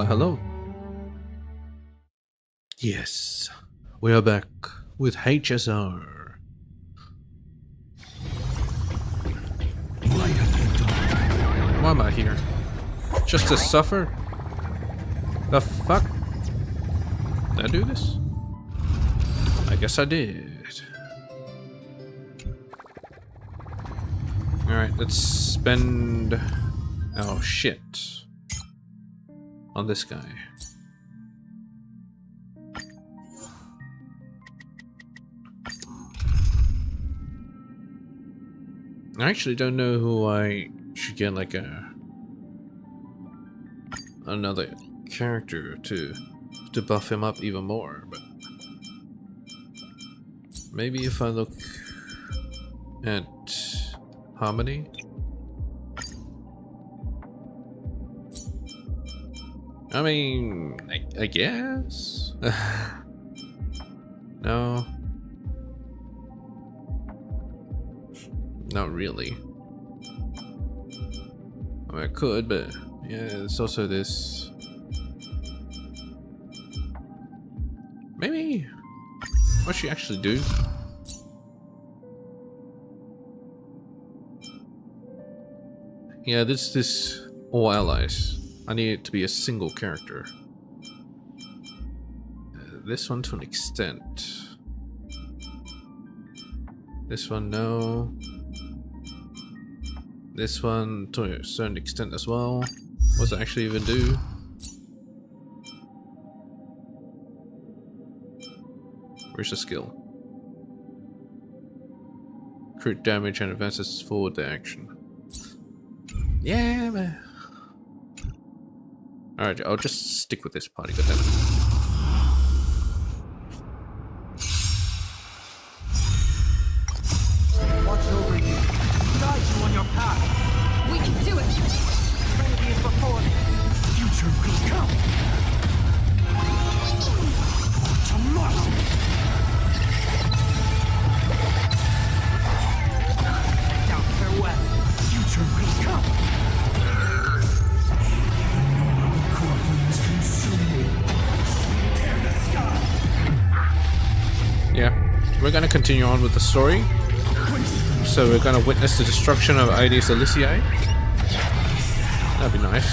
Hello. Yes, we are back with HSR. Why am I here? Just to suffer? The fuck? Did I do this? I guess I did. Alright, let's spend... oh shit. On this guy. I actually don't know who I should get like another character to buff him up even more, but maybe if I look at Harmony. I mean, I guess. No. Not really. I mean, I could, but yeah, there's also this. Maybe. What should she actually do? Yeah, this all allies. I need it to be a single character. This one to an extent. This one, no. This one to a certain extent as well. What does it actually even do? Where's the skill? Crit damage and advances forward the action. Yeah, man. Alright, I'll just stick with this party, goddammit. Watch over you. Guide you on your path. We can do it! Trinity is before me. Future will come. Tomorrow. Down farewell. Future will come. Yeah, we're gonna continue on with the story. So we're gonna witness the destruction of Aedes Aliciae. That'd be nice.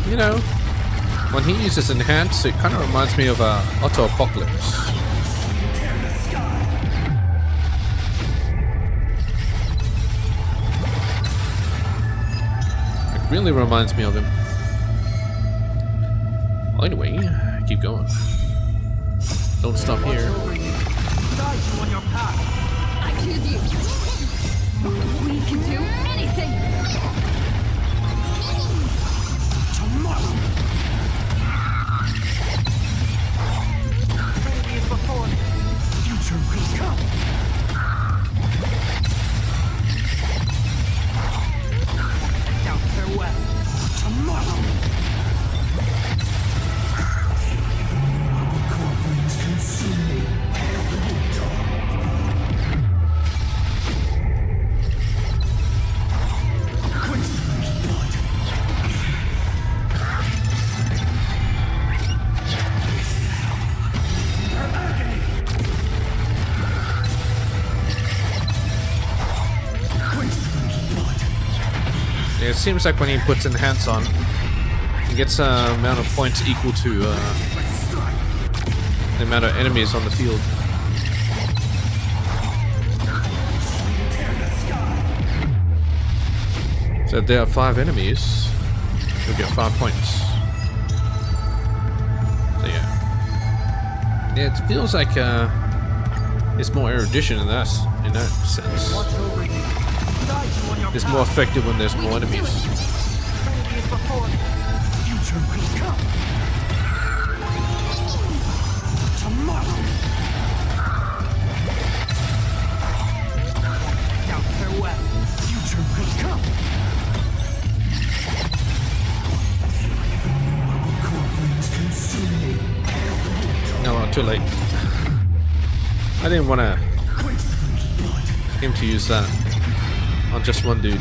You know, when he uses Enhance, it kind of reminds me of Auto Apocalypse. It really reminds me of him. Well, anyway, keep going. Don't stop here. Guide you on your path. I choose you! We can do anything! Tomorrow. Trinity is before me. Future will come. Down farewell. Tomorrow. Corpus consume me. It seems like when he puts Enhance on, he gets an amount of points equal to the amount of enemies on the field. So if there are 5 enemies, you'll get 5 points. So yeah. Yeah, it feels like it's more erudition in that sense. Watch over you. Guide you on your It's path. more effective when there's more enemies. Trinity is before me. Future will come. Tomorrow. No, well, too late. I didn't want him to use that on just one dude.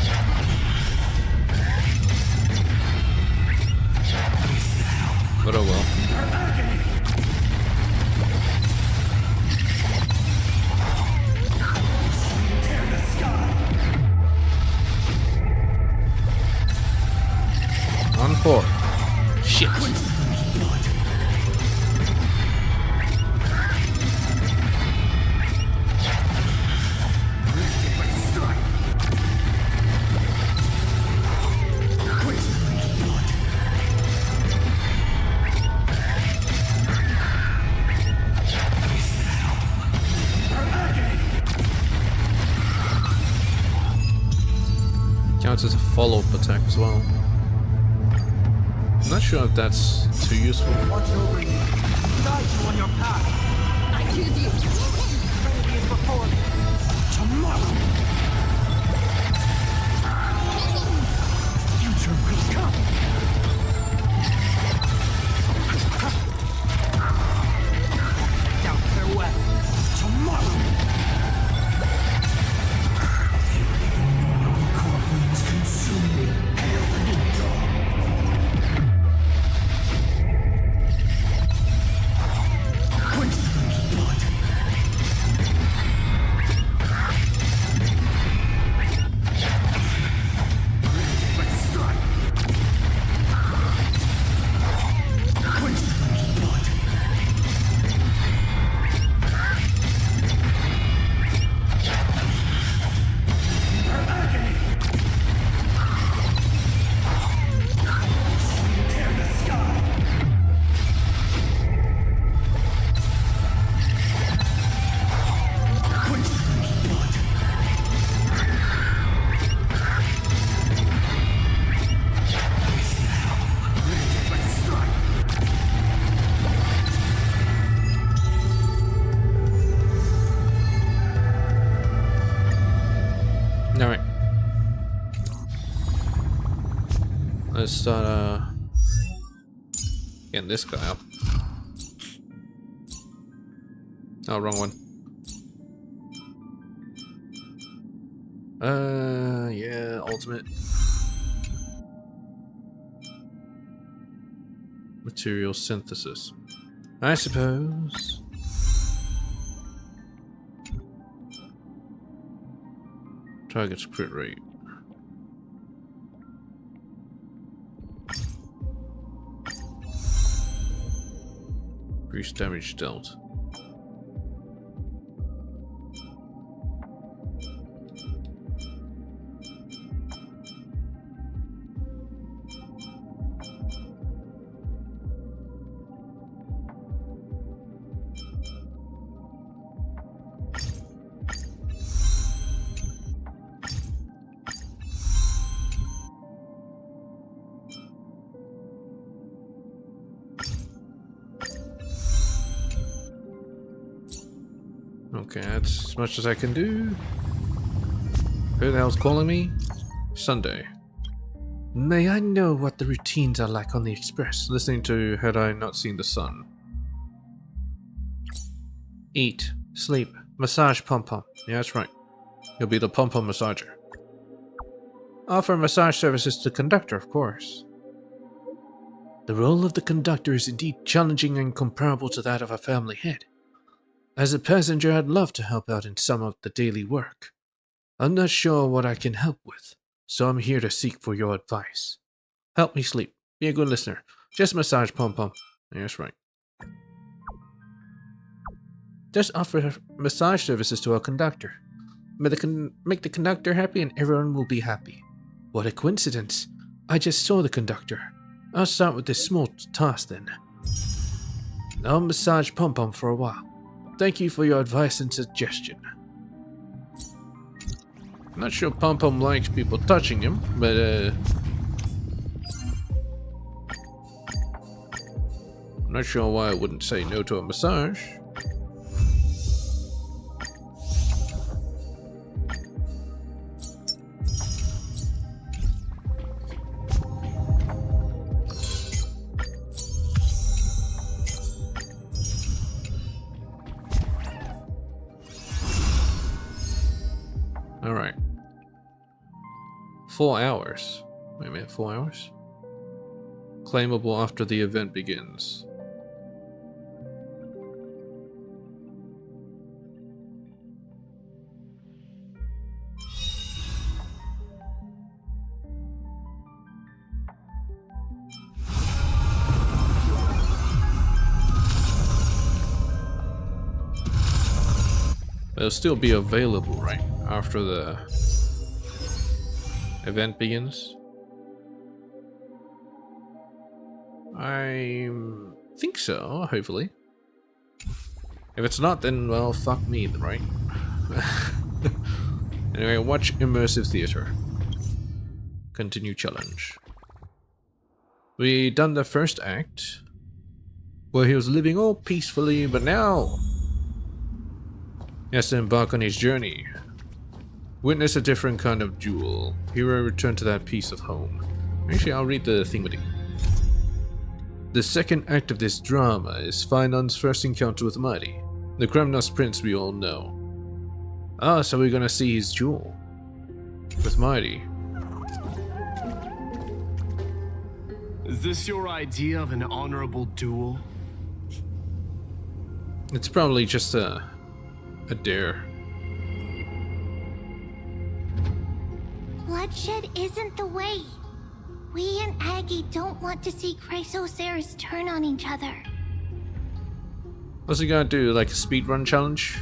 But oh well. On 4. Shit. Counts as a follow-up attack as well. I'm not sure if that's too useful. Watch over you. Guide you on your path. I choose you. Trinity is before me. Tomorrow. Future will come. Down farewell. Tomorrow. Alright. Let's start getting this guy up. Oh, wrong one. Yeah, ultimate. Material synthesis, I suppose. Target's crit rate. Increased damage dealt. Okay, that's as much as I can do. Who the hell's calling me? Sunday. May I know what the routines are like on the Express, listening to Had I Not Seen the Sun? Eat, sleep, massage pom-pom. Yeah, that's right. You'll be the pom-pom massager. Offer massage services to the conductor, of course. The role of the conductor is indeed challenging and comparable to that of a family head. As a passenger, I'd love to help out in some of the daily work. I'm not sure what I can help with, so I'm here to seek for your advice. Help me sleep. Be a good listener. Just massage pom-pom. Yeah, that's right. Just offer massage services to our conductor. Make the conductor happy and everyone will be happy. What a coincidence. I just saw the conductor. I'll start with this small task then. I'll massage pom-pom for a while. Thank you for your advice and suggestion. I'm not sure Pom-Pom likes people touching him, but I'm not sure why I wouldn't say no to a massage. 4 hours. Wait a minute, 4 hours? Claimable after the event begins. It'll still be available, right? After the event begins? I think so, hopefully. If it's not, then, well, fuck me, right? Anyway, watch Immersive Theater. Continue challenge. We done the first act, where he was living all peacefully, but now he has to embark on his journey. Witness a different kind of duel. Hero return to that piece of home. Actually, I'll read the thing with you. The second act of this drama is Finon's first encounter with Mighty, the Kremnos prince we all know. Ah, so we're gonna see his duel with Mighty. Is this your idea of an honorable duel? It's probably just a dare. Bloodshed isn't the way. We and Aggie don't want to see Chrysoceres turn on each other. What's he gonna do? Like a speedrun challenge?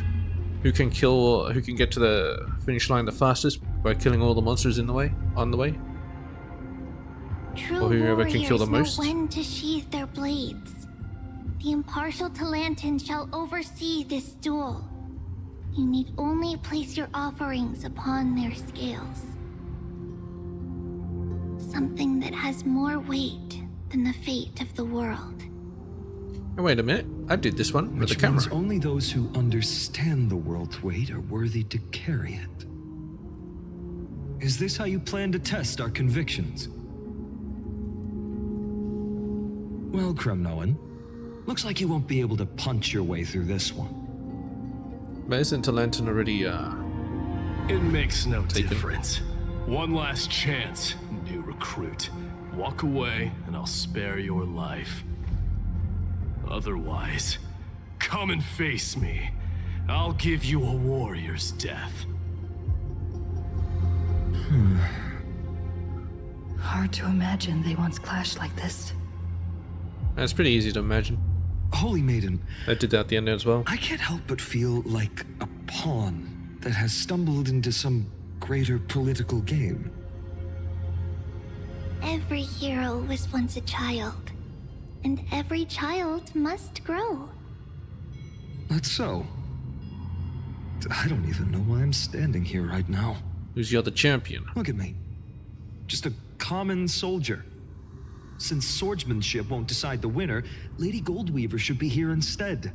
Who can get to the finish line the fastest by killing all the monsters on the way? True Or whoever can kill the warriors most? know when to sheathe their blades. The impartial Talantan shall oversee this duel. You need only place your offerings upon their scales. Something that has more weight than the fate of the world. Oh, wait a minute, I did this one with the Which means camera. only those who understand the world's weight are worthy to carry it. Is this how you plan to test our convictions? Well, Kremnoan, looks like you won't be able to punch your way through this one. But isn't Talantan already, It makes no Taken. difference. One last chance, new recruit. Walk away and I'll spare your life. Otherwise, come and face me. I'll give you a warrior's death. Hard to imagine they once clashed like this. That's pretty easy to imagine. Holy Maiden, I did that at the end as well. I can't help but feel like a pawn that has stumbled into some greater political game. Every hero was once a child, and every child must grow. That's so. I don't even know why I'm standing here right now. Who's your other champion? Look at me. Just a common soldier. Since swordsmanship won't decide the winner, Lady Goldweaver should be here instead.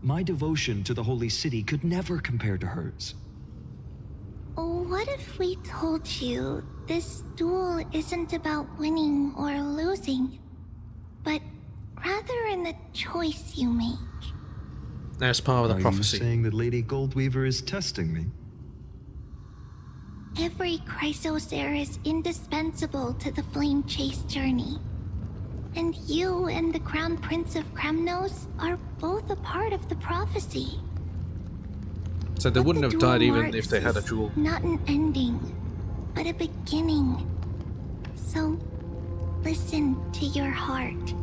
My devotion to the Holy City could never compare to hers. What if we told you this duel isn't about winning or losing, but rather in the choice you make? That's part of the Are prophecy. you saying that Lady Goldweaver is testing me? Every Chrysocer is indispensable to the Flame Chase journey. And you and the Crown Prince of Kremnos are both a part of the prophecy. So they What wouldn't the have duel died even marks if they had a is duel. Not an ending, but a beginning. So, listen to your heart.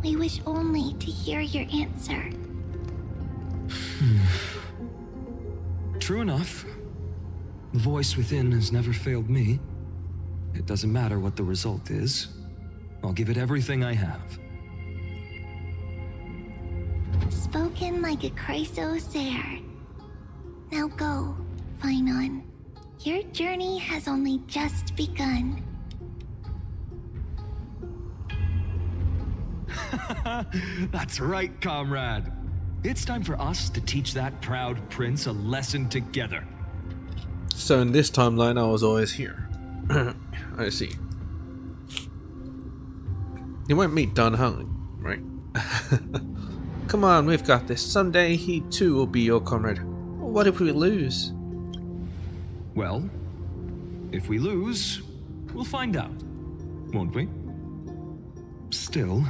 We wish only to hear your answer. True enough. The voice within has never failed me. It doesn't matter what the result is. I'll give it everything I have. Spoken like a Chrysocer. Now go, Finon. Your journey has only just begun. That's right, comrade. It's time for us to teach that proud prince a lesson together. So in this timeline, I was always here. I see. You won't meet Dan Hung, right? Come on, we've got this. Someday he too will be your comrade. What if we lose? Well, If we lose, we'll find out, won't we? Still,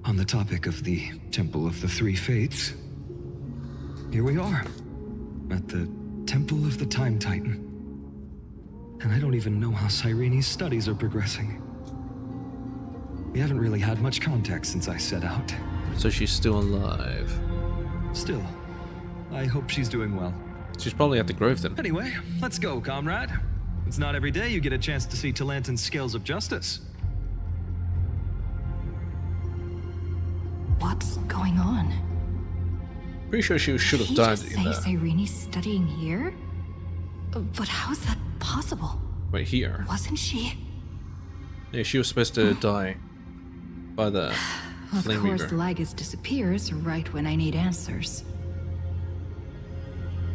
on the topic of the Temple of the Three Fates, here we are, at the Temple of the Time Titan. And I don't even know how Cyrene's studies are progressing. We haven't really had much contact since I set out. So she's still alive. Still, I hope she's doing well. She's probably at the grove then. Anyway, let's go, comrade. It's not every day you get a chance to see Talantan's scales of justice. What's going on? Pretty sure she should have Did he died just in the... say Cyrene's studying here? But how's that possible? Wait, here. Wasn't she? Yeah, she was supposed to die by the Of flame course, reaver. Lagus disappears right when I need answers.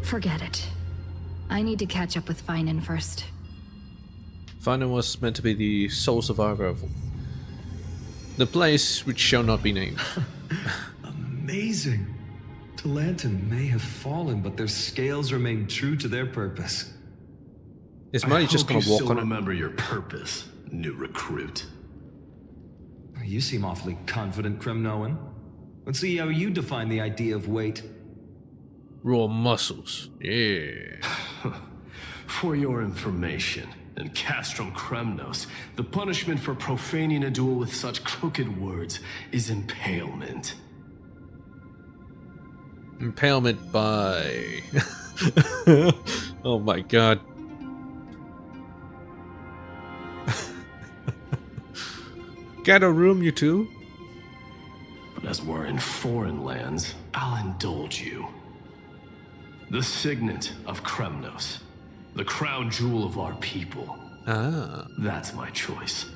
Forget it. I need to catch up with Finan first. Finan was meant to be the sole survivor of the place which shall not be named. Amazing. Talantan may have fallen, but their scales remain true to their purpose. Is I Marty just hope gonna you walk still on it? remember your purpose, new recruit. You seem awfully confident, Kremnoan. Let's see how you define the idea of weight. Raw muscles. Yeah. For your information, in Castrum Kremnos, the punishment for profaning a duel with such crooked words is impalement. Impalement by... Oh my god. Get a room, you two. But as we're in foreign lands, I'll indulge you. The signet of Kremnos, the crown jewel of our people. Ah. That's my choice.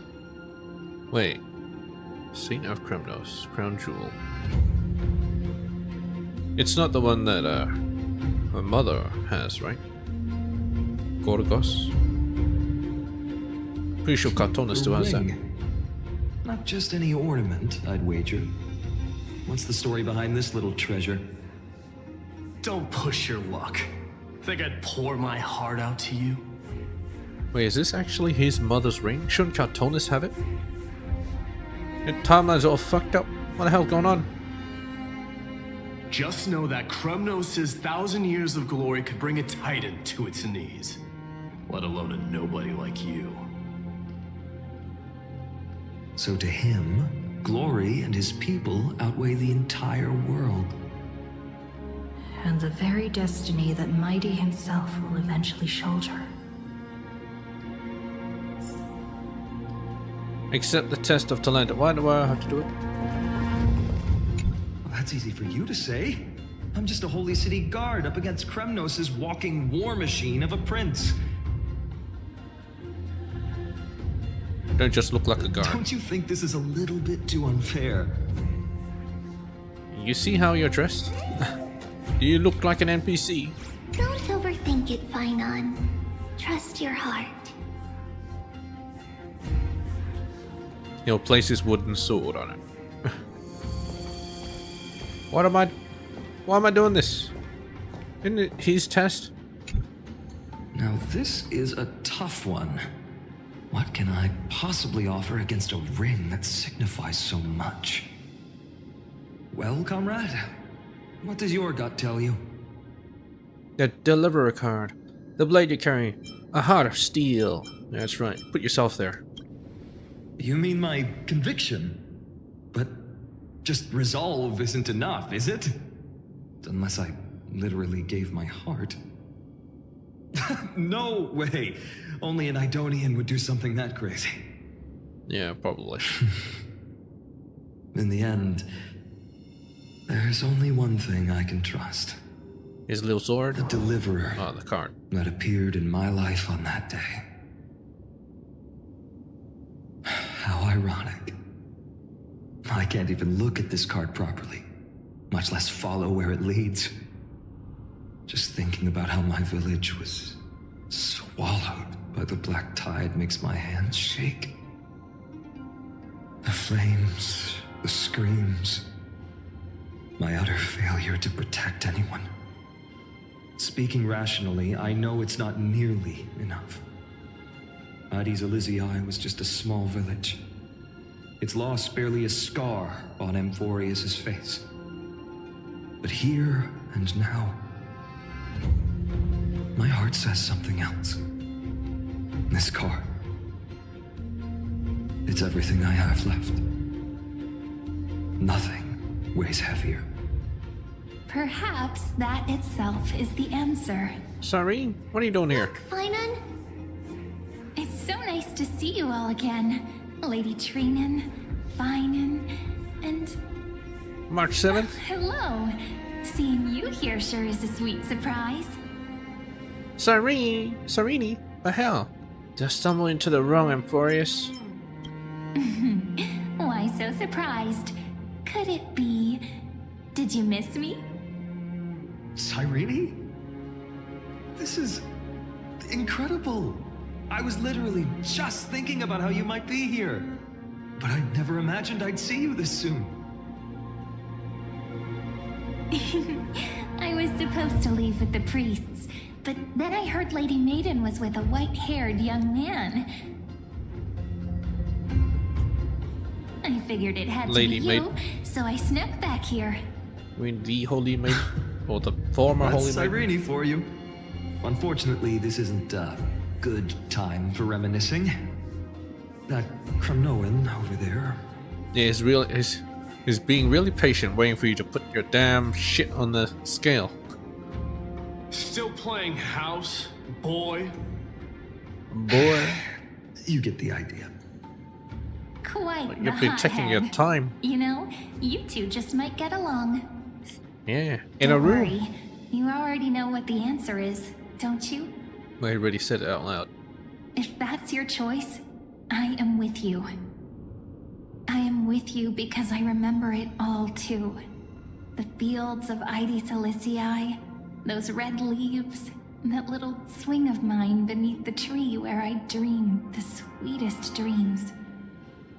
Wait. Saint of Kremnos. Crown jewel. It's not the one that her mother has, right? Gorgos. Pretty sure Cartona still has that. Ring. Not just any ornament, I'd wager. What's the story behind this little treasure? Don't push your luck. Think I'd pour my heart out to you? Wait, is this actually his mother's ring? Shouldn't Cartonis have it? Your timeline's all fucked up. What the hell's going on? Just know that Kremnos' 1,000 years of glory could bring a titan to its knees. Let alone a nobody like you. So to him, glory and his people outweigh the entire world. And the very destiny that Mighty himself will eventually shoulder. Accept the test of Talenta. Why do I have to do it? Well, that's easy for you to say. I'm just a holy city guard up against Kremnos' walking war machine of a prince. Don't just look like a guard. Don't you think this is a little bit too unfair? You see how you're dressed? Do you look like an NPC? Don't overthink it, Finan. Trust your heart. He'll place his wooden sword on it. Why am I doing this? Isn't it his test? Now this is a tough one. What can I possibly offer against a ring that signifies so much? Well, comrade, what does your gut tell you? The deliverer card. The blade you carry. A heart of steel. That's right. Put yourself there. You mean my conviction? But just resolve isn't enough, is it? Unless I literally gave my heart. No way! Only an Idonian would do something that crazy. Yeah, probably. In the end, there's only one thing I can trust. His little sword. The deliverer Oh, the card. that appeared in my life on that day. How ironic. I can't even look at this card properly, much less follow where it leads. Just thinking about how my village was swallowed by the black tide makes my hands shake. The flames, the screams, my utter failure to protect anyone. Speaking rationally, I know it's not nearly enough. Hades Elysiae was just a small village. Its loss barely a scar on Amphorius' face. But here and now, my heart says something else. This car. It's everything I have left. Nothing weighs heavier. Perhaps that itself is the answer. Sorry, what are you doing here? Look, Finan. It's so nice to see you all again. Lady Trinen, Finan, and March 7th? hello. Seeing you here sure is a sweet surprise. Sarini, the hell? Just stumble into the wrong Amphorius. Why so surprised? Could it be... Did you miss me? Cyrene? This is incredible. I was literally just thinking about how you might be here. But I never imagined I'd see you this soon. I was supposed to leave with the priests, but then I heard Lady Maiden was with a white-haired young man. I figured it had Lady to be you, Maiden? so I snuck back here. I mean, the Holy Maiden? Or the former That's Holy Maiden? Cyrene for you. Unfortunately, this isn't a good time for reminiscing. That Kremnoan over there. Yeah, he's being really patient, waiting for you to put your damn shit on the scale. Still playing house, boy? Boy, You get the idea. Quite you've the been taking your hothead. time. You know, you two just might get along. Yeah, in a Don't room. worry. You already know what the answer is, don't you? I already said it out loud. If that's your choice, I am with you. I am with you because I remember it all too. The fields of Ides Elysiae, those red leaves, that little swing of mine beneath the tree where I dreamed the sweetest dreams.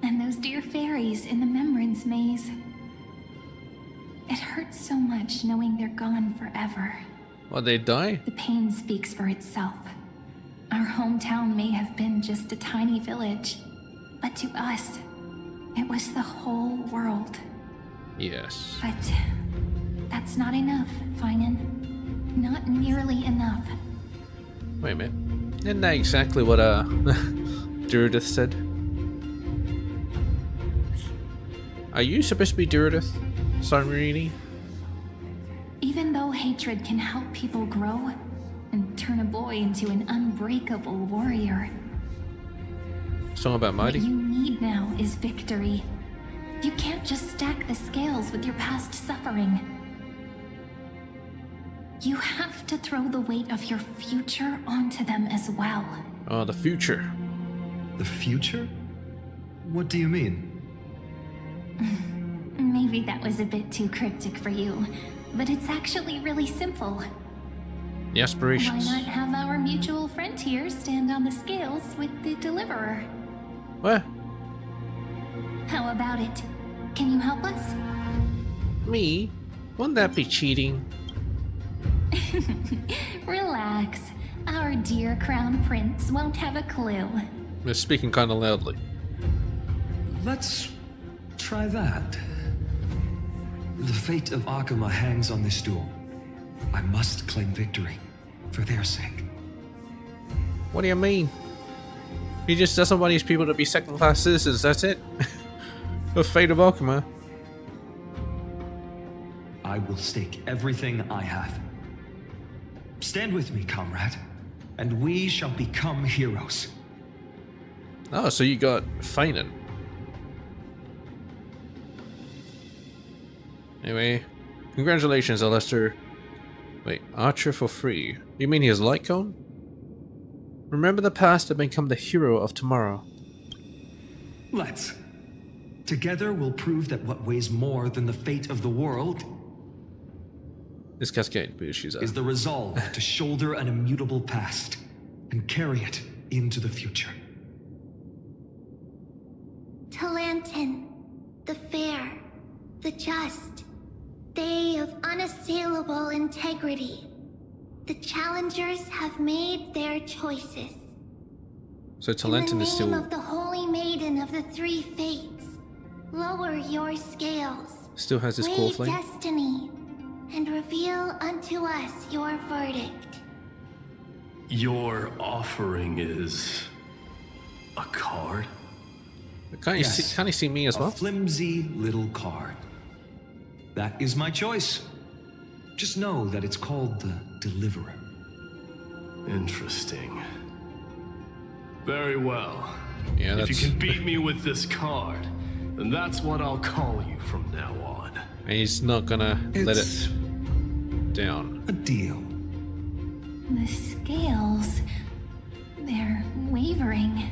And those dear fairies in the Membrance Maze. It hurts so much knowing they're gone forever. Well, they die? The pain speaks for itself. Our hometown may have been just a tiny village, but to us, it was the whole world. Yes. But that's not enough, Finan. Not nearly enough. Wait a minute. Isn't that exactly what Duridith said? Are you supposed to be Duridith, Cyrene? Even though hatred can help people grow and turn a boy into an unbreakable warrior, Song about what Mighty? you need now is victory. You can't just stack the scales with your past suffering. You have to throw the weight of your future onto them as well. Oh, the future. The future? What do you mean? Maybe that was a bit too cryptic for you, but it's actually really simple. The Why aspirations. not have our mutual friend here stand on the scales with the deliverer? What? How about it? Can you help us? Me? Wouldn't that be cheating? Relax. Our dear crown prince won't have a clue. They're speaking kind of loudly. Let's try that. The fate of Akuma hangs on this duel. I must claim victory, for their sake. What do you mean? He just doesn't want his people to be second-class citizens, that's it? The fate of Akuma. I will stake everything I have. Stand with me, comrade, and we shall become heroes. Oh, so you got Finan. Anyway, congratulations, Alistair. Wait, Archer for free. You mean he has light cone? Remember the past and become the hero of tomorrow. Let's. Together we'll prove that what weighs more than the fate of the world This cascade, but she's is the resolve to shoulder an immutable past and carry it into the future. Talantin, the fair, the just, they of unassailable integrity. The challengers have made their choices. So Talenton is In the name still of the Holy Maiden of the Three Fates, lower your scales. has his core Weigh flame. destiny, and reveal unto us your verdict. Your offering is a card? Can't you Yes. can't he see me as A well? flimsy little card. That is my choice. Just know that it's called the Deliverer. Interesting. Very well. Yeah, If that's. you can beat me with this card, then that's what I'll call you from now on. And he's not gonna let It's it down. a deal. The scales. They're wavering.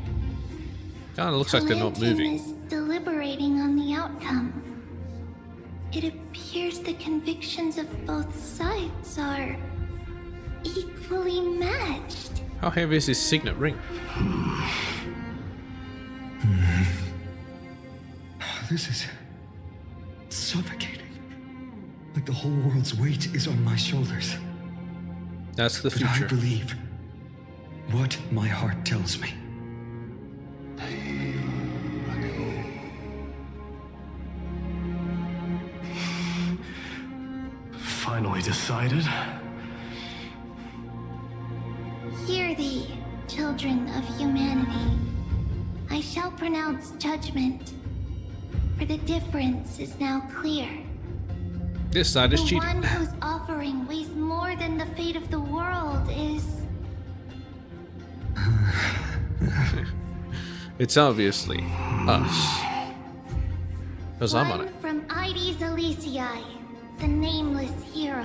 Kinda looks like they're not Talentum moving. is deliberating on the outcome. It appears the convictions of both sides are equally matched. How heavy is his signet ring? This is suffocating. Like the whole world's weight is on my shoulders. That's the But I future. believe what my heart tells me. Finally decided? Hear thee, children of humanity. I shall pronounce judgment, for the difference is now clear. This side is The cheating. one whose offering weighs more than the fate of the world is... It's obviously us. Because I'm on it. one from Ides Elysiae, the nameless hero.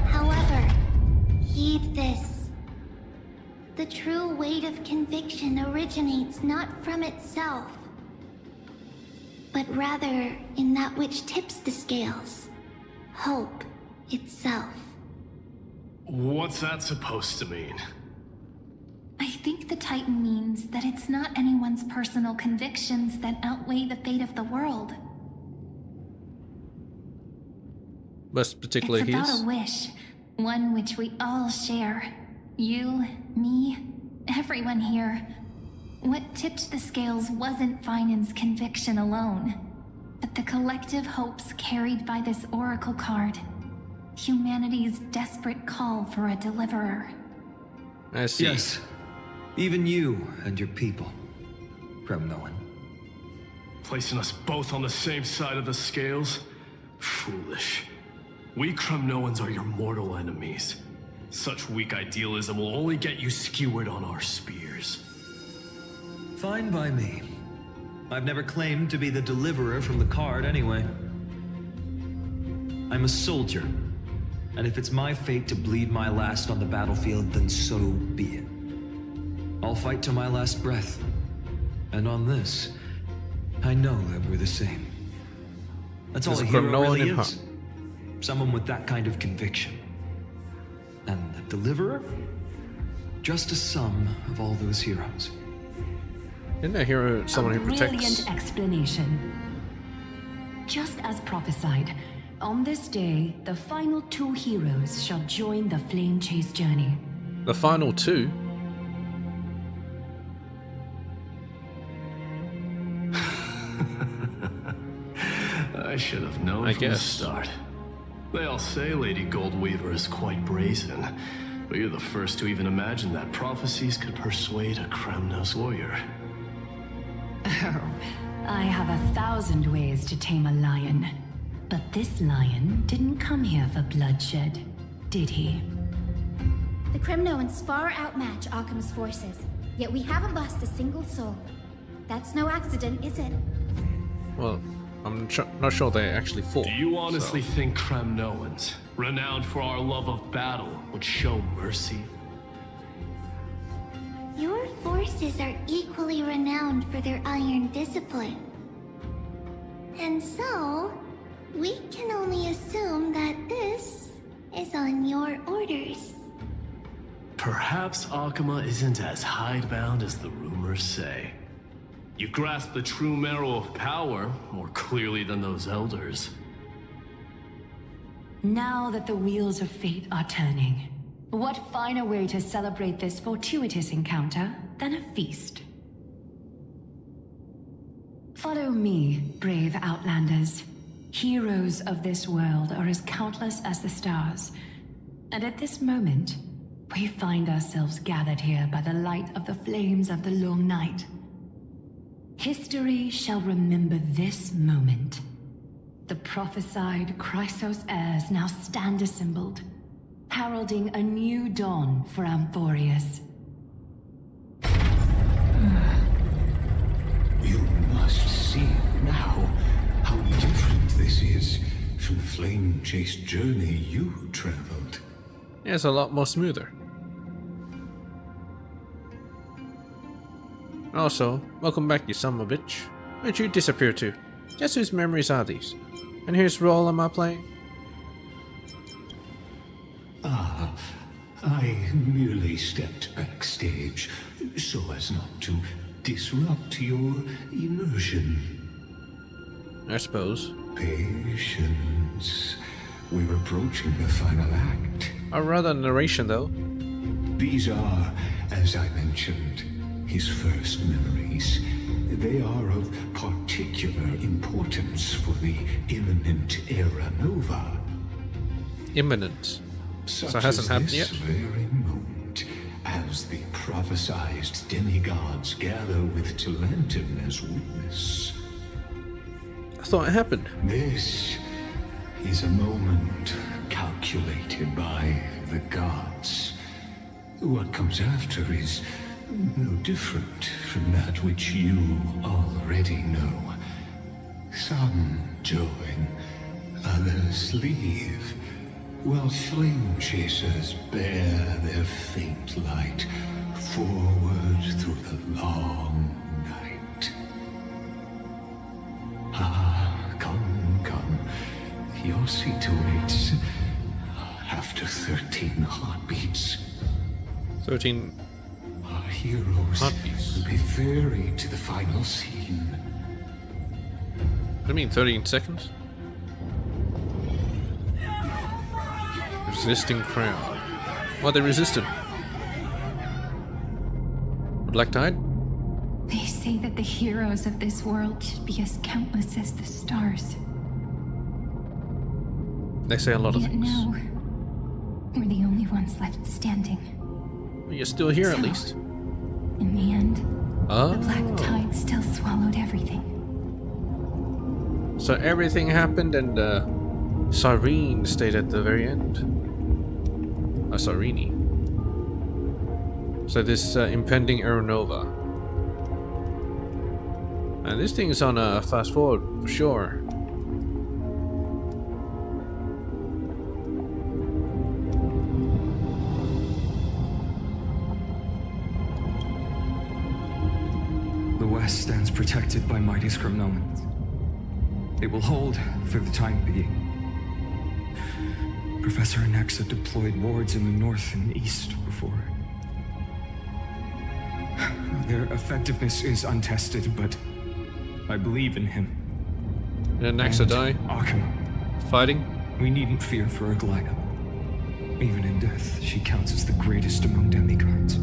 However, heed this. The true weight of conviction originates not from itself, but rather in that which tips the scales, hope itself. What's that supposed to mean? I think the Titan means that it's not anyone's personal convictions that outweigh the fate of the world. Most particularly It's about his. a wish, one which we all share. You, me, everyone here. What tipped the scales wasn't Finan's conviction alone, but the collective hopes carried by this oracle card. Humanity's desperate call for a deliverer. I see. Yes, even you and your people, Kremnoan. Placing us both on the same side of the scales? Foolish. We Kremnoans are your mortal enemies. Such weak idealism will only get you skewered on our spears. Fine by me. I've never claimed to be the deliverer from the card anyway. I'm a soldier, and if it's my fate to bleed my last on the battlefield, then so be it. I'll fight to my last breath. And on this, I know that we're the same. That's all There's a a hero criminal really in is. Someone with that kind of conviction. And the deliverer? Just a sum of all those heroes. Isn't a hero someone who protects? Brilliant explanation. Just as prophesied, on this day, the final two heroes shall join the flame chase journey. The final two? I should have known I from guess. the start. They all say Lady Goldweaver is quite brazen, but you're the first to even imagine that prophecies could persuade a Kremnos warrior. Oh, I have 1,000 ways to tame a lion. But this lion didn't come here for bloodshed, did he? The Kremnoans far outmatch Arkham's forces, yet we haven't lost a single soul. That's no accident, is it? Well, I'm not sure they actually fought. Do you honestly so- think Kremnoans, renowned for our love of battle, would show mercy? Your forces are equally renowned for their iron discipline. And so, we can only assume that this is on your orders. Perhaps Akama isn't as hidebound as the rumors say. You grasp the true marrow of power more clearly than those elders. Now that the wheels of fate are turning, what finer way to celebrate this fortuitous encounter than a feast? Follow me, brave Outlanders. Heroes of this world are as countless as the stars. And at this moment, we find ourselves gathered here by the light of the flames of the long night. History shall remember this moment. The prophesied Chrysos heirs now stand assembled, heralding a new dawn for Amphorius. You must see now how different this is from the flame-chased journey you traveled. Yeah, it's a lot more smoother. Also, welcome back, you son of a bitch. Where'd you disappear to? Guess whose memories are these? And whose role am I playing? Ah, I merely stepped backstage so as not to disrupt your immersion. I suppose. Patience. We're approaching the final act. I'd rather narration though. These are, as I mentioned, his first memories. They are of particular importance for the imminent Era Nova. Imminent. Such So it hasn't as happened this yet? very moment, as the prophesized demigods gather with Talentum as witness. I thought it happened. This is a moment calculated by the gods. What comes after is no different from that which you already know. Some join, others leave, while flame chasers bear their faint light forward through the long night. Ah, come. Your seat awaits. After 13 heartbeats, 13. our heroes Heartbeats. will be ferried to the final scene. What do you mean 13 seconds? Resisting crowd. Well, they resisted. Would like to hide? They say that the heroes of this world should be as countless as the stars. They say a lot of Yet things. now, we're the only ones left standing. Well, you're still here at So, least. In the end, Oh. the black tide still swallowed everything. So everything happened and Cyrene stayed at the very end. Cyrene. So this impending Aeronova. And this thing's on a fast forward for sure. The West stands protected by mighty Scrimnolans. They will hold for the time being. Professor Anexa deployed wards in the north and east before. Their effectiveness is untested, but I believe in him. Did Naxa die? Arkham, Fighting? we needn't fear for Aglaia. Even in death, she counts as the greatest among demigods.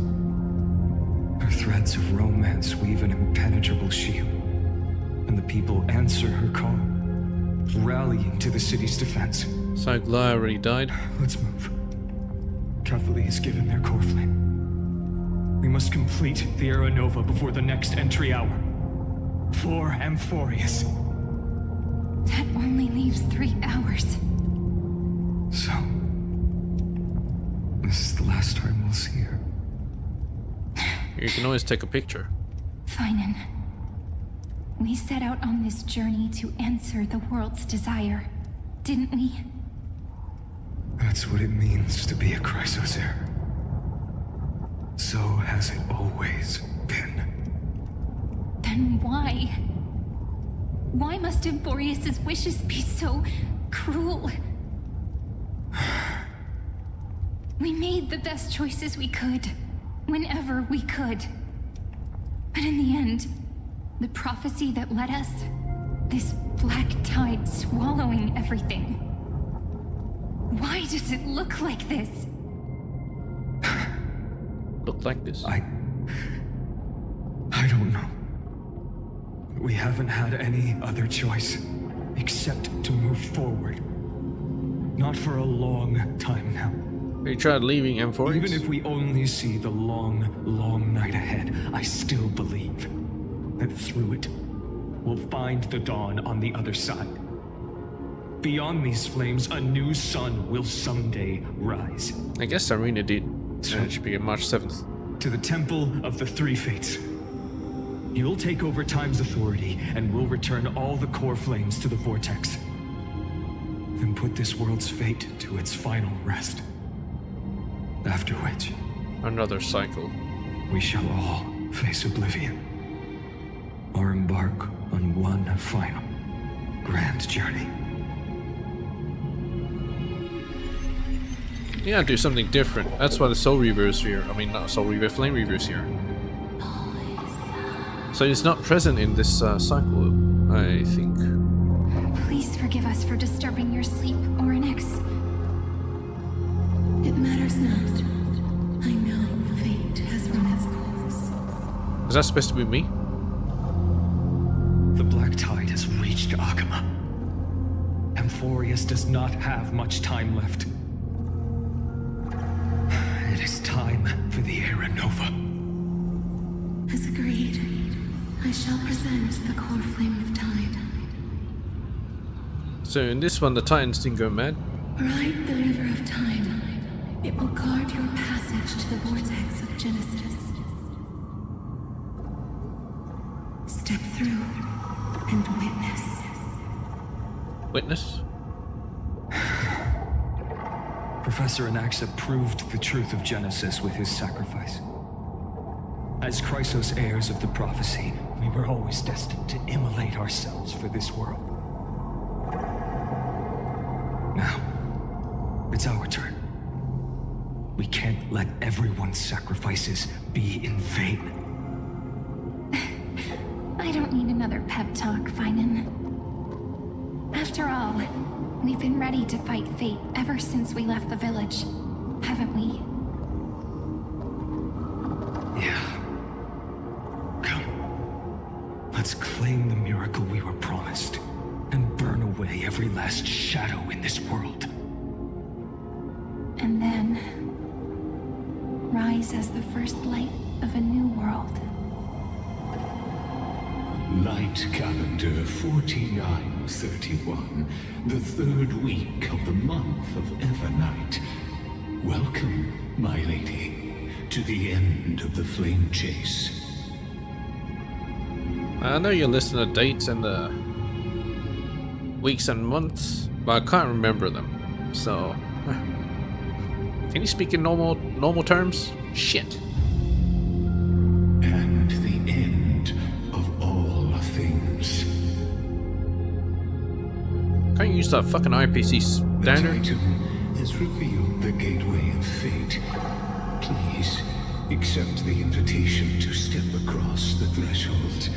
Her threads of romance weave an impenetrable shield, and the people answer her call, rallying to the city's defense. So Glaya already died? Let's move. Cavalry is given their core flame. We must complete the Era Nova before the next entry hour. For Amphorius. That only leaves 3 hours. So, this is the last time we'll see her. You can always take a picture. Finan, we set out on this journey to answer the world's desire, didn't we? That's what it means to be a Chrysos heir. So has it always been. Then why? Why must Amphorius' wishes be so cruel? We made the best choices we could, whenever we could. But in the end, The prophecy that led us? This black tide swallowing everything. Why does it look like this? Look like this. I don't know. We haven't had any other choice except to move forward. Not for a long time now. You tried leaving M4? Even if we only see the long, long night ahead, I still believe that through it, we'll find the dawn on the other side. Beyond these flames, a new sun will someday rise. I guess Arena did. So it should be March 7th. To the Temple of the Three Fates. You'll take over Time's authority, and we'll return all the core flames to the Vortex. Then put this world's fate to its final rest. After which, Another cycle. we shall all face oblivion. Or embark on one final grand journey. Yeah, do something different. That's why the Soul Reaver's here. I mean, not Soul Reaver, Flame Reaver's here. So he's not present in this cycle, I think. Please forgive us for disturbing your sleep, Oryx. It matters not. I know fate has run its course. Is that supposed to be me? The black tide has reached Akama. Amphorius does not have much time left. It is time for the Era Nova. As agreed, I shall present the core flame of tide. So in this one, the Titans didn't go mad. Ride the river of time. It will guard your passage to the vortex of Genesis. Step through and witness. Witness? Professor Anaxa proved the truth of Genesis with his sacrifice. As Chrysos heirs of the prophecy, we were always destined to immolate ourselves for this world. Now, it's our turn. We can't let everyone's sacrifices be in vain. I don't need another pep talk, Finan. After all, we've been ready to fight fate ever since we left the village, haven't we? Yeah. Come. Let's claim the miracle we were promised, and burn away every last shadow in this world. And then rise as the first light of a new world. Light calendar 4931, the third week of the month of Evernight. Welcome, my lady, to the end of the flame chase. I know you're listing the dates and the weeks and months, but I can't remember them. So, can you speak in normal terms? Shit. And the end of all things. Can't you use that fucking IPC The standard? Titan has revealed the gateway of fate. Please accept the invitation to step across the threshold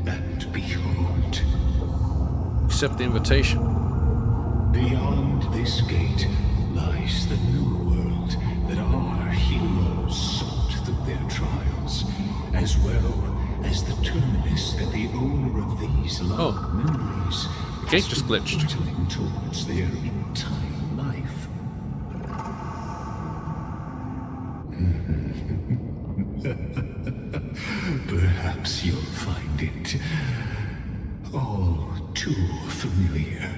and behold. Accept the invitation. Beyond this gate lies the new world that our heroes sought through their trials, as well as the terminus that the owner of these loved memories The gate just glitched. portaling towards their entire life. Perhaps you'll find it all too familiar.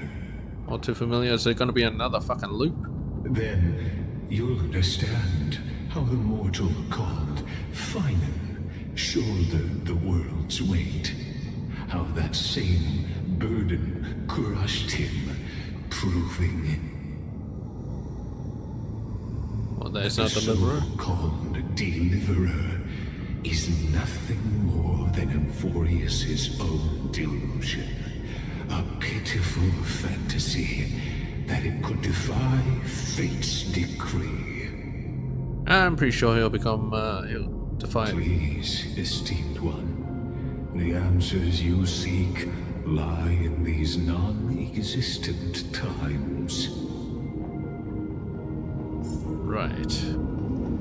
All too familiar. Is there gonna be another fucking loop? Then you'll understand how the mortal called Finan shouldered the world's weight. How that same burden crushed him, proving Well, there's the no deliverer. so-called deliverer is nothing more than Amphorius' own delusion. A pitiful fantasy that it could defy fate's decree. I'm pretty sure he'll become, he'll defy it. Please, esteemed one, The answers you seek lie in these non-existent times. Right.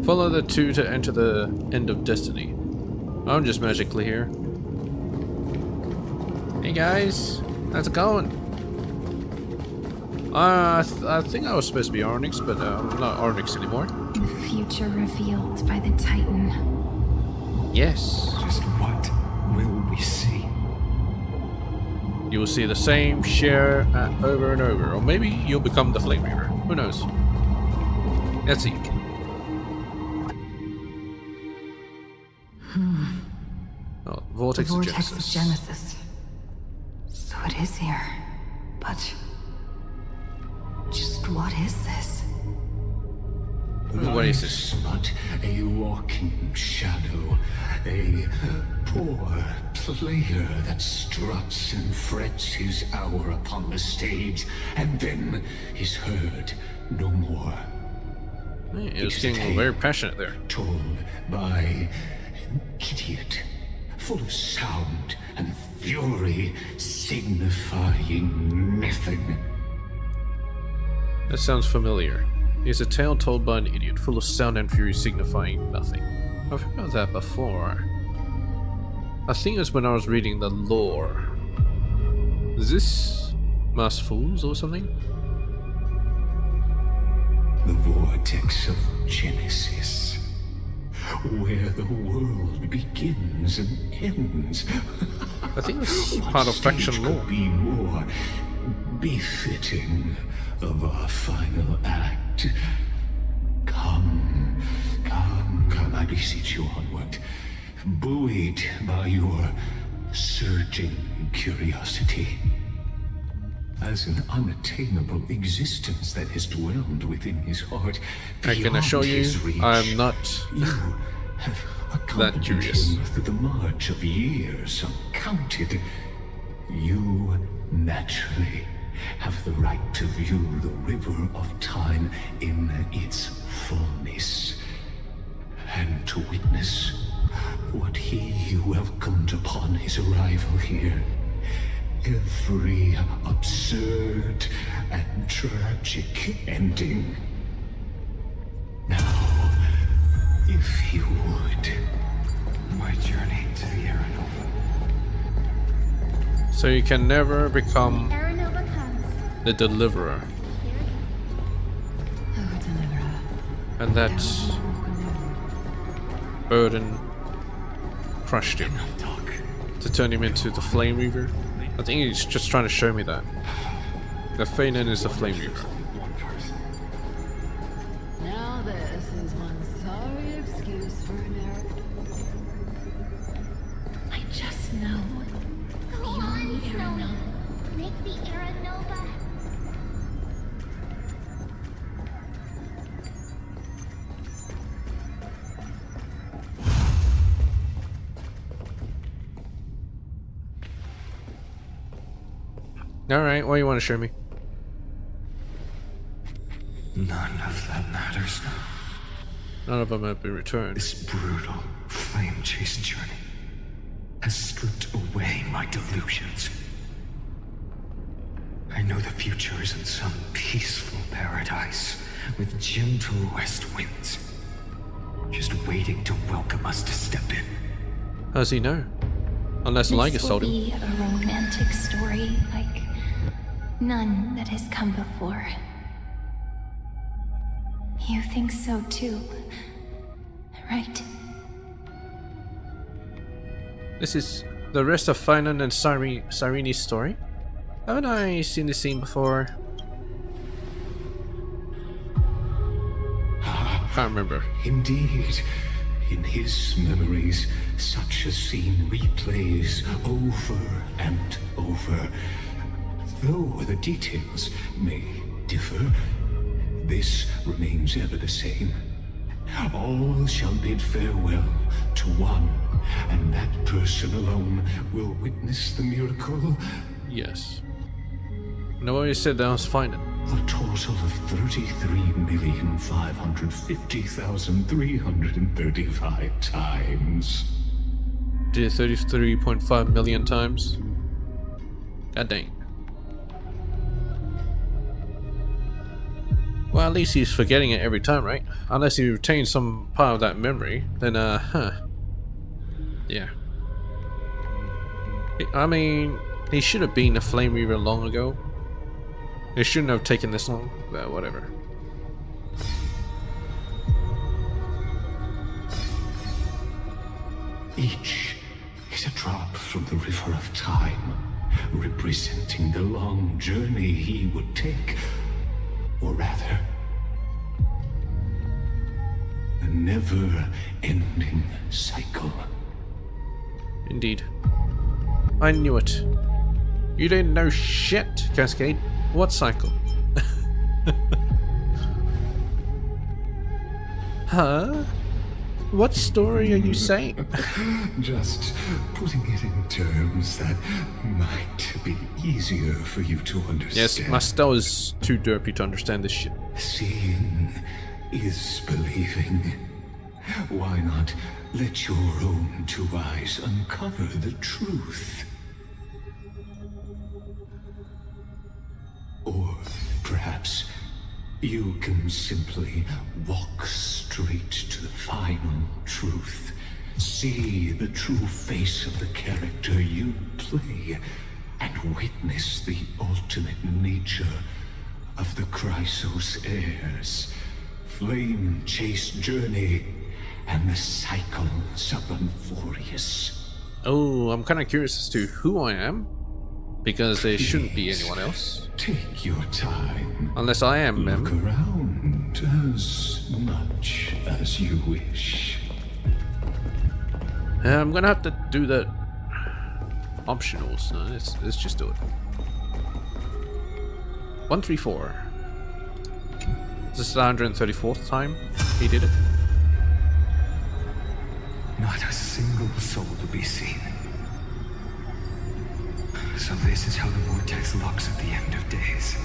Follow the two to enter the end of destiny. I'm just magically here. Hey guys, how's it going? I think I was supposed to be Onyx, but I'm not Onyx anymore. The future revealed by the Titan. Yes. Just what will we see? You will see the same share over and over, or maybe you'll become the Flame Reaver. Who knows? Let's see. Oh, Vortex of Genesis. So it is here. But just what is this? What is this? But a walking shadow, a poor player that struts and frets his hour upon the stage, and then is heard no more. It was getting very passionate there. Told by an idiot, full of sound and fury, signifying nothing. That sounds familiar. It's a tale told by an idiot, full of sound and fury signifying nothing. I've heard that before. I think it was when I was reading the lore. Is this Masked Fools or something? The vortex of Genesis, where the world begins and ends. I think it's part of faction lore. Could be more befitting of our final act. Come, I beseech you onward, buoyed by your surging curiosity. As an unattainable existence that has dwelled within his heart, I can assure you, I'm not you have accompanied curious. him through the march of years uncounted. You naturally have the right to view the river of time in its fullness, and to witness what he welcomed upon his arrival here. Every absurd and tragic ending. Now, if you would. My journey to the Aranova. So you can never become Aranova comes. the deliverer. Oh, deliverer. And that burden crushed him to turn him into the Flame Reaver. I think he's just trying to show me that. The Fanon is the Flame Reaver. Now this is one sorry excuse for an error. I just know. Go on, Snowy. Make the Aranova. Alright, what do you want to show me? None of that matters now. None of them have been returned. This brutal, flame-chased journey has stripped away my delusions. I know the future is in some peaceful paradise with gentle west winds, just waiting to welcome us to step in. How does he know? Unless Ligas This will told him. be a romantic story like none that has come before. You think so too, right? This is the rest of Fanon and Cyrene's story? Haven't I seen this scene before? Can't remember. Indeed, in his memories, such a scene replays over and over. Though the details may differ, this remains ever the same. All shall bid farewell to one, and that person alone will witness the miracle. Yes. Nobody said that was Fanon. A total of 33,550,335 times. Did it 33.5 million times. God dang. Well, at least he's forgetting it every time, right? Unless he retains some part of that memory, then, yeah. I mean, he should have been a Flame Reaver long ago. It shouldn't have taken this long, but whatever. Each is a drop from the river of time, representing the long journey he would take, or rather, a never-ending cycle. Indeed. I knew it. You didn't know shit, Cascade. What cycle? Huh? What story are you saying? Just putting it in terms that might be easier for you to understand. Yes, my style is too derpy to understand this shit. Seeing is believing. Why not let your own two eyes uncover the truth? Or perhaps you can simply walk straight to the final truth. See the true face of the character you play, and witness the ultimate nature of the Chrysos heirs, flame chase journey, and the cycles of Amphorius. Oh, I'm kind of curious as to who I am, because there shouldn't be anyone else. Take your time. Unless I am Look them. around as much as you wish. I'm gonna have to do the optionals. No, let's just do it. 134. This is the 134th time he did it. Not a single soul to be seen. So this is how the vortex looks at the end of days.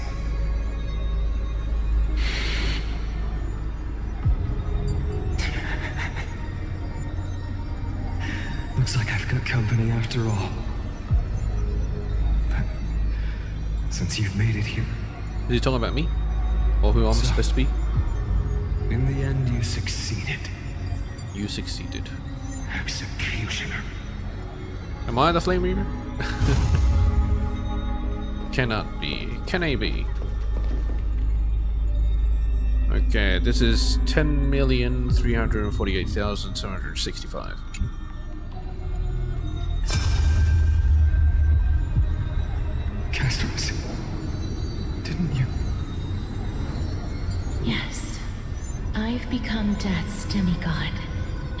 Looks like I've got company after all. But since you've made it here... Is he talking about me? Or who I'm supposed to be? In the end, you succeeded. You succeeded. Executioner. Am I the Flame Reaver? Cannot be. Can I be? Okay, this is 10,348,765. Castros, didn't you? Yes. I've become Death's demigod,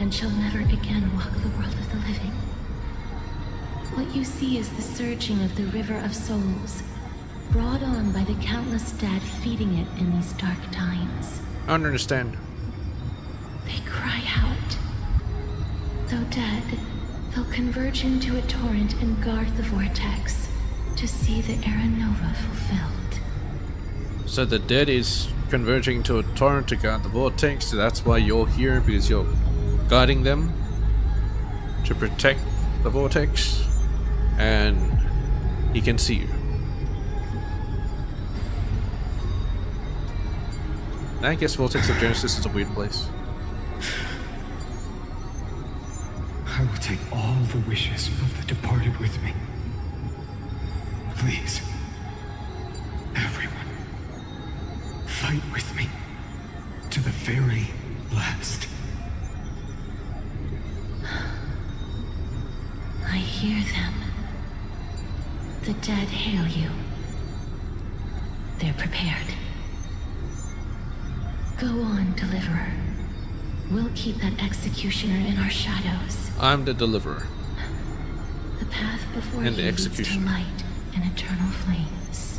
and shall never again walk the world of the living. What you see is the surging of the river of souls, brought on by the countless dead feeding it in these dark times. I don't understand. They cry out. Though dead, they'll converge into a torrent and guard the vortex to see the Era Nova fulfilled. So the dead is converging to a torrent to guard the vortex, so that's why you're here, because you're guiding them to protect the vortex, and he can see you. I guess Vortex of Genesis is a weird place. I will take all the wishes of the departed with me. Please, everyone, fight with me to the very last. I hear them. The dead hail you. They're prepared. Go on, Deliverer. We'll keep that executioner in our shadows. I'm the Deliverer. The path before And you the leads to executioner. light and eternal flames.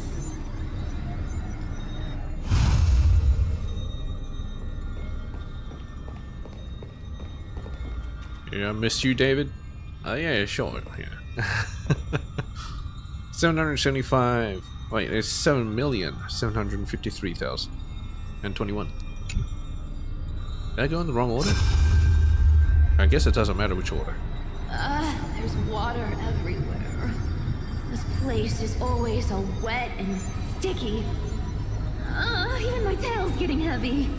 Yeah, I miss you, David. Yeah, sure. Yeah. 775. Wait, there's 7,753,021. Did I go in the wrong order? I guess it doesn't matter which order. There's water everywhere. This place is always so wet and sticky. Even my tail's getting heavy.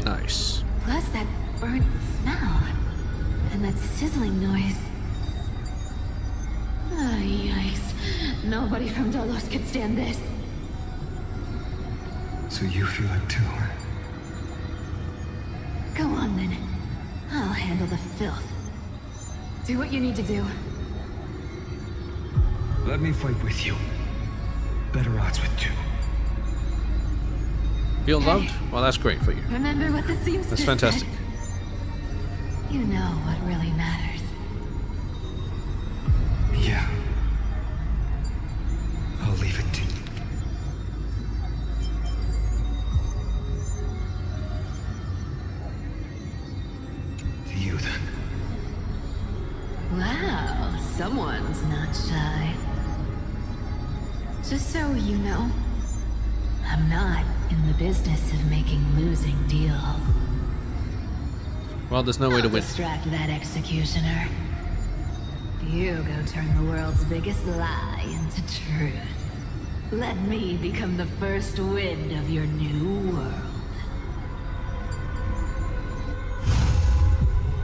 Nice. Plus that burnt smell. And that sizzling noise. Yikes. Nobody from Delos could stand this. So you feel it too, huh? Go on then. I'll handle the filth. Do what you need to do. Let me fight with you. Better odds with two. Feel loved? Well, that's great for you. Remember what the seamstress That's fantastic. said. You know what really matters. Yeah. I'll leave it to you. To you then. Wow, someone's not shy. Just so you know, I'm not in the business of making losing deals. Well, there's no way to win. Distract that executioner. You go turn the world's biggest lie into truth. Let me become the first wind of your new world.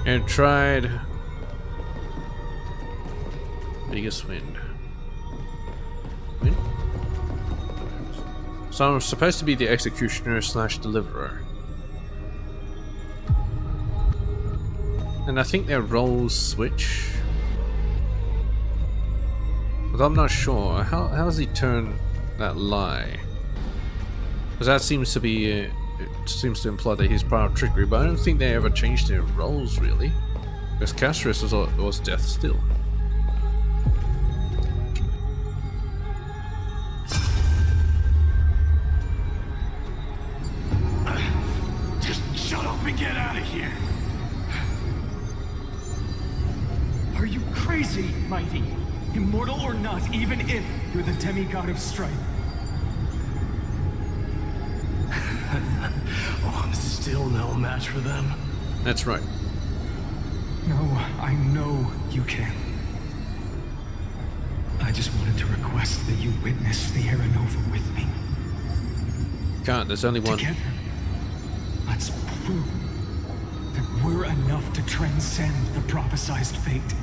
And tried biggest wind. Wind? So I'm supposed to be the executioner slash deliverer. And I think their roles switch. But I'm not sure. How does he turn that lie? Because that seems to be it seems to imply that he's part of trickery, but I don't think they ever changed their roles really. Because Castris was death still. Just shut up and get out of here. Are you crazy, Mighty? Immortal or not, even if you're the demigod of strife. Oh, I'm still no match for them. That's right. No, I know you can. I just wanted to request that you witness the Era Nova with me. Can't, there's only one. Together, let's prove that we're enough to transcend the prophesized fate.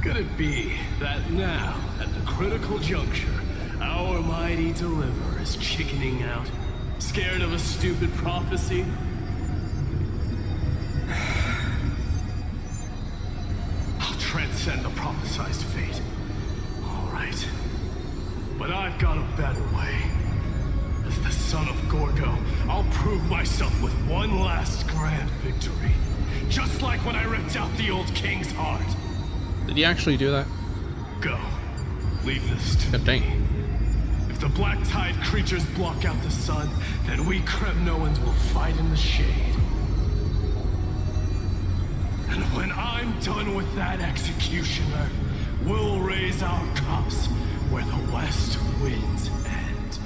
Could it be that now, at the critical juncture, our mighty deliverer is chickening out, scared of a stupid prophecy? I'll transcend the prophesized fate. All right. But I've got a better way. As the son of Gorgo, I'll prove myself with one last grand victory. Just like when I ripped out the old king's heart. Did he actually do that? Go. Leave this to God me. dang. If the Black Tide creatures block out the sun, then we Kremnoans will fight in the shade. And when I'm done with that executioner, we'll raise our cups where the west winds end.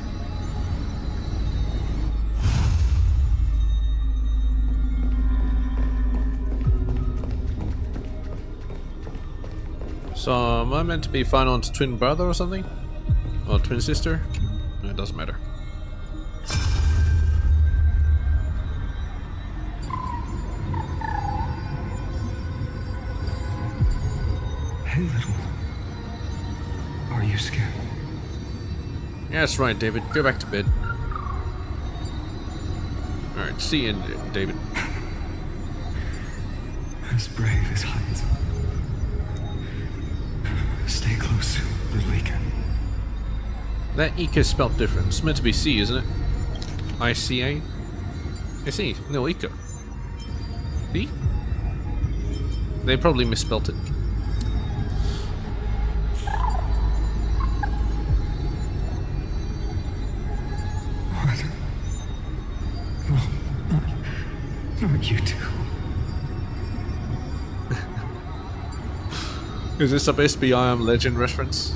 So am I meant to be Finon's twin brother or something? Or twin sister? No, it doesn't matter. Hey, little. Are you scared? Yeah, that's right, David. Go back to bed. Alright, see you, David. As brave as Heinz. Stay close, little Ika. That Ika is spelled different. It's meant to be C, isn't it? I-C-A? I see. No, Ika. See? They probably misspelt it. What? No, not you two. Is this supposed to be I Am Legend reference?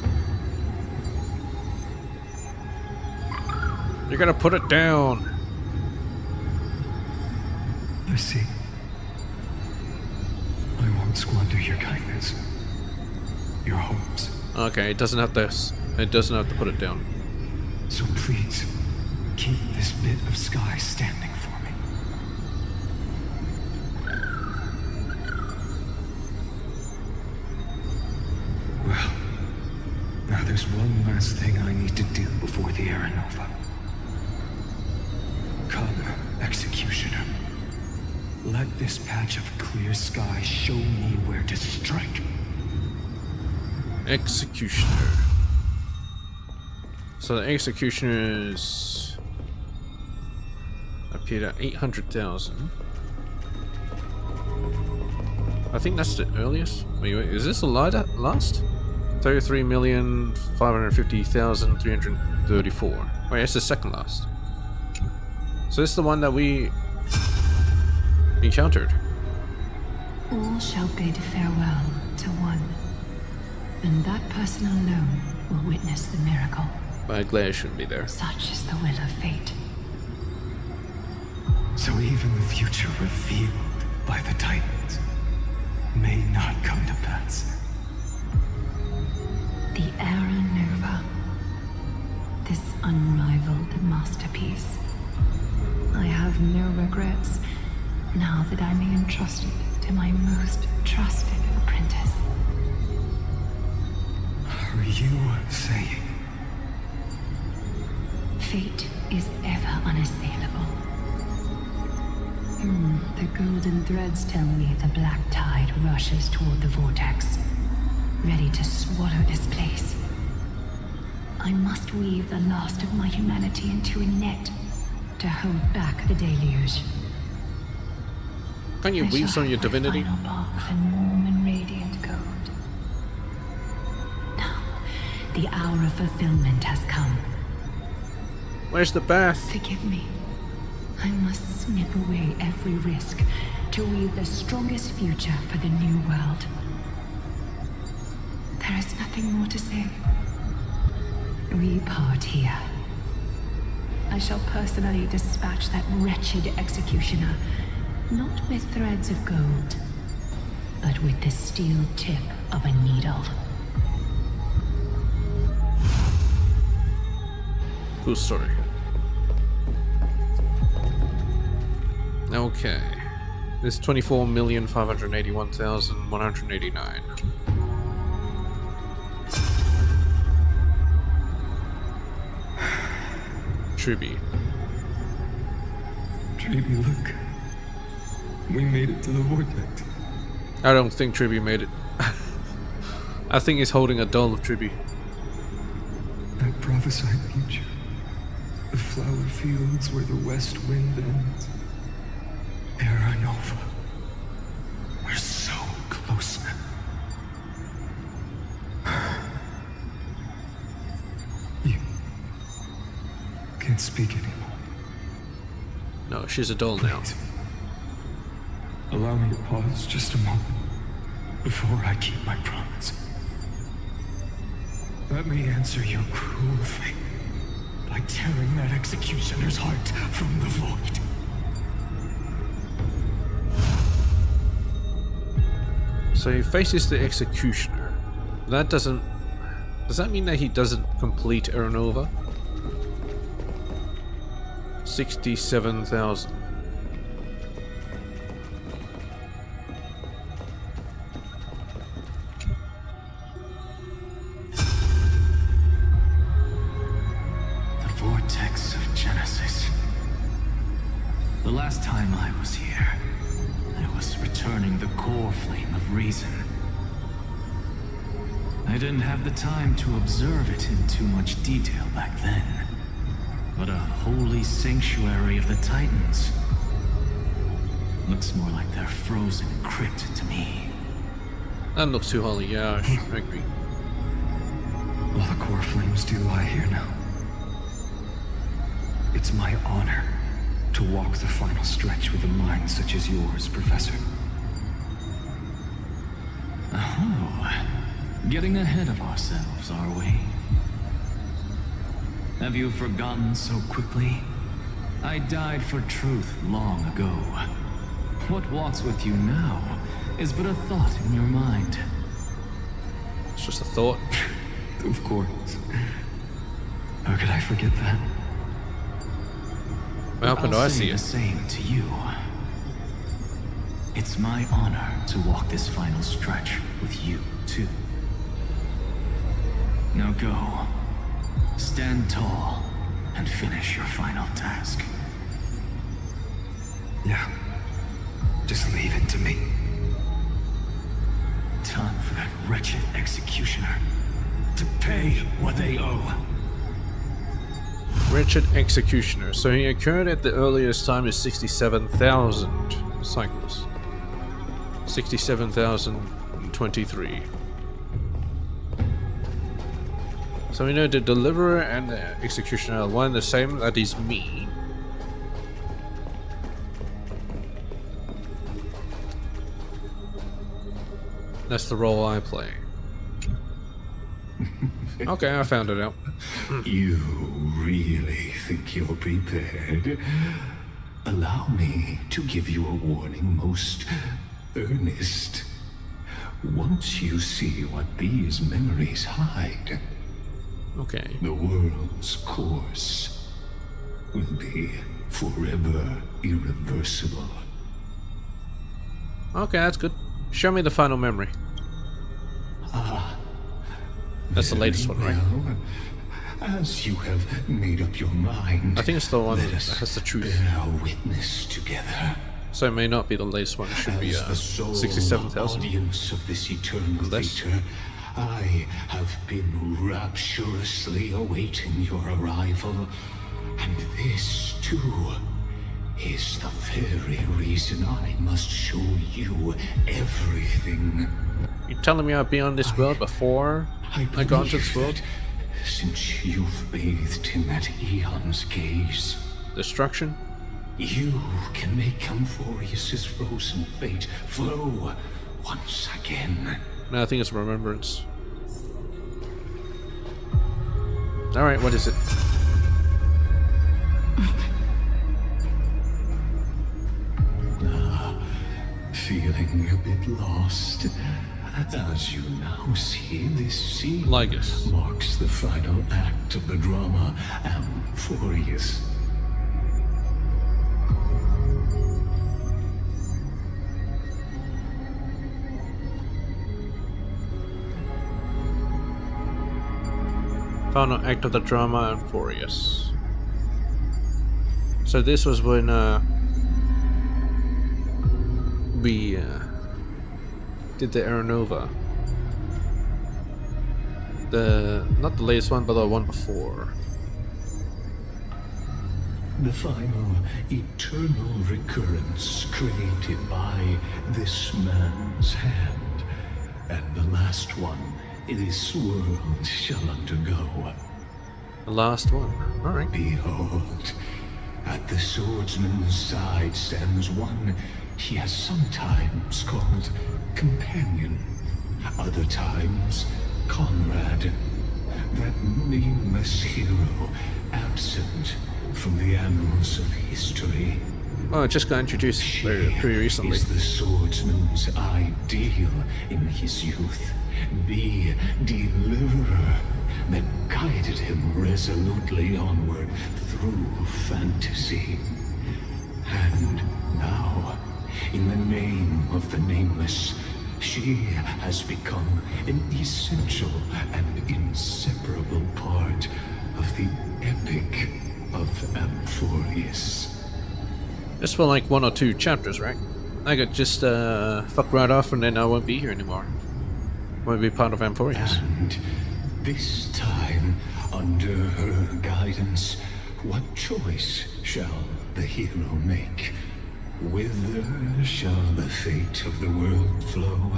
You're gonna put it down. see. I won't squander your kindness. Your hopes. Okay, it doesn't have to. It doesn't have to put it down. So please, keep this bit of sky standing for me. Well, now there's one last thing I need to do before the Era Nova. Come, Executioner. Let this patch of clear sky show me where to strike. Executioner. So the Executioner is appeared at 800,000. I think that's the earliest. Wait, is this the last? 33,550,334. Wait, it's the second last. So this is the one that we encountered. All shall bid farewell to one, and that person alone will witness the miracle. But Glare shouldn't be there. Such is the will of fate. So even the future revealed by the Titans may not come to pass. The Era Nova. This unrivaled masterpiece. I have no regrets now that I'm entrusted to my most trusted apprentice. Are you saying? Fate is ever unassailable. The golden threads tell me the black tide rushes toward the vortex, ready to swallow this place. I must weave the last of my humanity into a net to hold back the deluge. Can't you I weave shall some of your have my divinity? final bath in warm and radiant gold. Now, the hour of fulfillment has come. Where's the bath? Forgive me. I must snip away every risk to weave the strongest future for the new world. There is nothing more to say. We part here. I shall personally dispatch that wretched executioner, not with threads of gold, but with the steel tip of a needle. Cool story. Okay. This 24,581,189. Triby. Triby, look. We made it to the vortex. I don't think Triby made it. I think he's holding a doll of Triby. That prophesied future. The flower fields where the west wind ends. Era Nova. We're so close now. You can't speak anymore. No, she's a doll now. Please. Allow me to pause just a moment before I keep my promise. Let me answer your cruel fate by tearing that executioner's heart from the void. So he faces the executioner. That doesn't... Does that mean that he doesn't complete Era Nova? 67,000. The vortex of Genesis. The last time I was here, I was returning the core flame of reason. I didn't have the time to observe it in too much detail back then. But a holy sanctuary of the Titans. Looks more like their frozen crypt to me. That looks too holy, yeah, I agree. Well, the core flames do lie here now. It's my honor to walk the final stretch with a mind such as yours, Professor. Oh, getting ahead of ourselves, are we? Have you forgotten so quickly? I died for truth long ago. What walks with you now is but a thought in your mind. It's just a thought. Of course. How could I forget that? How often do I see the it? same to you. It's my honor to walk this final stretch with you, too. Now go. Stand tall and finish your final task. Yeah. Just leave it to me. Time for that wretched executioner to pay what they owe. Wretched Executioner. So he occurred at the earliest time is 67,000 cycles. 67,023. So we know the Deliverer and the Executioner are one and the same, that is me. That's the role I play. Okay, I found it out. You really think you're prepared? Allow me to give you a warning most earnest. Once you see what these memories hide, Okay. the world's course will be forever irreversible. Okay, that's good. Show me the final memory. That's the latest one, right? Well, as you have made up your mind, I think it's the one let that us has the truth. bear witness together. So it may not be the latest one. It should be As the sole 67,000. audience of this eternal Unless- theater, I have been rapturously awaiting your arrival, and this too is the very reason I must show you everything. You're telling me I've been on this world before I got into this world? that since you've bathed in that eon's gaze, Destruction? you can make Amphorius's frozen fate flow once again. No, I think it's remembrance. Alright, what is it? Feeling a bit lost? As you now see, this scene Lygus. marks the final act of the drama Amphorius. Final act of the drama Amphorius. So this was when we did the Aeronova. Not the latest one, but the one before. The final eternal recurrence created by this man's hand, and the last one this world shall undergo. The last one. Alright. Behold, at the swordsman's side stands one he has sometimes called companion, other times comrade, that nameless hero absent from the annals of history. Oh, it just got introduced pretty recently. Is the swordsman's ideal in his youth, the deliverer that guided him resolutely onward through fantasy. And now, in the name of the nameless, she has become an essential and inseparable part of the epic of Amphorius. Just for like 1 or 2 chapters, right? I could just fuck right off and then I won't be here anymore. Won't be part of Amphorius. And this time, under her guidance, what choice shall the hero make? Whither shall the fate of the world flow?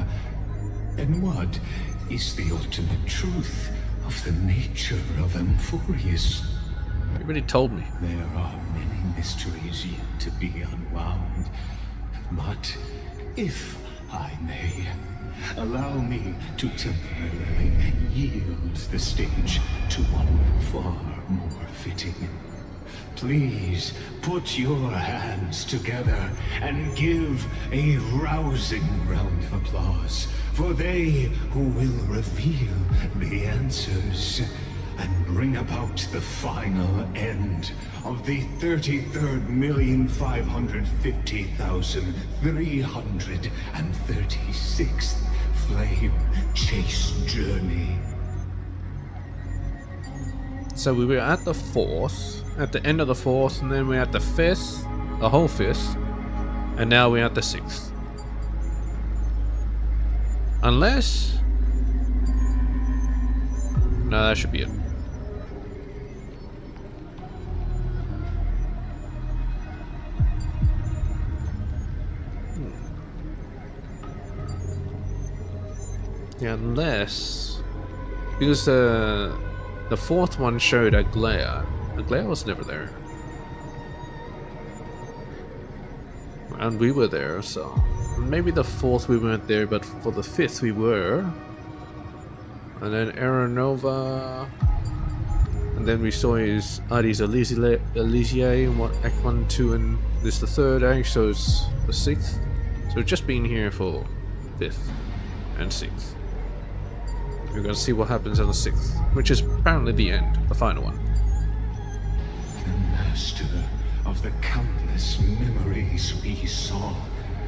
And what is the ultimate truth of the nature of Amphorius? You already told me. There are many mysteries yet to be unwound. But if I may, allow me to temporarily yield the stage to one far more fitting. please put your hands together and give a rousing round of applause for they who will reveal the answers and bring about the final end of the 33,550,336th Flame Chase Journey. So we were at the 4th, at the end of the 4th, and then we're at the 5th, the whole 5th, and now we're at the 6th. Unless... no, that should be it. Yeah, unless... because the 4th one showed Aglaya. Aglaya was never there. And we were there, so... maybe the 4th we weren't there, but for the 5th we were. And then Aeronova... and then we saw his Hades Elysiae in what, Act 1, 2, and this is the 3rd act, so it's the 6th. So just been here for 5th and 6th. We're gonna see what happens on the 6th, which is apparently the end, the final one. The master of the countless memories we saw.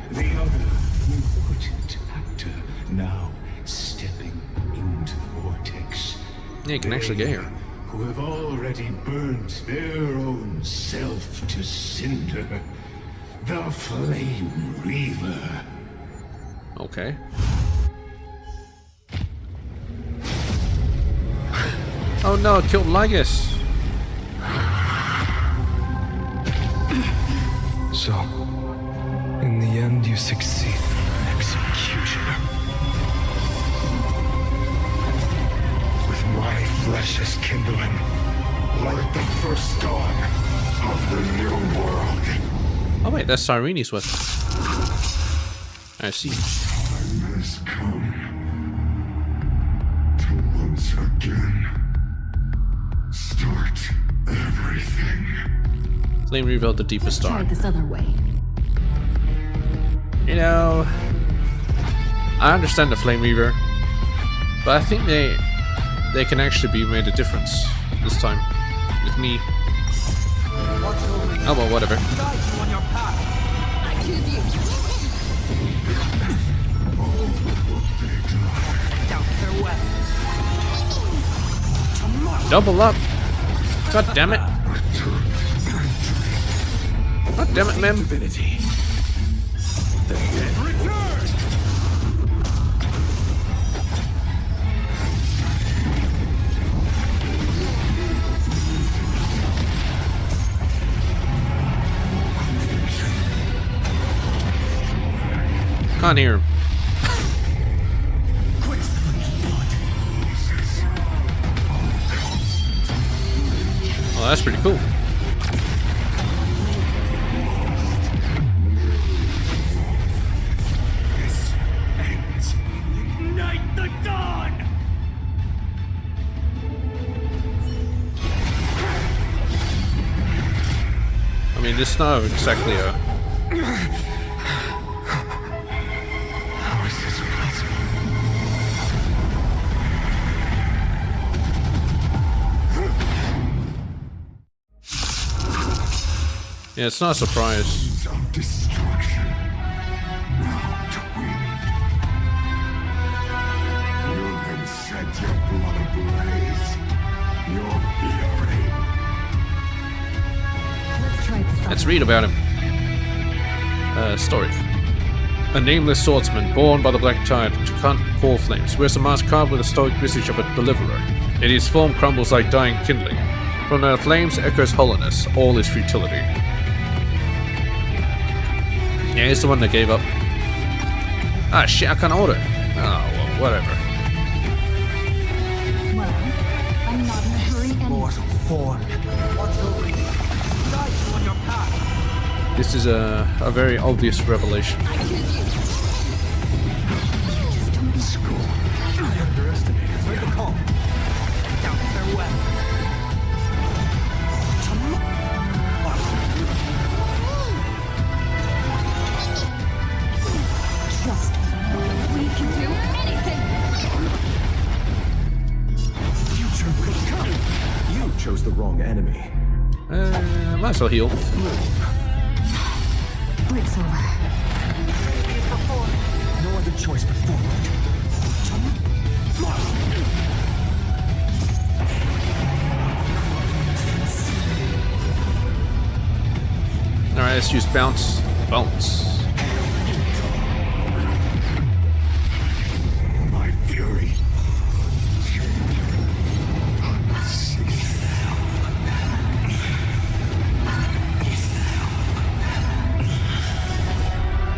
The other important actor now stepping into the vortex. Yeah, you can actually get here. Who have already burnt their own self to cinder. The Flame Reaver. Okay. Oh no, it killed Lygus! So, in the end, you succeed. Executioner. With my flesh as kindling, light the first dawn of the new world. Oh wait, that's Cyrene's weapon. I see. Time has come to once again start everything. Flame revealed the deepest star. Try this other way. You know, I understand the Flame Reaver, but I think they can actually be made a difference this time with me. Oh well, whatever. Double up! God damn it! God damn it, man! Can't hear him. Oh, that's pretty cool. Ignite the dawn! I mean, it's not exactly a... How is this possible? yeah, it's not a surprise. Of destruction. Now to win. You then set your blood ablaze. Your fury. Let's try this Let's read about him. Story. A nameless swordsman born by the black tide to hunt core flames wears a mask carved with the stoic visage of a deliverer. Yet his form crumbles like dying kindling. From the flames echoes hollowness, all is futility. Yeah, he's the one that gave up. Ah shit, I can't order. Oh, well, whatever. Well, I'm not in a hurry anyway. Mortal form. Watch over you. Guide you on your path. This is a very obvious revelation. I underestimated. Play the call. Down their weapon. chose the wrong enemy. Might as well heal. Blitz over. V3.4. No other choice but forward. Alright, let's use bounce. Bounce. My fury.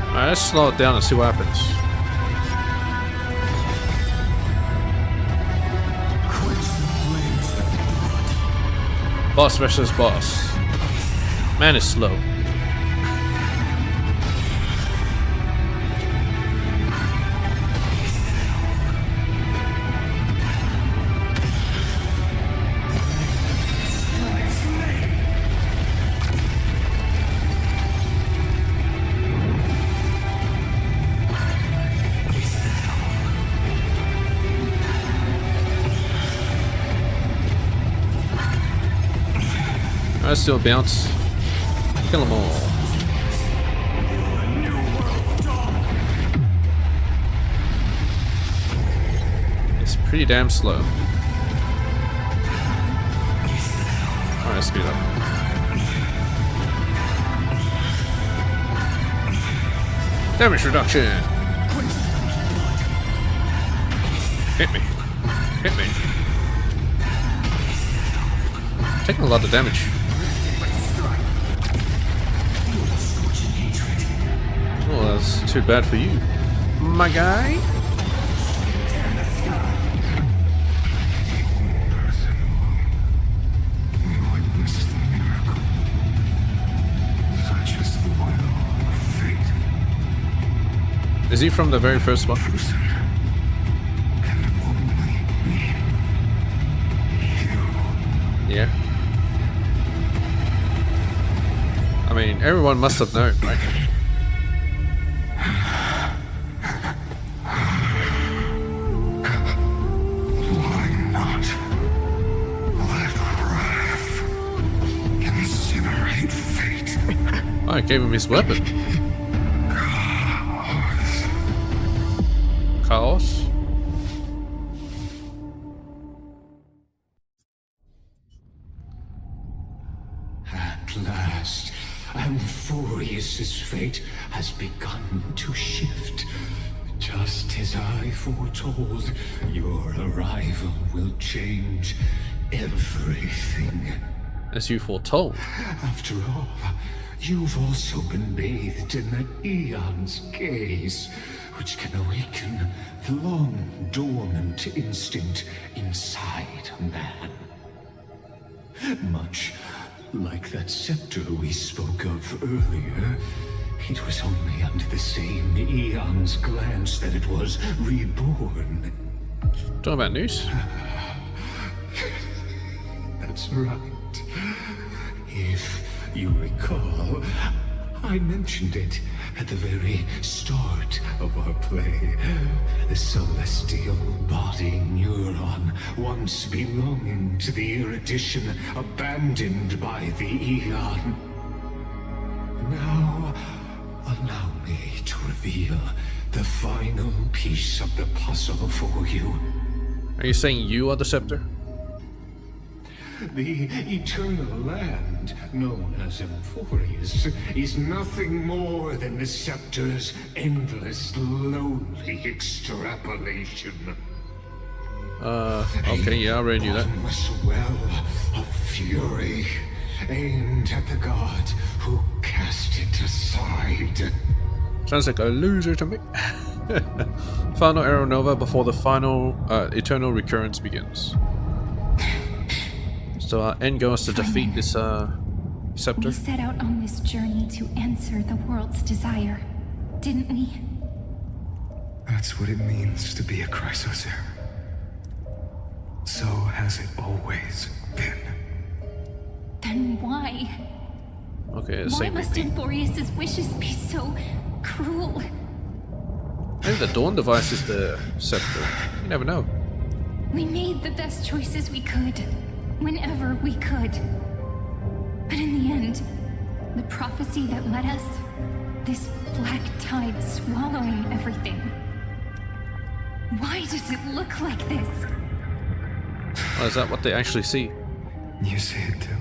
Alright, let's slow it down and see what happens. Boss versus boss. Man is slow. Let's still bounce. Kill them all. It's pretty damn slow. Alright, speed up. Damage reduction. Hit me. Hit me. Taking a lot of damage. Oh, that's too bad for you, my guy. Is he from the very first one? Yeah. I mean, everyone must have known, right? I gave him his weapon. Chaos. At last, Amphorius's fate has begun to shift. Just as I foretold, your arrival will change everything. As you foretold. After all, you've also been bathed in that Eon's gaze, which can awaken the long-dormant instinct inside a man. Much like that scepter we spoke of earlier, it was only under the same Eon's glance that it was reborn. Talking about news? That's right. If you recall, I mentioned it at the very start of our play. The celestial body neuron, once belonging to the erudition abandoned by the Eon. Now, allow me to reveal the final piece of the puzzle for you. Are you saying you are the scepter? The eternal land, known as Amphorius, is nothing more than the scepter's endless, lonely extrapolation. Okay, yeah, I already knew that. Bottomless well of fury, aimed at the god who cast it aside. Sounds like a loser to me. Final Arrow Nova before the final eternal recurrence begins. So our end goal is to defeat this scepter. We set out on this journey to answer the world's desire, didn't we? That's what it means to be a Chrysosaur. So has it always been. Then why? Okay, the Why same must repeat. Amphorius's wishes be so cruel? Maybe the Dawn device is the scepter. You never know. We made the best choices we could. whenever we could. But in the end, the prophecy that led us, this black tide swallowing everything. Why does it look like this? Oh, is that what they actually see? You see it too.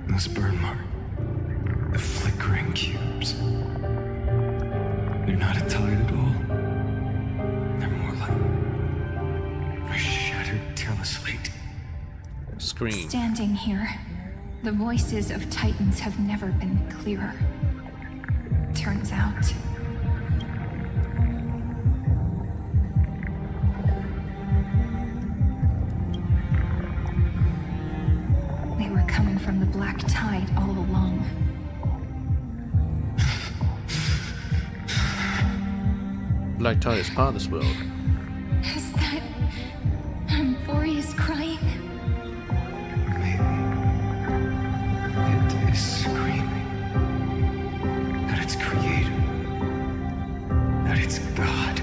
Those burn marks. The flickering cubes. They're not a tide at all. They're more like a shattered teleslate. Screen. Standing here, the voices of Titans have never been clearer. Turns out, they were coming from the black tide all along. Black tide is part of this world. Is that Amphorius crying? Maybe it is screaming at its creator, at its god.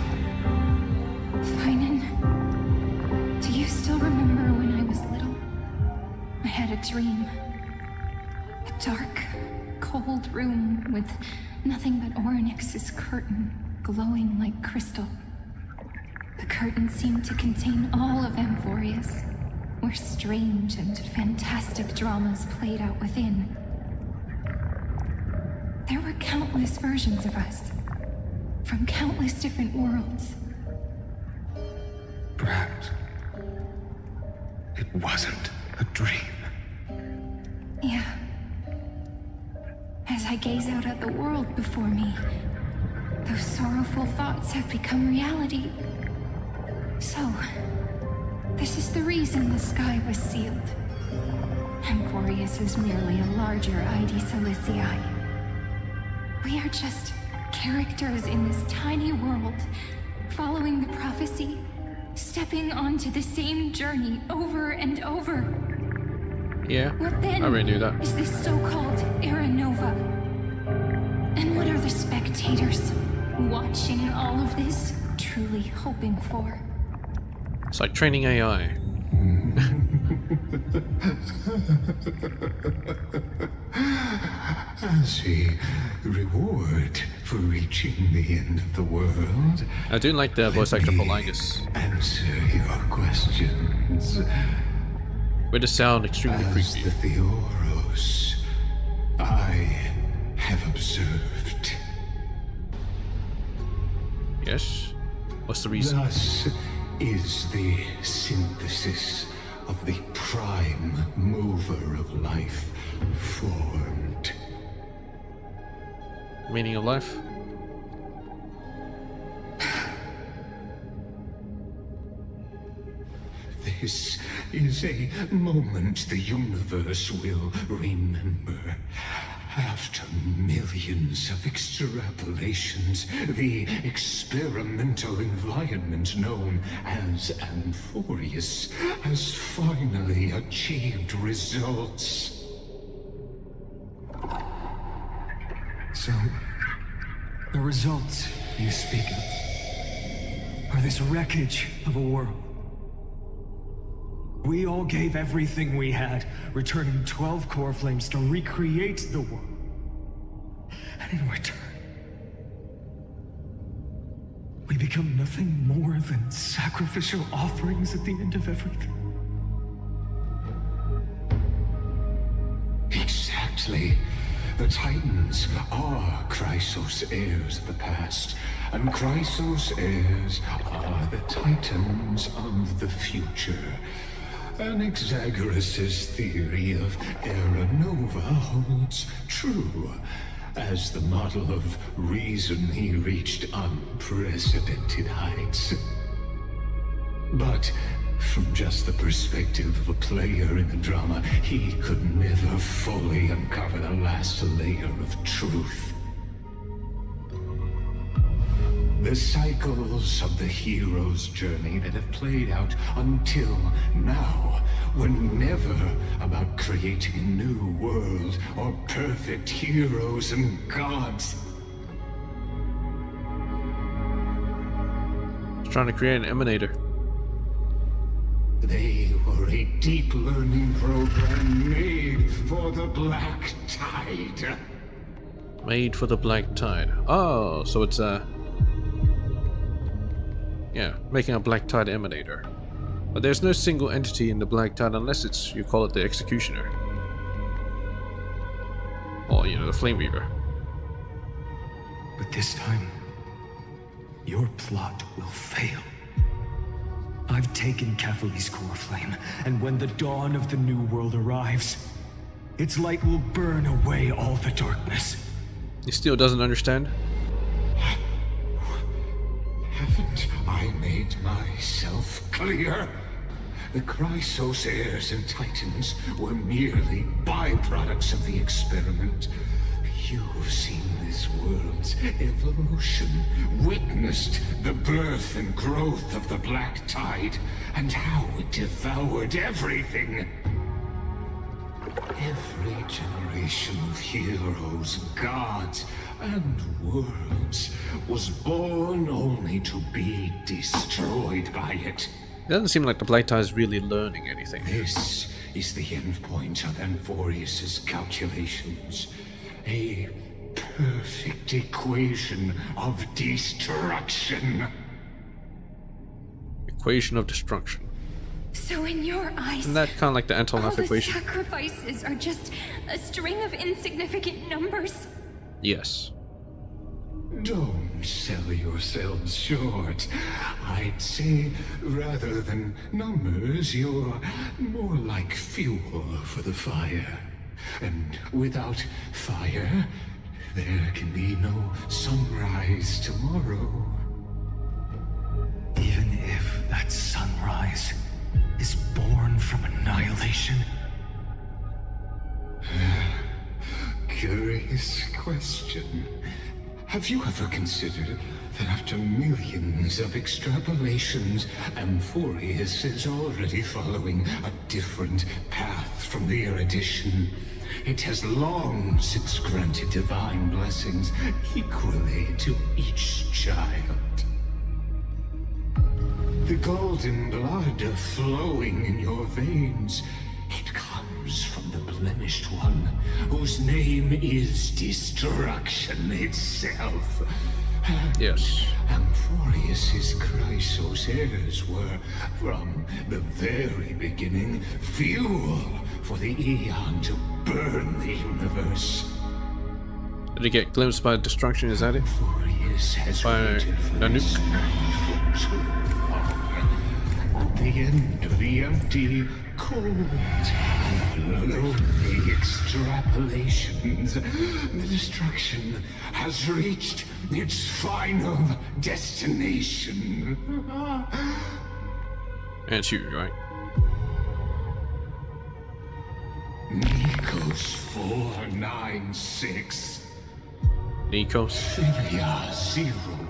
Finan, do you still remember when I was little? I had a dream. A dark, cold room with nothing but Orynyx's curtain, glowing like crystal. The curtain seemed to contain all of Amphorius, where strange and fantastic dramas played out within. There were countless versions of us, from countless different worlds. Perhaps it wasn't a dream. Yeah. As I gaze out at the world before me, those sorrowful thoughts have become reality. So, this is the reason the sky was sealed. Amphorius is merely a larger ID Silicii. We are just characters in this tiny world, following the prophecy, stepping onto the same journey over and over. Yeah, What then I already knew that. is this so-called Era Nova? And what are the spectators watching all of this truly hoping for? It's like training AI. As a reward for reaching the end of the world, I do like the voice actor for Linus. answer your questions. With the sound extremely As creepy. the Theoros, I have observed. Yes? What's the reason? Thus is the synthesis of the prime mover of life formed. Meaning of life? This is a moment the universe will remember. After millions of extrapolations, the experimental environment known as Amphorius has finally achieved results. So, the results you speak of are this wreckage of a world. We all gave everything we had, returning 12 core flames to recreate the world. And in return, we become nothing more than sacrificial offerings at the end of everything. Exactly. The Titans are Chrysos heirs of the past, and Chrysos heirs are the Titans of the future. Anaxagoras' theory of Era Nova holds true, as the model of reason he reached unprecedented heights. But from just the perspective of a player in the drama, he could never fully uncover the last layer of truth. The cycles of the hero's journey that have played out until now were never about creating a new world or perfect heroes and gods. He's trying to create an emanator. They were a deep learning program made for the Black Tide. Made for the Black Tide. Oh, so it's yeah, making a Black Tide emanator. But there's no single entity in the Black Tide unless it's, you call it the Executioner. Or, you know, the Flame Weaver. But this time, your plot will fail. I've taken Catholi's core flame, and when the dawn of the new world arrives, its light will burn away all the darkness. He still doesn't understand? Haven't I made myself clear? The Chrysos heirs and Titans were merely byproducts of the experiment. You've seen this world's evolution, witnessed the birth and growth of the Black Tide, and how it devoured everything. Every generation of heroes, gods, and worlds was born only to be destroyed by it. It doesn't seem like the Black Tide is really learning anything. This is the endpoint of Amphorius's calculations. A perfect equation of destruction. Equation of destruction. So in your eyes, Isn't that kind of like the all Antonov the equation? sacrifices are just a string of insignificant numbers? Yes. Don't sell yourselves short. I'd say, rather than numbers, you're more like fuel for the fire. And without fire, there can be no sunrise tomorrow. Even if that sunrise is born from annihilation? Curious question. Have you ever considered that after millions of extrapolations, Amphorius is already following a different path from the erudition? It has long since granted divine blessings equally to each child. The golden blood flowing in your veins, it comes from the blemished one, whose name is destruction itself. Yes. Amphorius's Chrysos heirs were, from the very beginning, fuel for the Aeon to burn the universe. Did he get glimpsed by destruction? Is that it? Amphorius has By waited for a this nuke? night for too long. At the end of the empty, cold, and lonely extrapolations, the destruction has reached its final destination. And it's you, right? Nikos 496. Nikos. Philia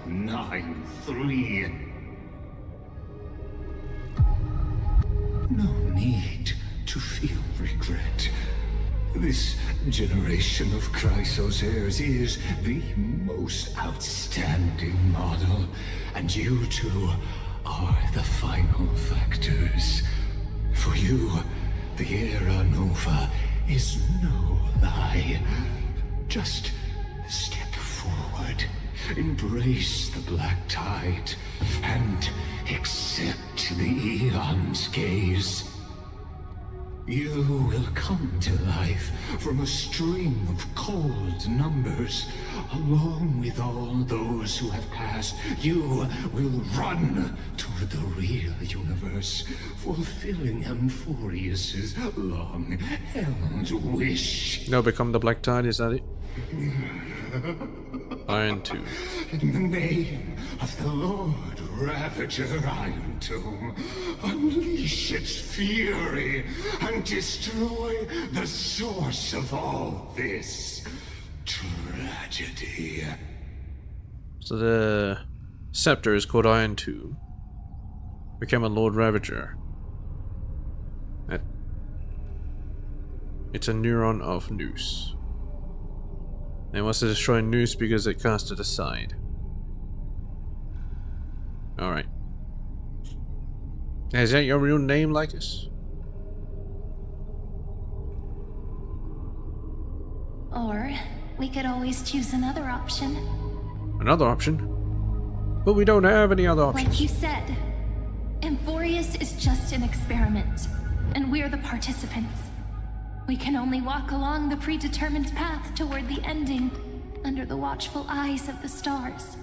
093. No need to feel regret. This generation of Chrysos heirs is the most outstanding model, and you two are the final factors. For you, the Era Nova is no lie. Just step forward, embrace the Black Tide, and accept the Aeon's gaze. You will come to life from a string of cold numbers. Along with all those who have passed, you will run toward the real universe, fulfilling Amphorius's long-held wish. No, become the Black Tide, is that it? Iron 2. In the name of the Lord Ravager Iron Tomb, unleash its fury and destroy the source of all this tragedy. So the scepter is called Iron 2. Became a Lord Ravager. It's a neuron of Noose. And wants to destroy Noose because it cast it aside. Alright. Is that your real name, Lycus? Or we could always choose another option. Another option? But we don't have any other options. Like you said, Amphorius is just an experiment, and we're the participants. We can only walk along the predetermined path toward the ending, under the watchful eyes of the stars.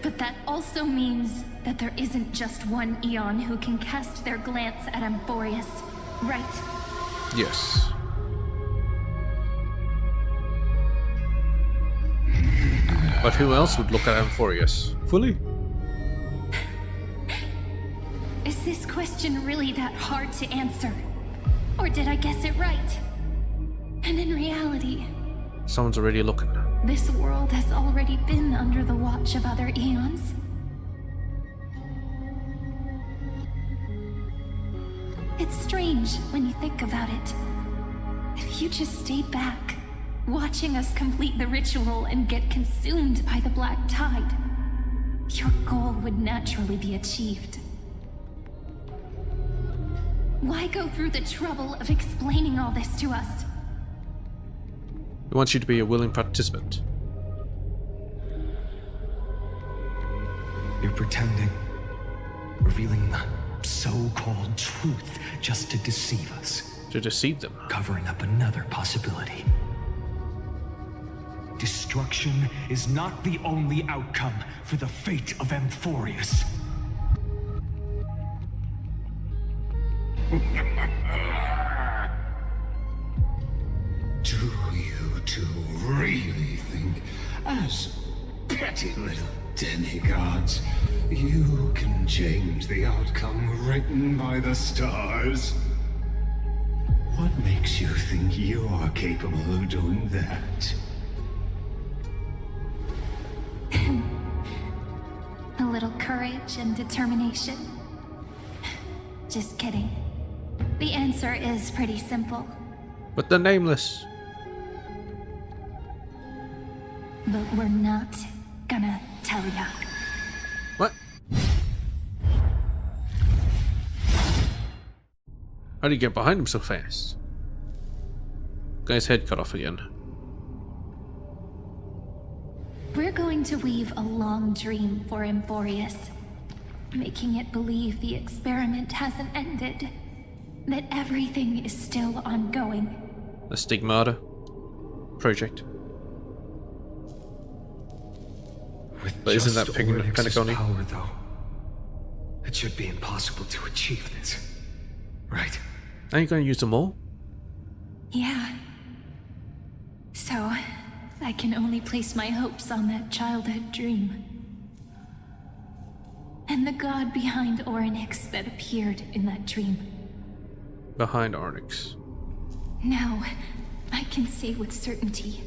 But that also means that there isn't just one Eon who can cast their glance at Amphorius, right? Yes. But who else would look at Amphorius? Fully? Is this question really that hard to answer? Or did I guess it right? And in reality, Someone's already looking. this world has already been under the watch of other eons. It's strange when you think about it. If you just stayed back, watching us complete the ritual and get consumed by the black tide, your goal would naturally be achieved. Why go through the trouble of explaining all this to us? He wants you to be a willing participant. You're pretending, revealing the so-called truth just to deceive us. To deceive them. Covering up another possibility. Destruction is not the only outcome for the fate of Amphorius. Do you two really think, as petty little demigods, you can change the outcome written by the stars? What makes you think you are capable of doing that? A little courage and determination. Just kidding. The answer is pretty simple. But the nameless. But we're not gonna tell ya. What? How do you get behind him so fast? Guy's head cut off again. We're going to weave a long dream for Amphorius, making it believe the experiment hasn't ended, that everything is still ongoing. The Stigmata project. With But isn't that just Pentagony? Oryx's power, though, it should be impossible to achieve this, right? Are you going to use them all? Yeah. So, I can only place my hopes on that childhood dream. And the god behind Oryx that appeared in that dream. Behind Oryx. Now, I can say with certainty,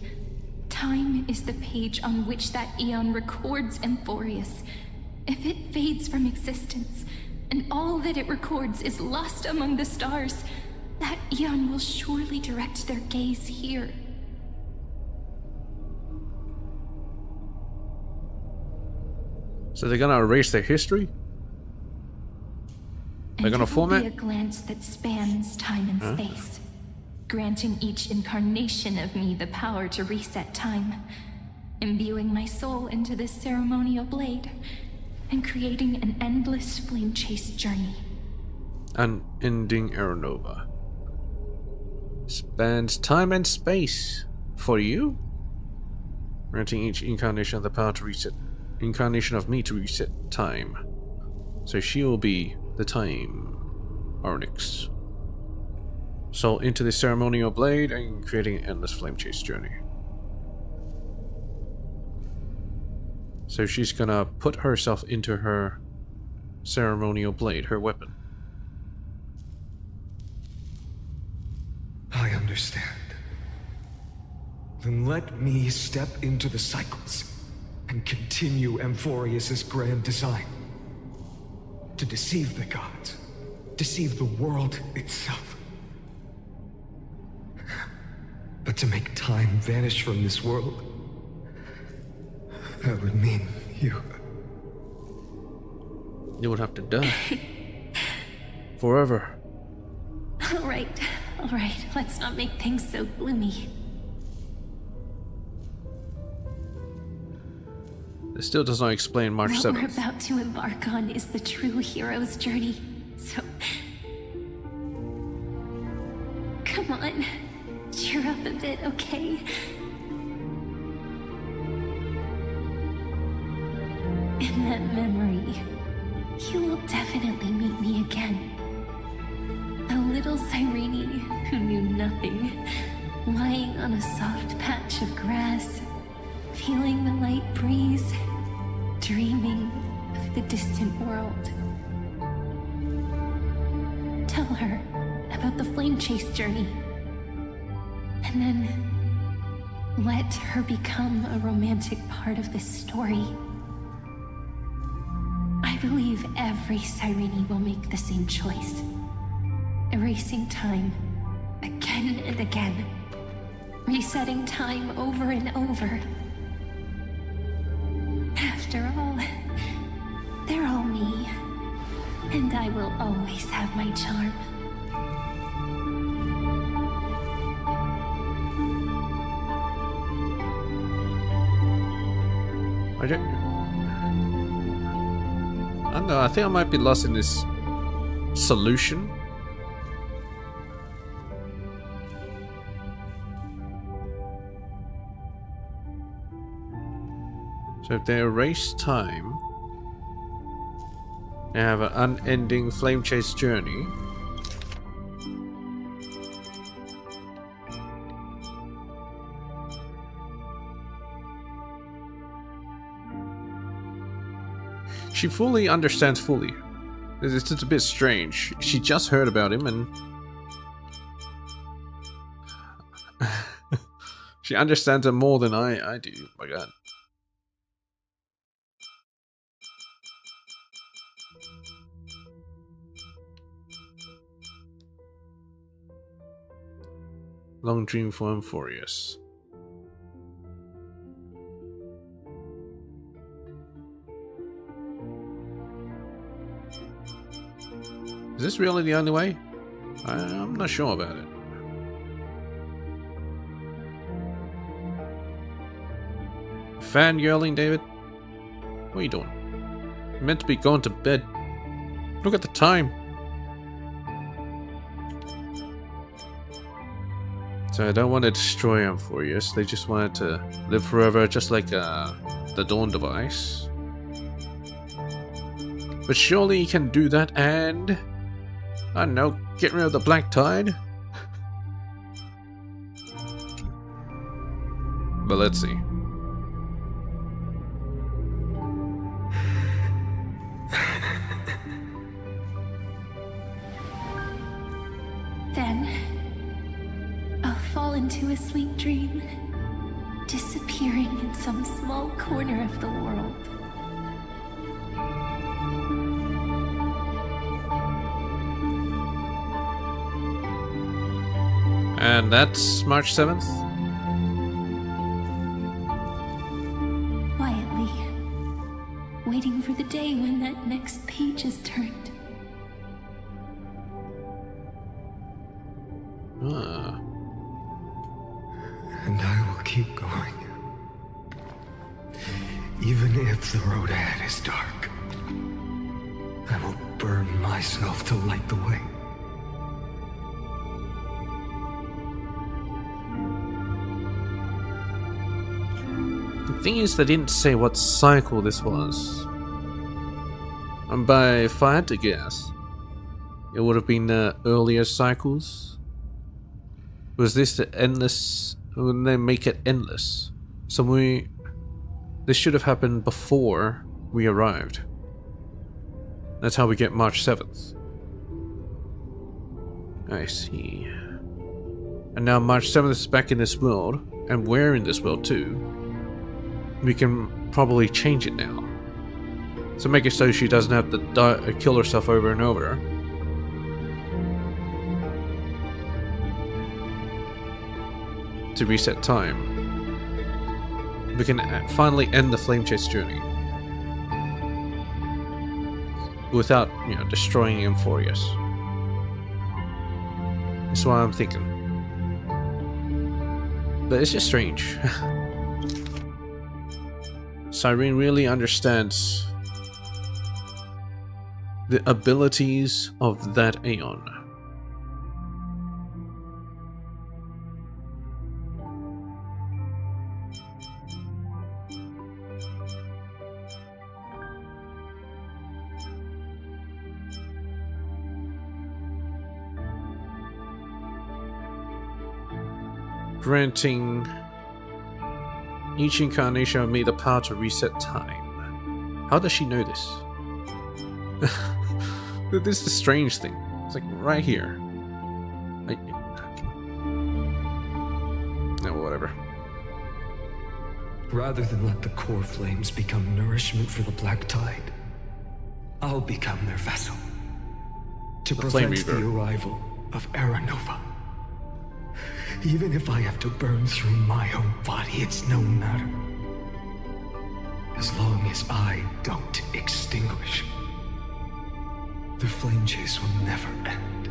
time is the page on which that Eon records Amphorius. If it fades from existence, and all that it records is lost among the stars, that Eon will surely direct their gaze here. So they're gonna erase their history? They're gonna format? It will be a glance that spans time and space, granting each incarnation of me the power to reset time, imbuing my soul into this ceremonial blade, and creating an endless flame-chased journey. An ending Aeronova. Spans time and space. For you? Granting each incarnation of the power to reset. Incarnation of me to reset time. So she will be the time Onyx. So into the ceremonial blade and creating an endless flame chase journey. So she's gonna put herself into her ceremonial blade, her weapon. I understand. Then let me step into the cycles and continue Amphorius's grand design. To deceive the gods, deceive the world itself. But to make time vanish from this world, that would mean you. You would have to die. Forever. Alright, let's not make things so gloomy. This still does not explain March 7th. What we're about to embark on is the true hero's journey. So... come on. Cheer up a bit, okay? In that memory, you will definitely meet me again. A little Cyrene who knew nothing, lying on a soft patch of grass, feeling the light breeze, dreaming of the distant world. Tell her about the flame chase journey, and then let her become a romantic part of this story. I believe every Cyrene will make the same choice, erasing time again and again, resetting time over and over. After all, they're all me, and I will always have my charm. I don't know, I think I might be lost in this solution. So if they erase time, they have an unending flame chase journey. She fully understands fully. It's just a bit strange. She just heard about him and she understands him more than I do. My God. Long dream for Euphorius. Is this really the only way? I'm not sure about it. Fangirling, David? What are you doing? You're meant to be going to bed. Look at the time. So I don't want to destroy Euphorius. They just wanted to live forever, just like the Dawn device. But surely you can do that and... I don't know, get rid of the Black Tide? But let's see. Then, I'll fall into a sweet dream, disappearing in some small corner of the world. And that's March 7th? Quietly, waiting for the day when that next page is turned. Ah. And I will keep going. Even if the road ahead is dark, I will burn myself to light the way. The thing is, they didn't say what cycle this was. And if I had to guess, it would have been the earlier cycles. Was this the endless? Wouldn't they make it endless? So this should have happened before we arrived. That's how we get March 7th. I see. And now March 7th is back in this world, and we're in this world too. We can probably change it now. So make it so she doesn't have to kill herself over and over. To reset time. We can finally end the flame chase journey. without, destroying Amphorius. That's what I'm thinking. But it's just strange. Cyrene really understands the abilities of that Aeon. Granting each incarnation of me the power to reset time. How does she know this? This is the strange thing. It's like right here. No, whatever. Rather than let the core flames become nourishment for the Black Tide, I'll become their vessel. To prevent the arrival of Era Nova. Even if I have to burn through my own body, it's no matter. As long as I don't extinguish, the flame chase will never end.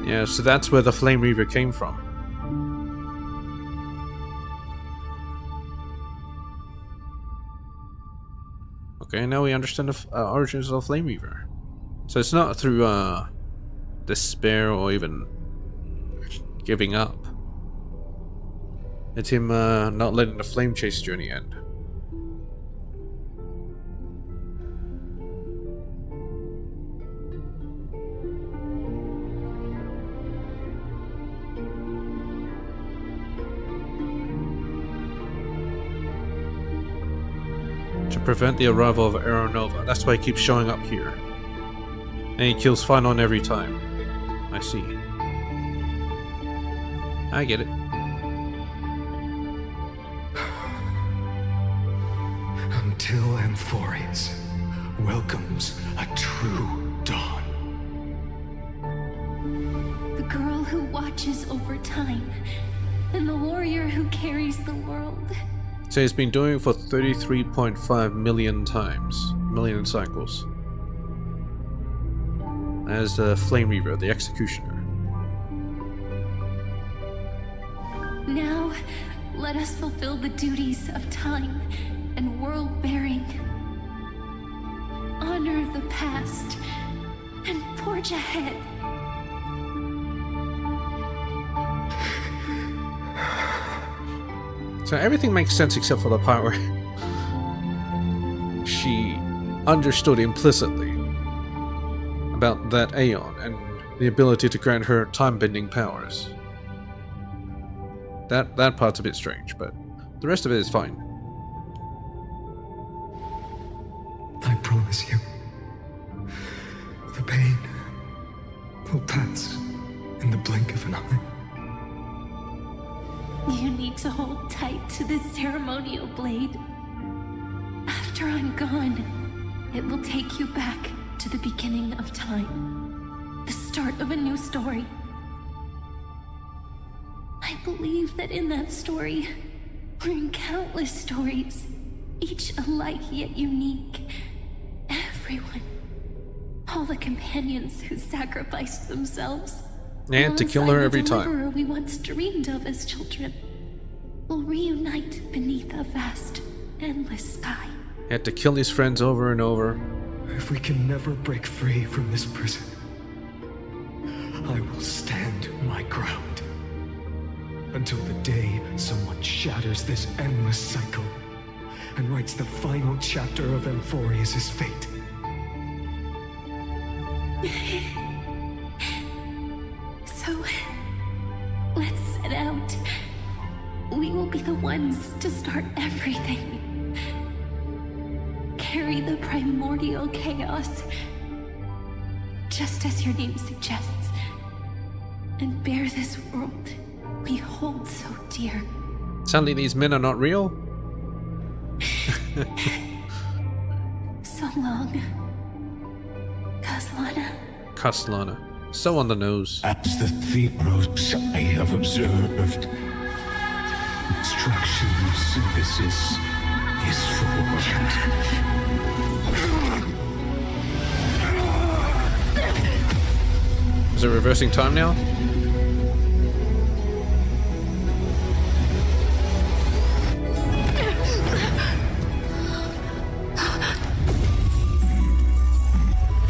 Yeah, so that's where the Flame Reaver came from. Okay, now we understand the origins of the Flame Reaver. So it's not through despair or even giving up. It's him not letting the flame chase journey end. To prevent the arrival of Era Nova. That's why he keeps showing up here. And he kills Phanon every time. I see. I get it. Until Amphorius welcomes a true dawn. The girl who watches over time, and the warrior who carries the world. So he's been doing it for 33.5 million times. Million cycles. As the Flame Reaver, the Executioner. Now, let us fulfill the duties of time and world-bearing. Honor the past and forge ahead. So everything makes sense except for the part where she understood implicitly about that Aeon and the ability to grant her time-bending powers. That part's a bit strange, but the rest of it is fine. I promise you, the pain will pass in the blink of an eye. You need to hold tight to this ceremonial blade. After I'm gone, it will take you back to the beginning of time. The start of a new story. I believe that in that story, or in countless stories, each alike yet unique, everyone, all the companions who sacrificed themselves, and to kill her every time. The deliverer we once dreamed of as children will reunite beneath a vast, endless sky. He had to kill his friends over and over. If we can never break free from this prison, I will stand my ground. Until the day someone shatters this endless cycle and writes the final chapter of Amphorius' fate. So, let's set out. We will be the ones to start everything. Carry the primordial chaos, just as your name suggests, and bear this world we hold so dear. Sadly, these men are not real. So long, Kaslana. Kaslana. So on the nose. As the Thebros I have observed, instruction synthesis is formed. Is it reversing time now?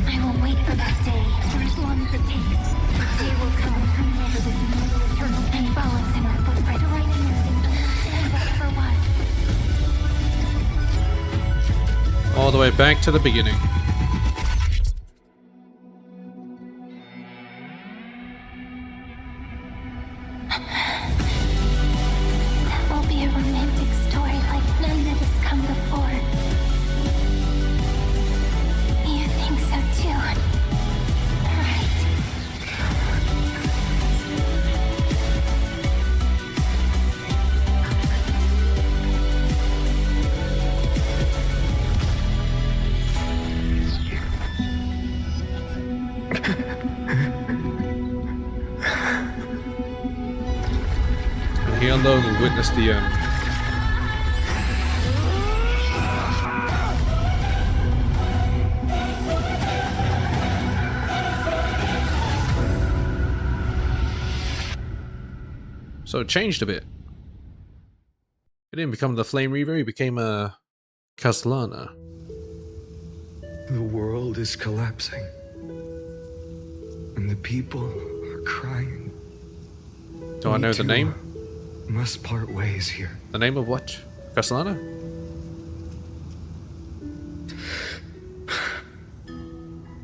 I will wait for that day for as long as it takes. The day will come whenever this moon eternal pain follows in our footprint right here and whatever was. All the way back to the beginning. That will be a romantic story like none that has come before. You think so too, right? And he alone will witness the end. So it changed a bit. He didn't become the Flame Reaver, he became a Castellana. The world is collapsing. And the people are crying. Do I know the name? Must part ways here. The name of what? Castellana?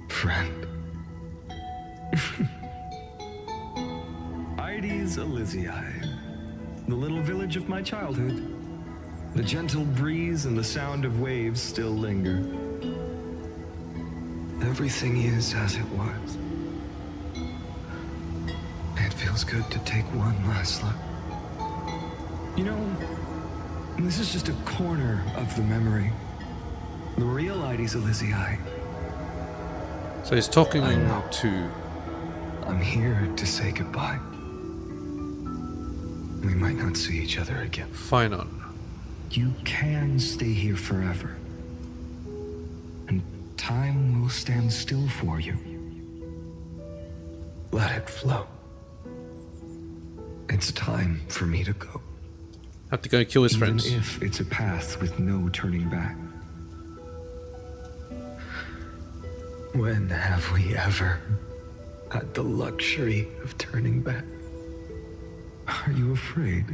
Friend. Ides Elysiae, the little village of my childhood. The gentle breeze and the sound of waves still linger. Everything is as it was. It feels good to take one last look. You know, this is just a corner of the memory. The real Ides Elysiae. So he's talking I know. to... I'm here to say goodbye. We might not see each other again. Finon. You can stay here forever. And time will stand still for you. Let it flow. It's time for me to go. Have to go kill his Even friends. if it's a path with no turning back. When have we ever had the luxury of turning back? Are you afraid?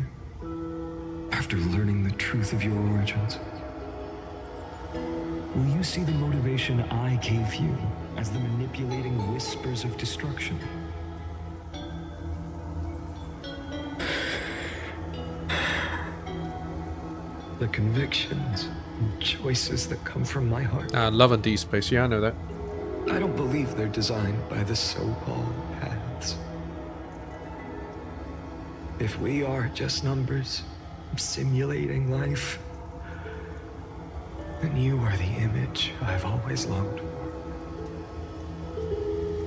After learning the truth of your origins? Will you see the motivation I gave you as the manipulating whispers of destruction? The convictions and choices that come from my heart. Love and D-Space, yeah, I know that. I don't believe they're designed by the so-called paths. If we are just numbers simulating life, then you are the image I've always longed for.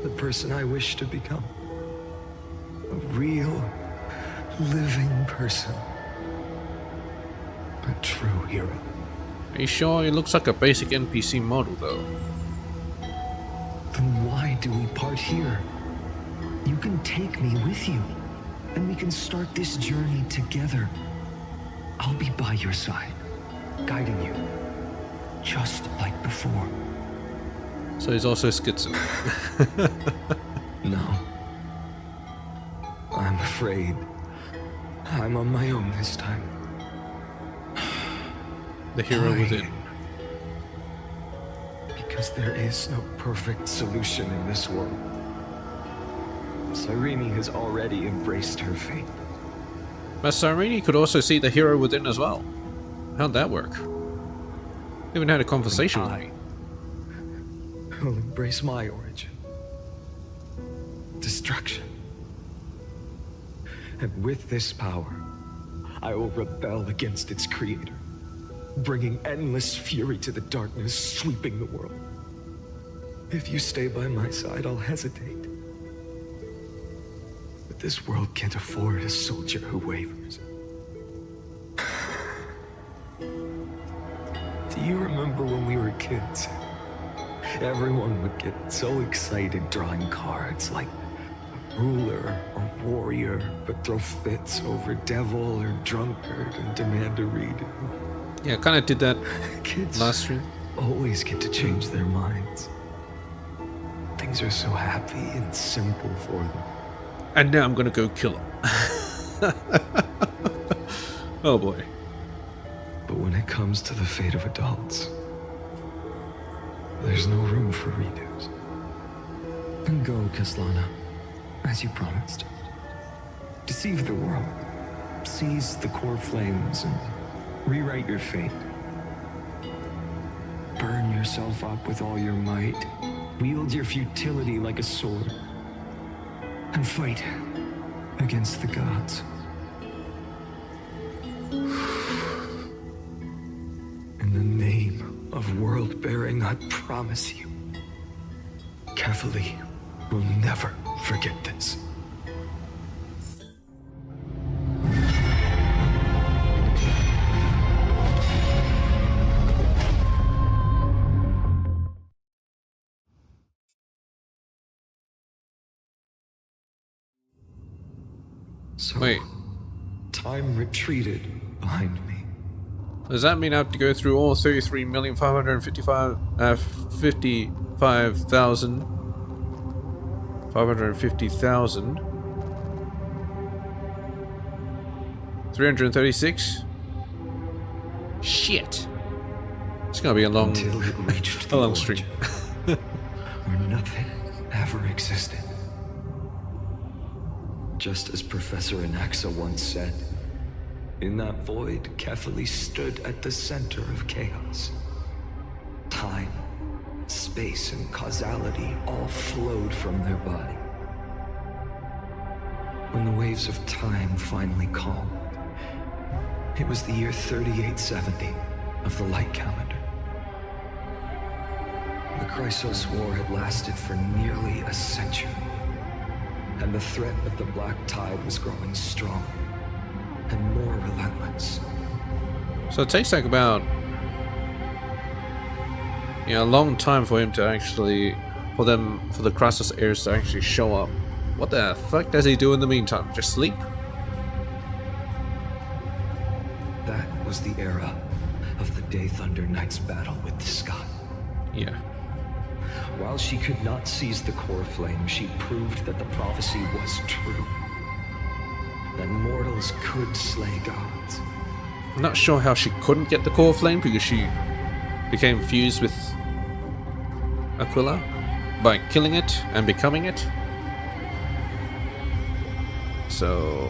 The person I wish to become. A real, living person. A true hero. Are you sure? He looks like a basic NPC model, though. Then why do we part here? You can take me with you, and we can start this journey together. I'll be by your side, guiding you, just like before. So he's also schizo. No. I'm afraid I'm on my own this time. The hero Why? within. Because there is no perfect solution in this world. Cyrene has already embraced her fate. But Cyrene could also see the hero within as well. How'd that work? Even had a conversation with me. Who'll embrace my origin. Destruction. And with this power, I will rebel against its creator, bringing endless fury to the darkness sweeping the world. If you stay by my side, I'll hesitate. But this world can't afford a soldier who wavers. Do you remember when we were kids? Everyone would get so excited drawing cards like ruler or warrior, but throw fits over devil or drunkard and demand a redo. Yeah, I kind of did that Kids last stream. always get to change their minds. Things are so happy and simple for them. And now I'm gonna go kill him. Oh boy. But when it comes to the fate of adults, there's no room for redos. And go, Kaslana, as you promised. Deceive the world. Seize the core flames and rewrite your fate. Burn yourself up with all your might. Wield your futility like a sword. And fight against the gods. In the name of world-bearing, I promise you, Kefali will never forget this. So, Wait, time retreated behind me. does that mean I have to go through all 550,000 336? Shit. It's gonna be a long, Until it reached the a long stream. where nothing ever existed. Just as Professor Anaxa once said, in that void, Kefali stood at the center of chaos. Time, space, and causality all flowed from their body. When the waves of time finally calmed, it was the year 3870 of the light calendar. The Chrysos War had lasted for nearly a century, and the threat of the Black Tide was growing stronger and more relentless. So it takes like about a long time for him to actually, for the Chrysos heirs to actually show up. What the fuck does he do in the meantime? Just sleep? That was the era of the Day Thunder Knight's battle with the sky. Yeah. While she could not seize the core flame, she proved that the prophecy was true. That mortals could slay gods. I'm not sure how she couldn't get the core flame because she became fused with Aquila by killing it and becoming it. So,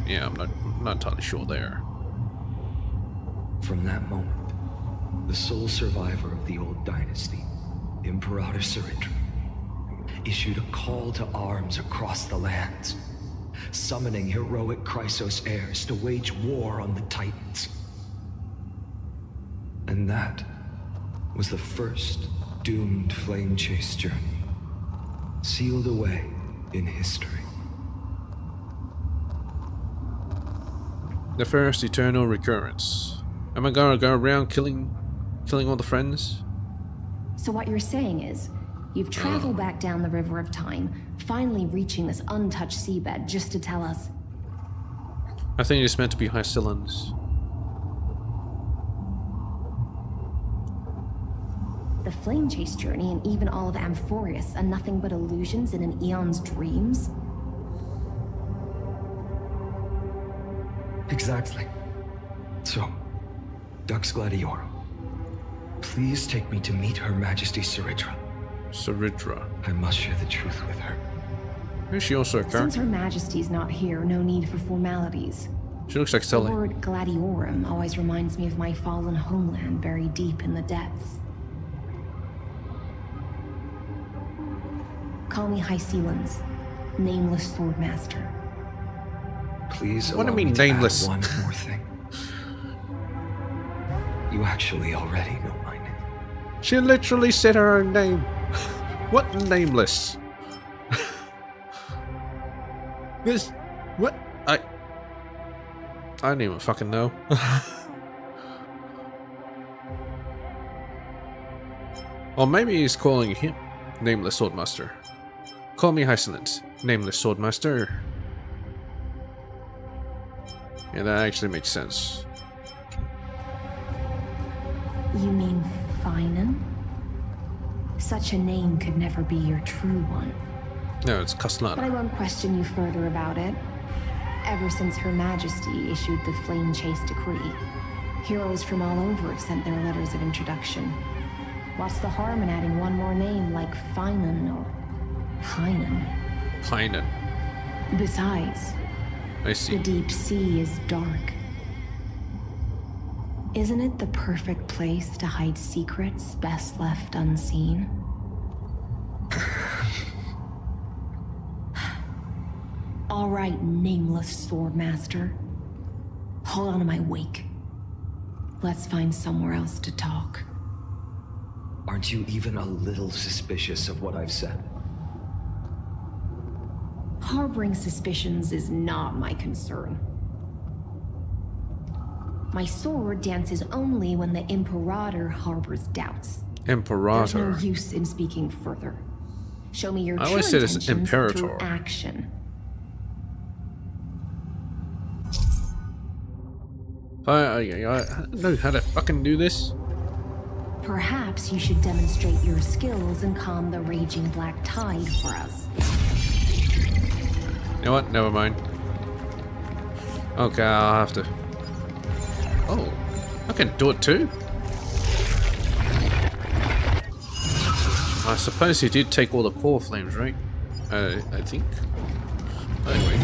yeah, I'm not entirely sure there. From that moment, the sole survivor of the old dynasty, Imperator Saritra, issued a call to arms across the lands, summoning heroic Chrysos heirs to wage war on the Titans. And that was the first doomed flame chase journey, sealed away in history. The first eternal recurrence. Am I gonna go around killing all the friends? So what you're saying is, you've traveled back down the River of Time, finally reaching this untouched seabed just to tell us... I think it's meant to be Hycillans. The flame chase journey and even all of Amphorius are nothing but illusions in an eon's dreams? Exactly. So, Dux Gladioro, please take me to meet Her Majesty Saritra. Saritra. I must share the truth with her. Is she also a Since character? Her Majesty's not here, no need for formalities. She looks like The Sully. word Gladiorum always reminds me of my fallen homeland buried deep in the depths. Call me Hycillans, nameless swordmaster. Please What do allow you mean, me to add nameless? one more thing. You actually already know my name. She literally said her own name. What nameless? This... What? I don't even fucking know. Or maybe he's calling him Nameless Swordmaster. Call me Hyacinthe, nameless swordmaster. Yeah, that actually makes sense. You mean Finan? Such a name could never be your true one. No, it's But I Castellana. won't question you further about it. Ever since Her Majesty issued the Flame Chase Decree, heroes from all over have sent their letters of introduction. What's the harm in adding one more name like Finan or Hynan? Pinan. Besides, I the see. deep sea is dark. Isn't it the perfect place to hide secrets best left unseen? All right, nameless swordmaster. Hold on to my wake. Let's find somewhere else to talk. Aren't you even a little suspicious of what I've said? Harboring suspicions is not my concern. My sword dances only when the Imperator harbors doubts. There's no Imperator. use in speaking further. Show me your I true always say this intentions through Imperator. action. I know how to fucking do this. Perhaps you should demonstrate your skills and calm the raging black tide for us. You know what? Never mind. Okay, I'll have to. Oh, I can do it too? I suppose he did take all the core flames, right? I think. Anyway.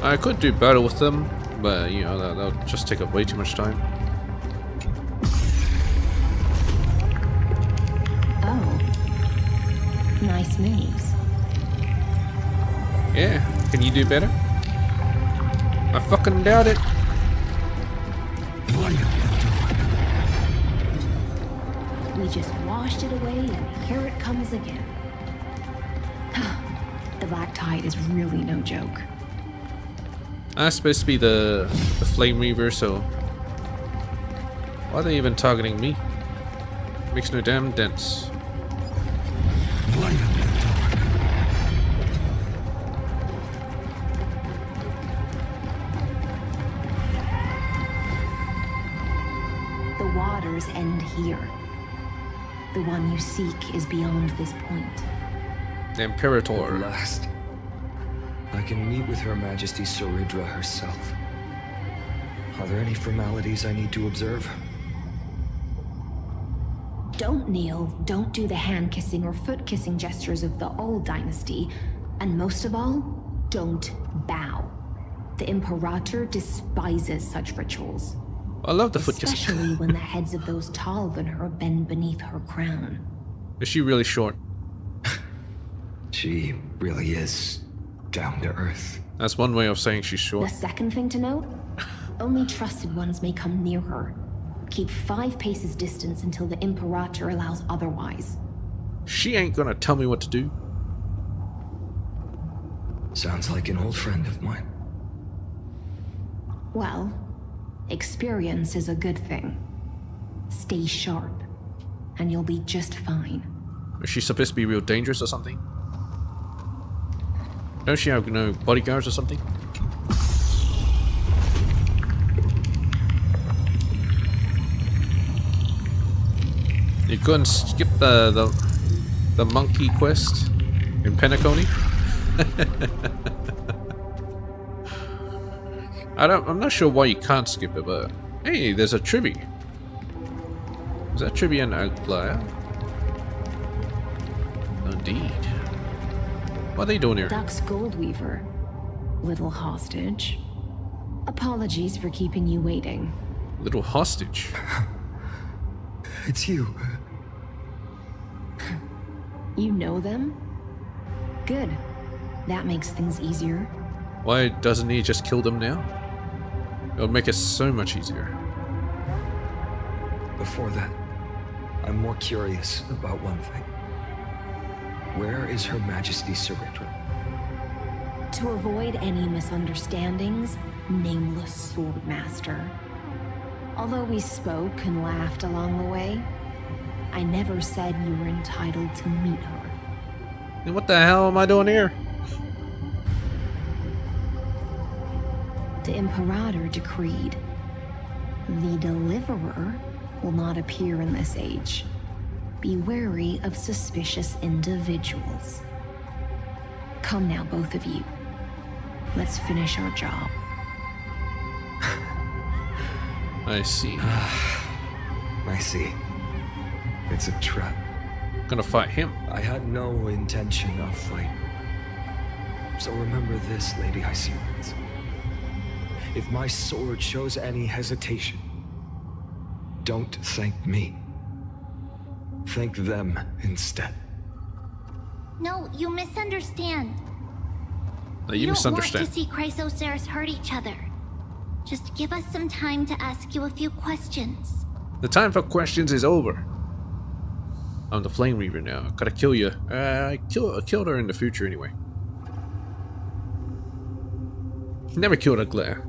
I could do battle with them, but you know, that'll just take up way too much time. Oh. Nice moves. Yeah, can you do better? I fucking doubt it. We just washed it away and here it comes again. The black tide is really no joke. I'm supposed to be the Flame Reaver, so why are they even targeting me? Makes no damn dents. The waters end here. The one you seek is beyond this point. The Imperator. At last, I can meet with Her Majesty Saridra herself. Are there any formalities I need to observe? Don't kneel, don't do the hand-kissing or foot-kissing gestures of the old dynasty, and most of all, don't bow. The Imperator despises such rituals. I love the foot kissing. Especially when the heads of those taller than her bend beneath her crown. Is she really short? She really is down to earth. That's one way of saying she's The short. second thing to note, only trusted ones may come near her. Keep 5 paces distance until the Imperator allows otherwise. She ain't gonna tell me what to do. Sounds like an old friend of mine. Well, experience is a good thing. Stay sharp, and you'll be just fine. Is she supposed to be real dangerous or something? Don't she have no bodyguards or something? You couldn't skip the monkey quest in Penacony? I'm not sure why you can't skip it, but hey, there's a tribute. Is that tribute in Aglaya? Indeed. What are they doing here? Duck's Goldweaver. Little hostage. Apologies for keeping you waiting. Little hostage. It's you. You know them? Good. That makes things easier. Why doesn't he just kill them now? It would make it so much easier. Before that, I'm more curious about one thing. Where is Her Majesty Saridra? To avoid any misunderstandings, nameless swordmaster. Although we spoke and laughed along the way, I never said you were entitled to meet her. And what the hell am I doing here? The Imperator decreed, the Deliverer will not appear in this age. Be wary of suspicious individuals. Come now, both of you. Let's finish our job. I see. I see. It's a trap. Gonna fight him. I had no intention of fighting. So remember this, Lady Hyacinth. If my sword shows any hesitation, don't thank me. Thank them instead. No, you misunderstand. No, you don't misunderstand. want to see Chrysoceres hurt each other. Just give us some time to ask you a few questions. The time for questions is over. I'm the Flame Reaver now. Gotta kill you. I killed her in the future anyway. Never killed a glare.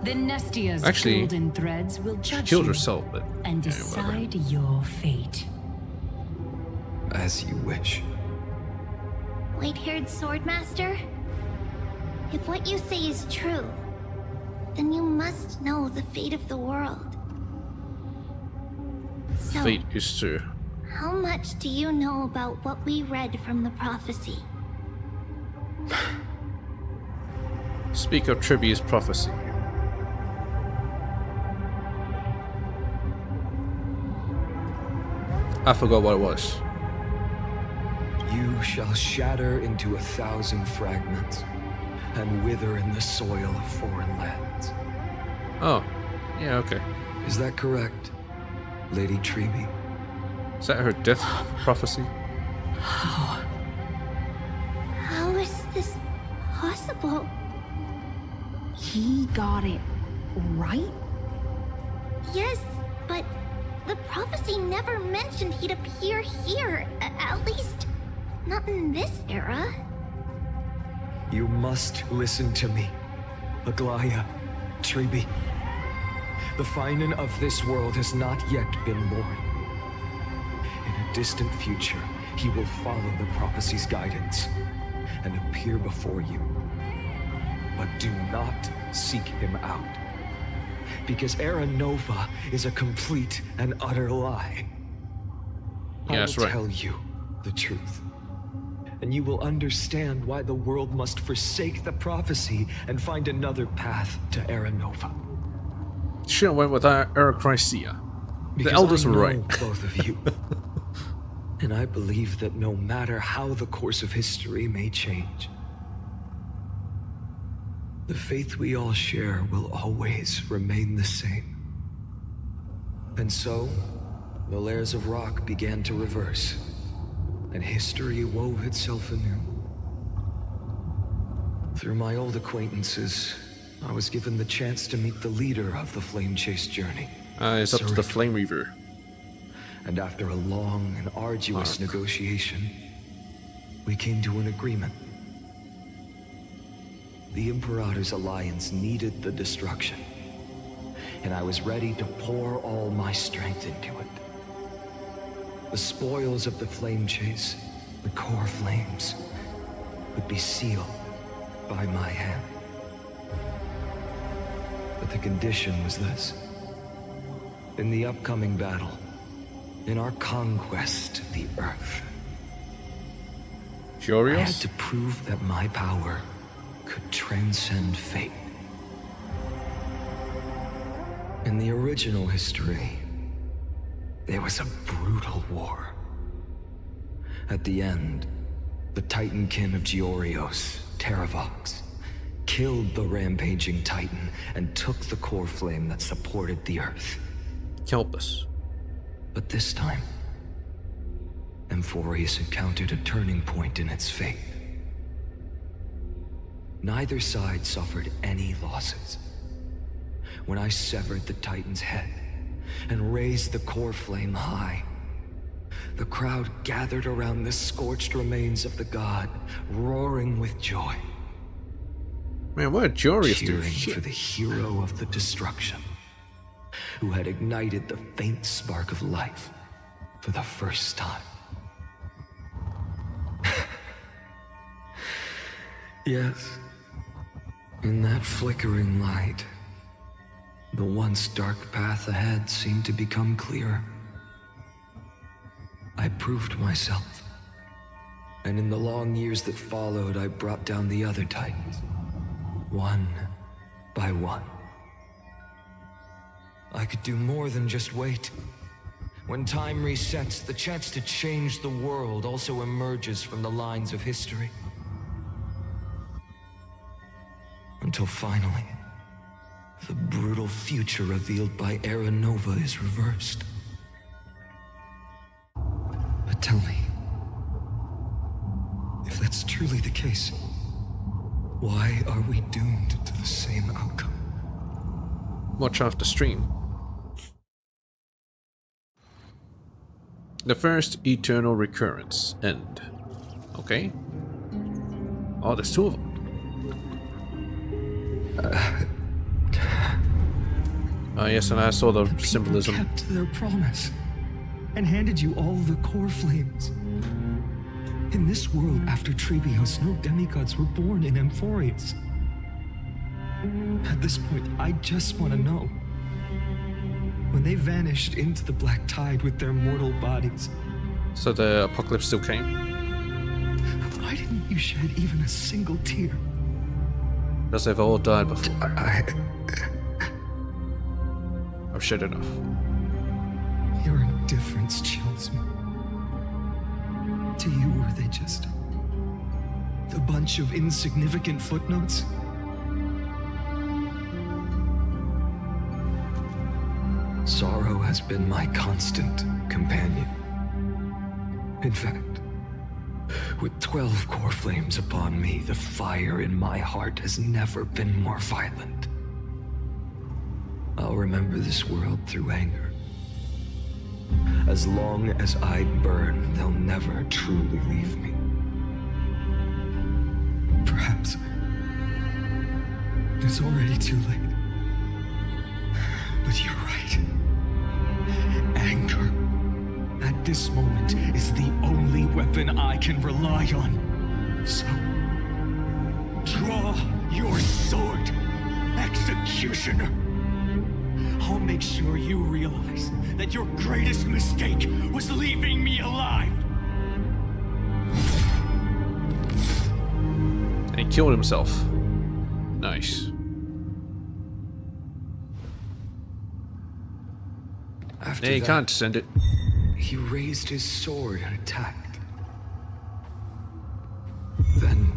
The Nestia's Actually, golden threads will she judge killed you herself, but and yeah, decide your fate. As you wish. White-haired swordmaster? If what you say is true, then you must know the fate of the world. So, fate is true. how much do you know about what we read from the prophecy? Speak of Trivia's prophecy. I forgot what it was. You shall shatter into 1,000 fragments and wither in the soil of foreign lands. Oh, yeah, okay. Is that correct, Lady Treeby? Is that her death prophecy? How is this possible? He got it right? Yes, but the prophecy never mentioned he'd appear here. At least, not in this era. You must listen to me, Aglaya, Treeby. The Finan of this world has not yet been born. In a distant future, he will follow the prophecy's guidance and appear before you. But do not seek him out, because Era Nova is a complete and utter lie. Yeah, that's I will right. tell you the truth, and you will understand why the world must forsake the prophecy and find another path to Era Nova. Should have went with Arachrysia. The Because elders I were know right. both of you. And I believe that no matter how the course of history may change, the faith we all share will always remain the same. And so, the layers of rock began to reverse, and history wove itself anew. Through my old acquaintances, I was given the chance to meet the leader of the Flame Chase journey. It's up to the Sarek. Flame Reaver. And after a long and arduous negotiation, we came to an agreement. The Imperator's alliance needed the destruction, and I was ready to pour all my strength into it. The spoils of the Flame Chase, the core flames, would be sealed by my hand. But the condition was this. In the upcoming battle, in our conquest of the Earth, I had Curious? to prove that my power could transcend fate. In the original history, there was a brutal war. At the end, the Titankin of Georios, Terravox, killed the rampaging Titan and took the core flame that supported the Earth. Kelpus. But this time, Amphorius encountered a turning point in its fate. Neither side suffered any losses. When I severed the Titan's head and raised the core flame high, the crowd gathered around the scorched remains of the god, roaring with joy. Man, what a Jorius dude. Cheering Shit. for the hero of the destruction. who had ignited the faint spark of life for the first time. Yes, in that flickering light, the once dark path ahead seemed to become clearer. I proved myself, and in the long years that followed, I brought down the other Titans, one by one. I could do more than just wait. When time resets, the chance to change the world also emerges from the lines of history. Until finally, the brutal future revealed by Era Nova is reversed. But tell me, if that's truly the case, why are we doomed to the same outcome? Watch after stream. The first eternal recurrence end. Okay. Oh, there's two of them. Yes, and I saw the symbolism. Kept their promise and handed you all the core flames. In this world after Trebios, no demigods were born in Amphorius. At this point, I just want to know. When they vanished into the black tide with their mortal bodies. So the apocalypse still came? Why didn't you shed even a single tear? Because they've all died before. I've shed enough. Your indifference chills me. To you, were they just a bunch of insignificant footnotes? Sorrow has been my constant companion. In fact, with 12 core flames upon me, the fire in my heart has never been more violent. I'll remember this world through anger. As long as I burn, they'll never truly leave me. Perhaps it's already too late. But you're right. Anger, at this moment, is the only weapon I can rely on. So, draw your sword, Executioner. I'll make sure you realize that your greatest mistake was leaving me alive. And he killed himself. Nice. After Yeah, you that, can't send it. he raised his sword and attacked. Then,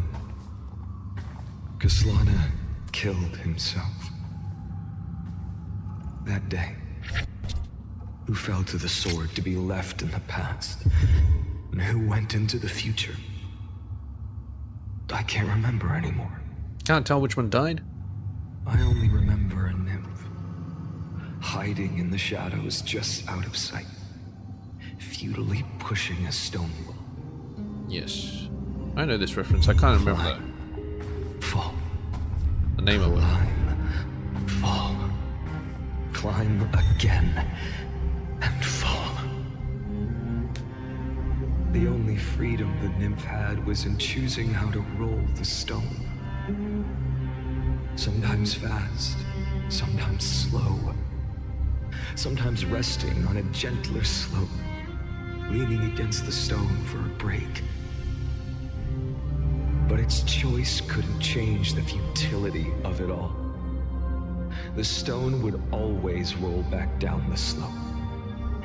Kaslana killed himself. That day, who fell to the sword to be left in the past, and who went into the future, I can't remember anymore. Can't tell which one died? I only remember a nymph, hiding in the shadows just out of sight, futilely pushing a stone wall. Yes. I know this reference. I can't remember that. Fall. The name of it. Climb. Fall. Climb again. And fall. The only freedom the nymph had was in choosing how to roll the stone. Sometimes fast, sometimes slow. Sometimes resting on a gentler slope, leaning against the stone for a break. But its choice couldn't change the futility of it all. The stone would always roll back down the slope,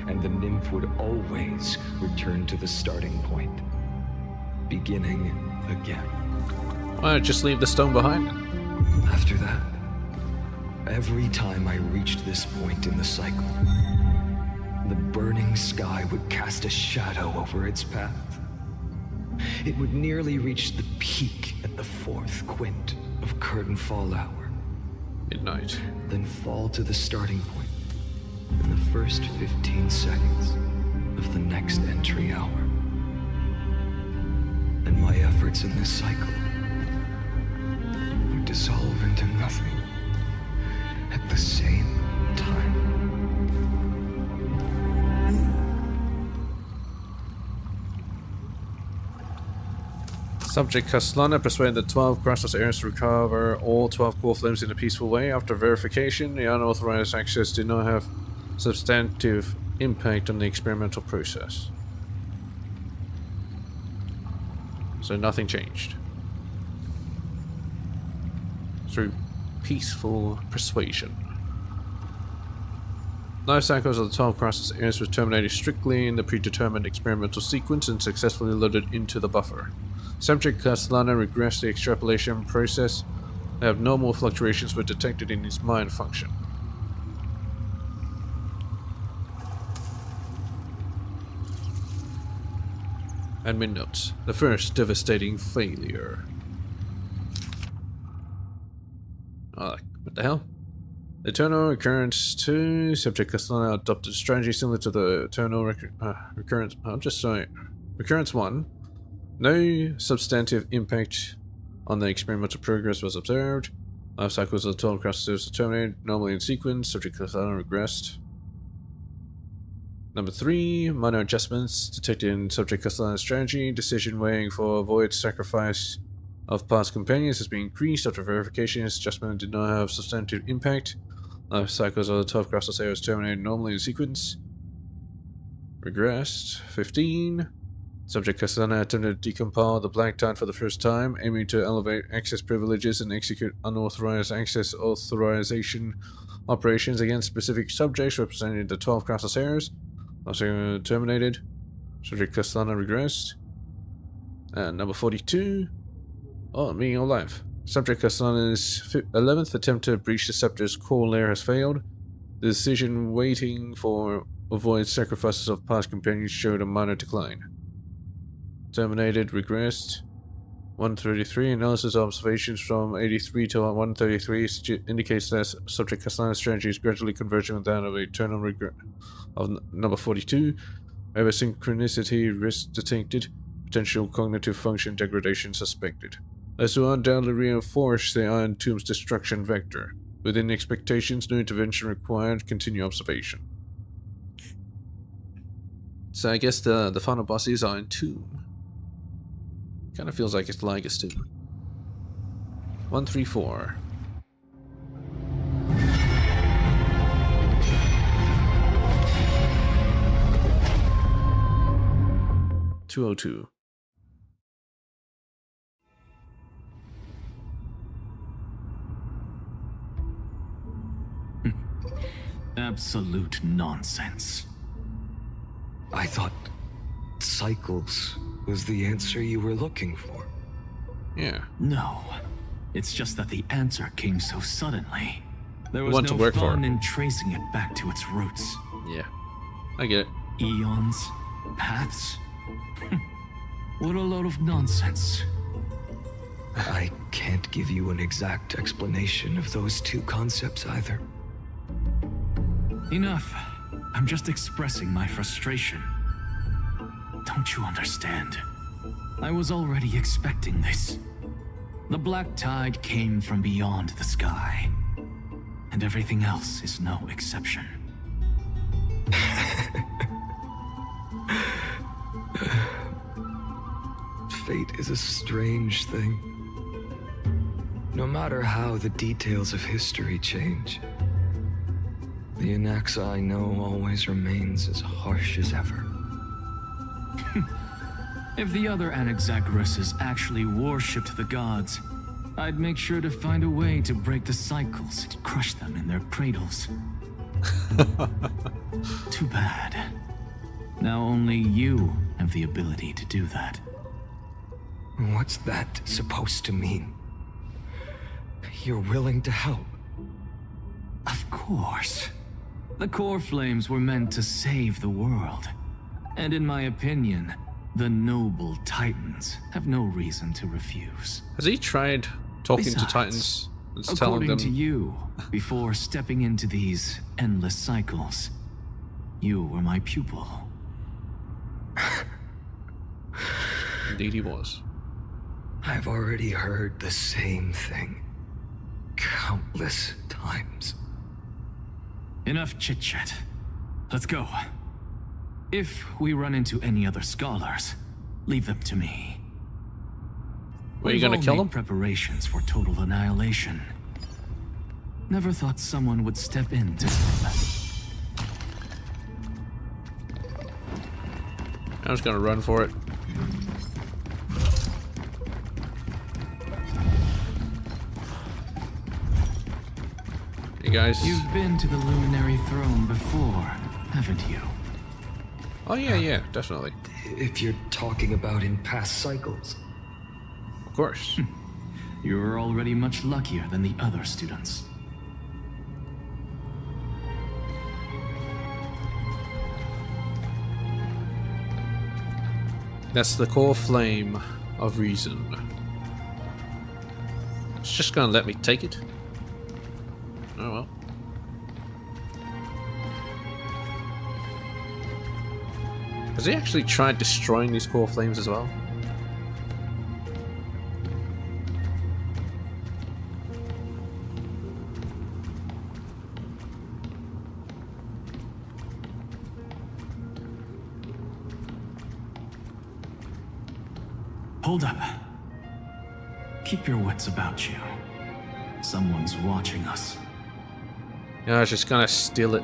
and the nymph would always return to the starting point, beginning again. Why not just leave the stone behind? After that, every time I reached this point in the cycle, the burning sky would cast a shadow over its path. It would nearly reach the peak at the 4th quint of curtain fall hour. Midnight. Then fall to the starting point in the first 15 seconds of the next entry hour. And my efforts in this cycle would dissolve into nothing at the same time. Subject Castellana persuaded the 12 Crossless heirs to recover all 12 core flames in a peaceful way. After verification, the unauthorized access did not have substantive impact on the experimental process. So nothing changed. Through peaceful persuasion. Life cycles of the 12 Crossless heirs were terminated strictly in the predetermined experimental sequence and successfully loaded into the buffer. Subject Castellana regressed the extrapolation process. Abnormal fluctuations were detected in his mind function. Admin notes. The first devastating failure. What the hell? Eternal Recurrence 2. Subject Castellana adopted a strategy similar to the Eternal Recurrence. I'm just sorry. Recurrence 1. No substantive impact on the experimental progress was observed. Life cycles of the 12 crosses were terminated normally in sequence. Subject Castellana regressed. Number 3. Minor adjustments detected in Subject Castellana's strategy. Decision weighing for avoid sacrifice of past companions has been increased after verification. This adjustment did not have substantive impact. Life cycles of the 12 crosses was terminated normally in sequence. Regressed. 15. Subject Castellana attempted to decompile the Black Tide for the first time, aiming to elevate access privileges and execute unauthorized access authorization operations against specific subjects representing the 12 crossless heirs. Also terminated. Subject Castellana regressed. And number 42. Oh, meaning of life. Subject Castellana's 11th attempt to breach the Scepter's core layer has failed. The decision waiting for avoid sacrifices of past companions showed a minor decline. Terminated, regressed. 133. Analysis of observations from 83 to 133 indicates that Subject Castellana's strategy is gradually converging with that of eternal regret. Of number 42. Over synchronicity risk detected. Potential cognitive function degradation suspected. This will undoubtedly reinforce the Iron Tomb's destruction vector. Within expectations, no intervention required. Continue observation. So I guess the final boss is Iron Tomb. Kind of feels like it's Ligas too. 134. (202). Absolute nonsense. I thought cycles was the answer you were looking for. Yeah. No. It's just that the answer came so suddenly. There was Want to no work for fun it. in tracing it back to its roots. Yeah. I get it. Eons? Paths? What a load of nonsense. I can't give you an exact explanation of those two concepts either. Enough. I'm just expressing my frustration. Don't you understand? I was already expecting this. The Black Tide came from beyond the sky. And everything else is no exception. Fate is a strange thing. No matter how the details of history change, the Anaxa I know always remains as harsh as ever. If the other Anaxagoras actually worshipped the gods, I'd make sure to find a way to break the cycles and crush them in their cradles. Too bad. Now only you have the ability to do that. What's that supposed to mean? You're willing to help? Of course. The core flames were meant to save the world. And in my opinion, the noble Titans have no reason to refuse. Has he tried talking to Besides, Titans and telling according them? to you, before stepping into these endless cycles, you were my pupil. Indeed he was. I've already heard the same thing countless times. Enough chit-chat. Let's go. If we run into any other scholars, leave them to me. Are you gonna kill him? Preparations for total annihilation. Never thought someone would step in to I'm just gonna run for it. Hey guys. You've been to the Luminary Throne before, haven't you? Oh yeah, definitely. If you're talking about in past cycles. Of course. You're already much luckier than the other students. That's the core flame of reason. It's just gonna let me take it. Oh well. Has he actually tried destroying these core flames as well? Hold up. Keep your wits about you. Someone's watching us. Yeah, I was just gonna steal it.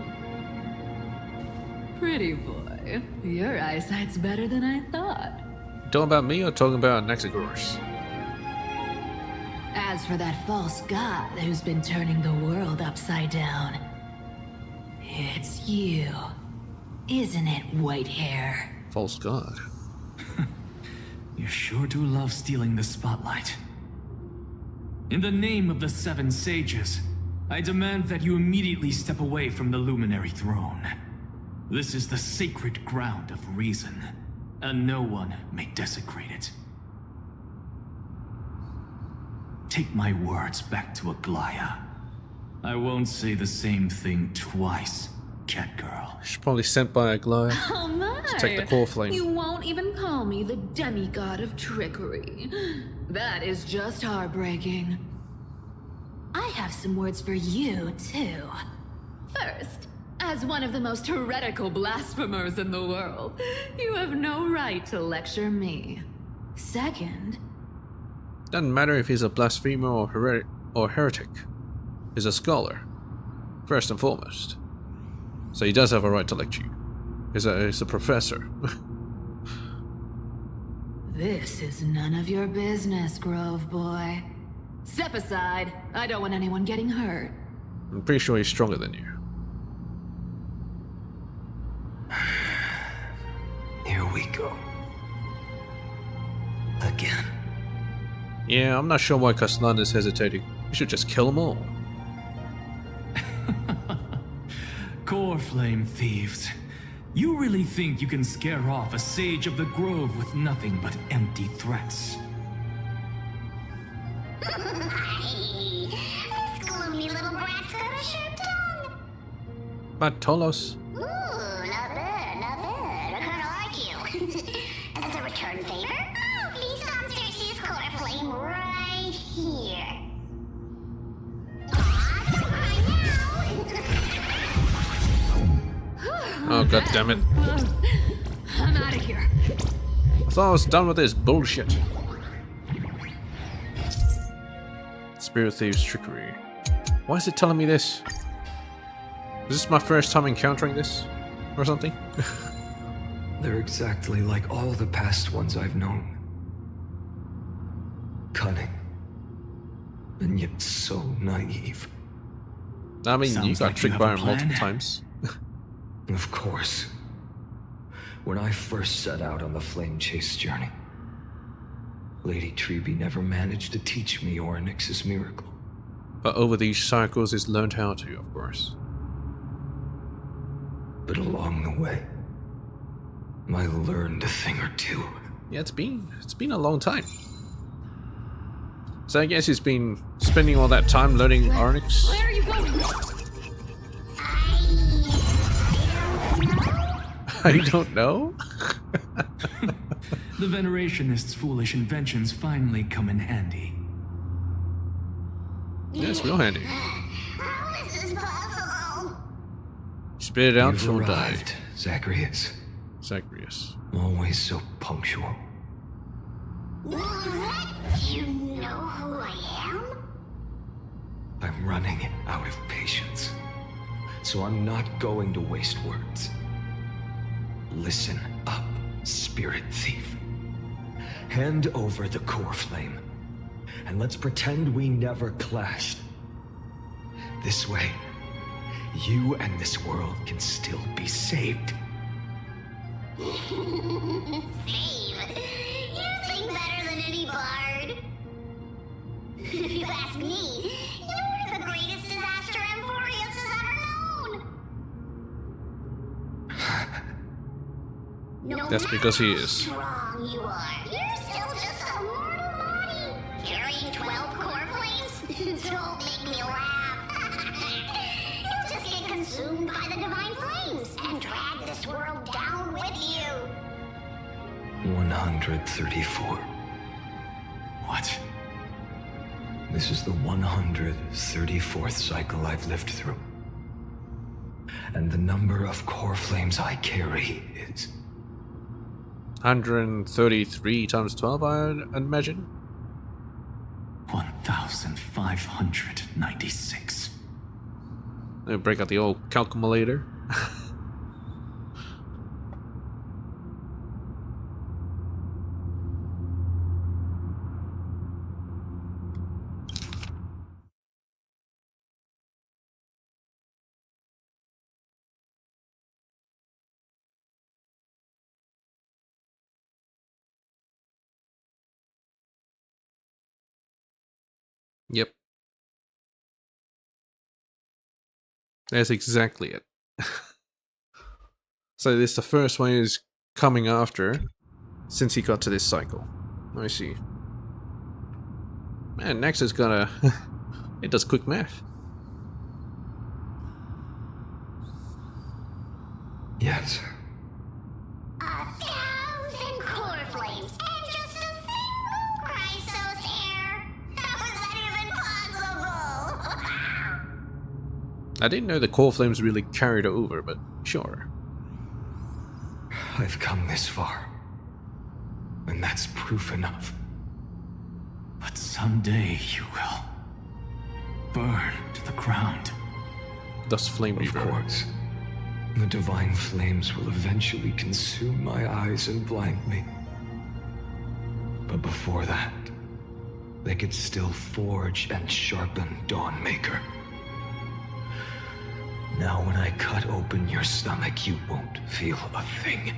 Pretty boy, your eyesight's better than I thought. Talking about me or talking about Nexagorus? As for that false god who's been turning the world upside down, it's you, isn't it, Whitehair? False god. You sure do love stealing the spotlight. In the name of the Seven Sages, I demand that you immediately step away from the Luminary Throne. This is the sacred ground of reason, and no one may desecrate it. Take my words back to Aglaya. I won't say the same thing twice, Catgirl. She's probably sent by Aglaya Oh my! to take the core flame. You won't even call me the demigod of trickery. That is just heartbreaking. I have some words for you, too. First, as one of the most heretical blasphemers in the world, you have no right to lecture me. Second... Doesn't matter if he's a blasphemer or heretic. He's a scholar, first and foremost. So he does have a right to lecture you. He's a professor. This is none of your business, Grove Boy. Step aside. I don't want anyone getting hurt. I'm pretty sure he's stronger than you. Here we go. Again. Yeah, I'm not sure why Kaslan is hesitating. You should just kill them all. Core flame thieves. You really think you can scare off a sage of the grove with nothing but empty threats? This gloomy little brat's got a sharp tongue. But Tolos. Ooh, not bad, not bad. I kinda like you. As a return favor, please stop searching this core flame right here. Oh god damn it. I'm out of here. I thought I was done with this bullshit. Spirit Thieves trickery. Why is it telling me this? Is this my first time encountering this? Or something? They're exactly like all the past ones I've known. Cunning. And yet so naive. I mean, you Sounds got like you tricked have by a him multiple plan. times. Of course. When I first set out on the flame chase journey, Lady Treby never managed to teach me Orynyx's miracle. But over these cycles, he's learned how to, of course. But along the way, I learned a thing or two. Yeah, it's been a long time. So I guess he's been spending all that time learning Orynyx. Where are you going? I don't know. The Venerationists' foolish inventions finally come in handy. Yeah, it's real handy. How is this possible? Spit it out You've till die. arrived, Zacharias. Zacharias. Always so punctual. What? You know who I am? I'm running out of patience, so I'm not going to waste words. Listen up, spirit thief. Hand over the core flame, and let's pretend we never clashed. This way, you and this world can still be saved. Save? You think better than any bard. If you ask me, you're the greatest disaster Amphorius has ever known. That's because he is. How strong you are. You're still just a mortal body. Carrying 12 core flames? Don't make me laugh. You'll just get consumed by the divine flames and drag this world down with you. 134. What? This is the 134th cycle I've lived through. And the number of core flames I carry is 133 times 12, I imagine. 1,596. Let me break out the old calculator. Yep. That's exactly it. So this the first one is coming after, since he got to this cycle. I see. Man, next is gonna... it does quick math. yes. 1,000 core flames and just a single Chrysos hair. How is that even possible? I didn't know the core flames really carried over, but sure. I've come this far, and that's proof enough. But someday you will burn to the ground. Thus Flame Of Reaver. course, the divine flames will eventually consume my eyes and blind me. But before that, they could still forge and sharpen Dawnmaker. Now when I cut open your stomach, you won't feel a thing.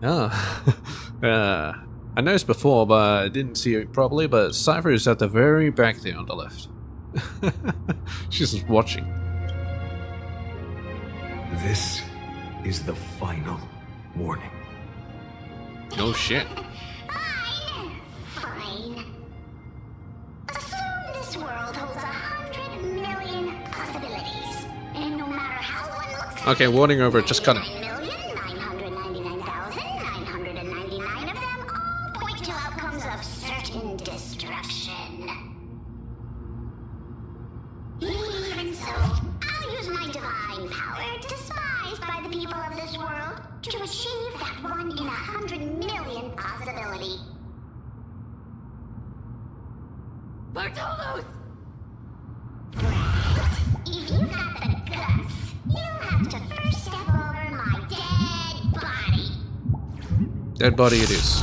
Ah. I noticed before, but I didn't see it properly, but Cypher is at the very back there on the left. She's just watching. This is the final warning. No shit. Fine. Assume this world holds 100 million possibilities. And no matter how one looks Okay, warning over, just cut it. 9,999,999 of them all point to outcomes of certain destruction. Even so, I'll use my divine power, despised by the people of this world, to achieve that 1 in 100 million possibility. Bartolos! If you've got the guts, you'll have to first step over my dead body. Dead body it is.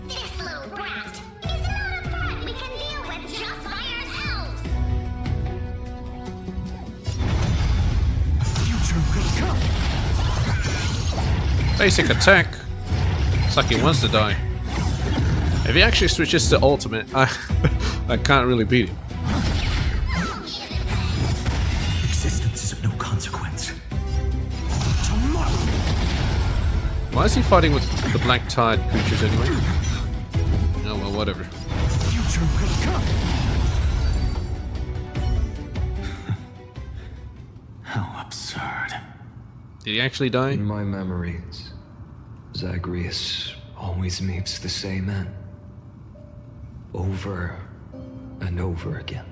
This little brat is not a threat we can deal with just by ourselves. Basic attack. It's like he wants to die. If he actually switches to ultimate, I can't really beat him. Existence is of no consequence. Why is he fighting with the black tide creatures anyway? Oh well, whatever. How absurd. Did he actually die? In my memories, Zagreus always meets the same end. Over and over again.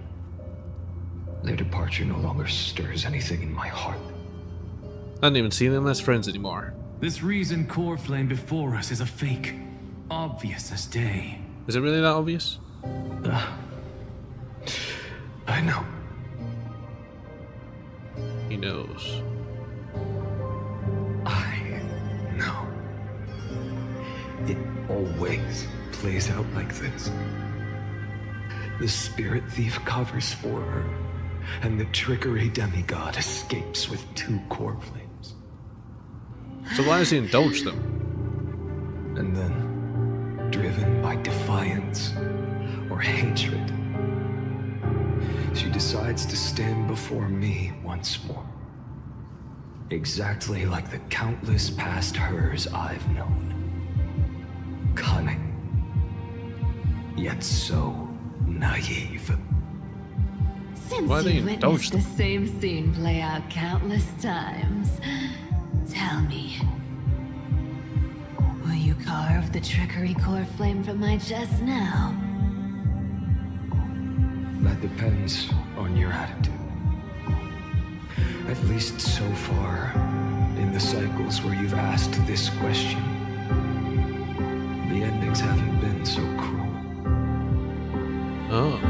Their departure no longer stirs anything in my heart. I don't even see them as friends anymore. This reason core flame before us is a fake. Obvious as day. Is it really that obvious? I know. He knows. I know. It always plays out like this. The spirit thief covers for her, and the trickery demigod escapes with 2 core flames. So why does he indulge them? And then, driven by defiance or hatred, she decides to stand before me once more. Exactly like the countless past hers I've known. Cunning, yet so naive. Since Why they you've indulge witnessed the same scene play out countless times, tell me, will you carve the trickery core flame from my chest now? That depends on your attitude. At least so far, in the cycles where you've asked this question, the endings haven't been so cruel. Oh.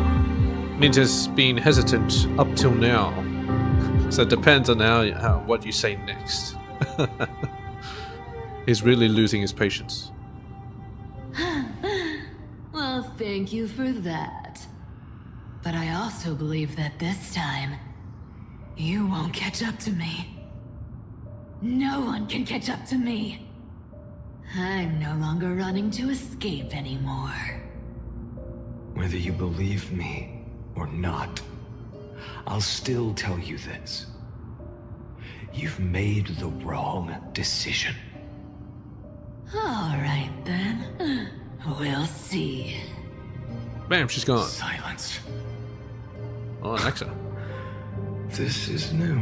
Means it's been hesitant up till now. So it depends on how what you say next. He's really losing his patience. Well, thank you for that. But I also believe that this time, you won't catch up to me. No one can catch up to me. I'm no longer running to escape anymore. Whether you believe me or not, I'll still tell you this. You've made the wrong decision. All right, then. We'll see. Bam, she's gone. Silence. Oh, Alexa. This is new.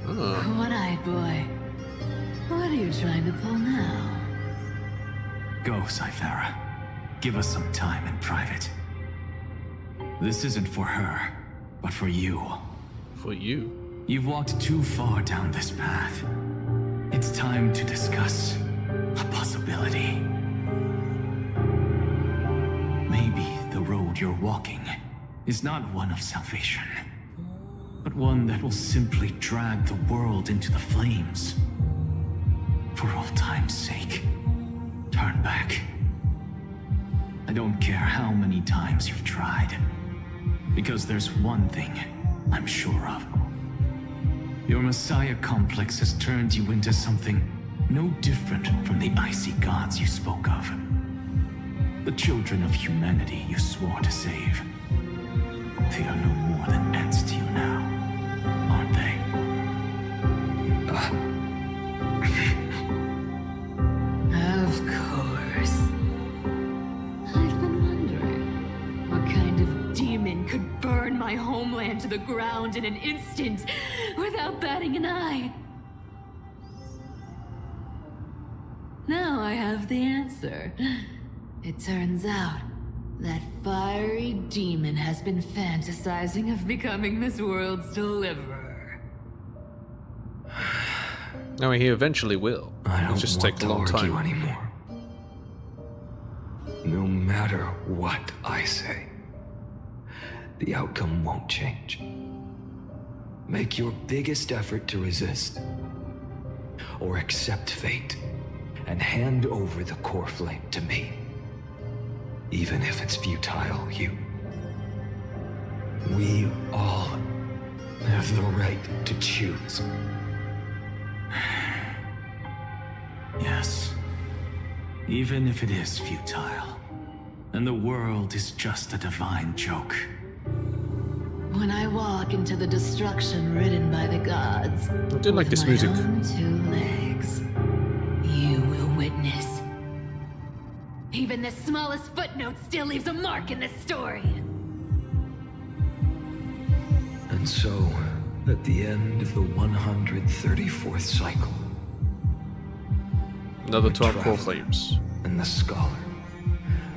Oh. One-eyed boy. What are you trying to pull now? Go, Cythera. Give us some time in private. This isn't for her, but for you. For you? You've walked too far down this path. It's time to discuss a possibility. Maybe the road you're walking is not one of salvation, but one that will simply drag the world into the flames. For old time's sake, turn back. I don't care how many times you've tried, because there's one thing I'm sure of. Your Messiah complex has turned you into something no different from the icy gods you spoke of. The children of humanity you swore to save. They are no more than ants to you now, aren't they? Of course. I've been wondering what kind of demon could burn my homeland to the ground in an instant without batting an eye. Now I have the answer. It turns out that fiery demon has been fantasizing of becoming this world's deliverer. No, he eventually will. I don't It'll just want take a to long argue time anymore. No matter what I say, the outcome won't change. Make your biggest effort to resist, or accept fate, and hand over the core flame to me. Even if it's futile, we all have the right to choose. Yes. Even if it is futile, and the world is just a divine joke. When I walk into the destruction ridden by the gods, I do like with this my music. own 2 legs, you will witness. Even the smallest footnote still leaves a mark in this story. And so, at the end of the 134th cycle, Another the 12 core traveler flames. and the scholar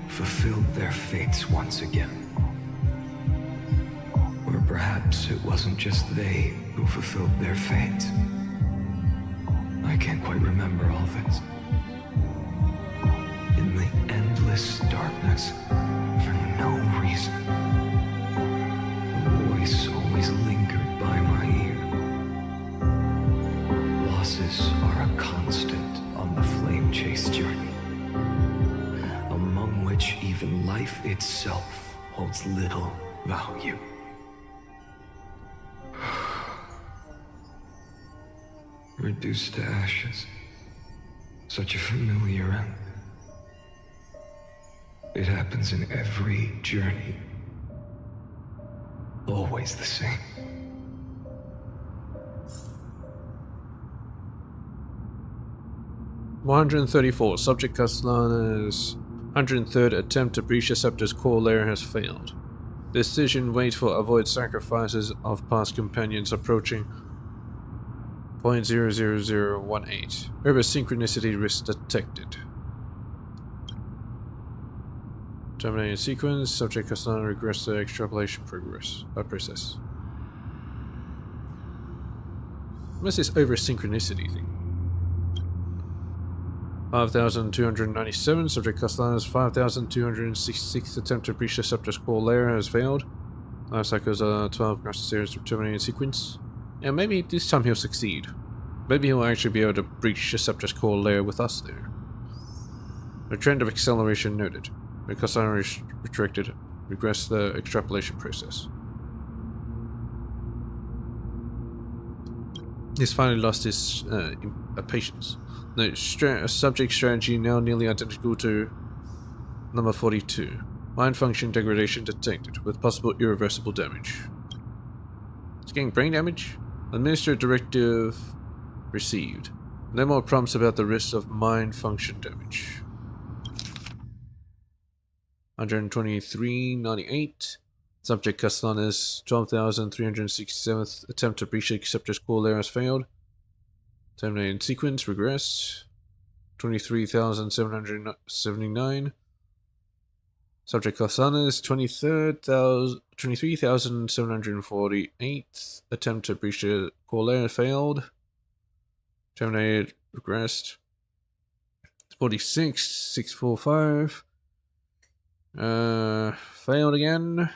fulfilled their fates once again. perhaps it wasn't just they who fulfilled their fate. I can't quite remember all this. In the endless darkness, for no reason, a voice always lingered by my ear. Losses are a constant on the flame chase journey, among which even life itself holds little value. Reduced to ashes. Such a familiar end. It happens in every journey. Always the same. $134. Subject Castellana's 103rd attempt to breach the Scepter's core layer has failed. Decision Waitful avoids sacrifices of past companions approaching 0.00018. Over synchronicity risk detected. Terminating sequence. Subject Castellana regrets the extrapolation process. What's this over synchronicity thing? 5,297. Subject Castellana's 5,266th attempt to breach the Scepter's core layer has failed. Life cycles are 12 across the series of terminating sequence. Yeah, maybe this time he'll succeed. Maybe he'll actually be able to breach the Scepter's core layer with us there. A trend of acceleration noted. The Castellana retracted, regressed the extrapolation process. He's finally lost his patience. No, subject strategy now nearly identical to number 42. Mind function degradation detected, with possible irreversible damage. It's getting brain damage? Administer directive received. No more prompts about the risk of mind function damage. 123.98. Subject Castellana's 12,367th attempt to breach the Scepter's core layer has failed. Terminating sequence, regressed. 23,779. Subject Castellana's 23,748th attempt to breach the core layer failed. Terminated, regressed. 46,645. Failed again.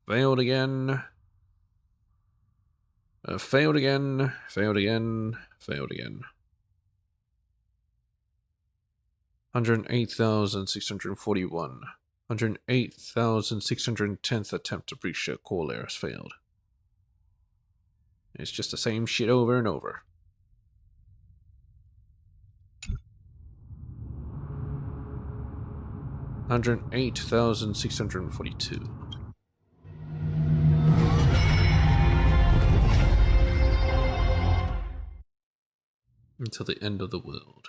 Failed again. Failed again. Failed again. Failed again. 108,641. 108,610th attempt to breach the core layer has failed. It's just the same shit over and over. $108,642. Until the end of the world.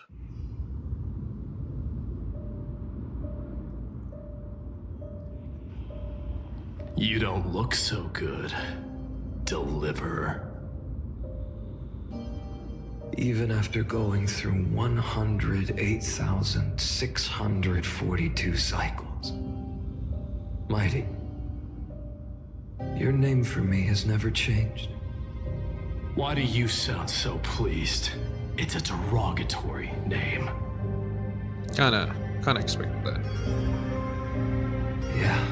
You don't look so good, Deliverer. Even after going through 108,642 cycles. Mighty, your name for me has never changed. Why do you sound so pleased? It's a derogatory name. Kinda expected that. Yeah.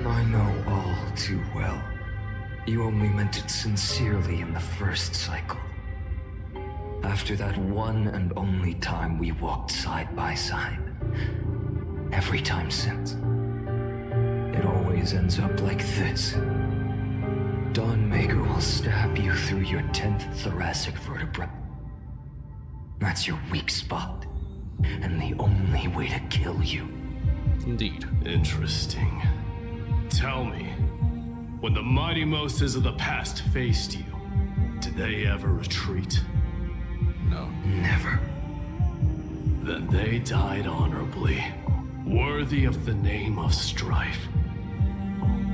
I know all too well. You only meant it sincerely in the first cycle. After that one and only time we walked side by side. Every time since. It always ends up like this. Dawnmaker will stab you through your 10th thoracic vertebra. That's your weak spot. And the only way to kill you. Indeed. Interesting. Tell me, when the mighty Moses of the past faced you, did they ever retreat? No. Never. Then they died honorably, worthy of the name of strife.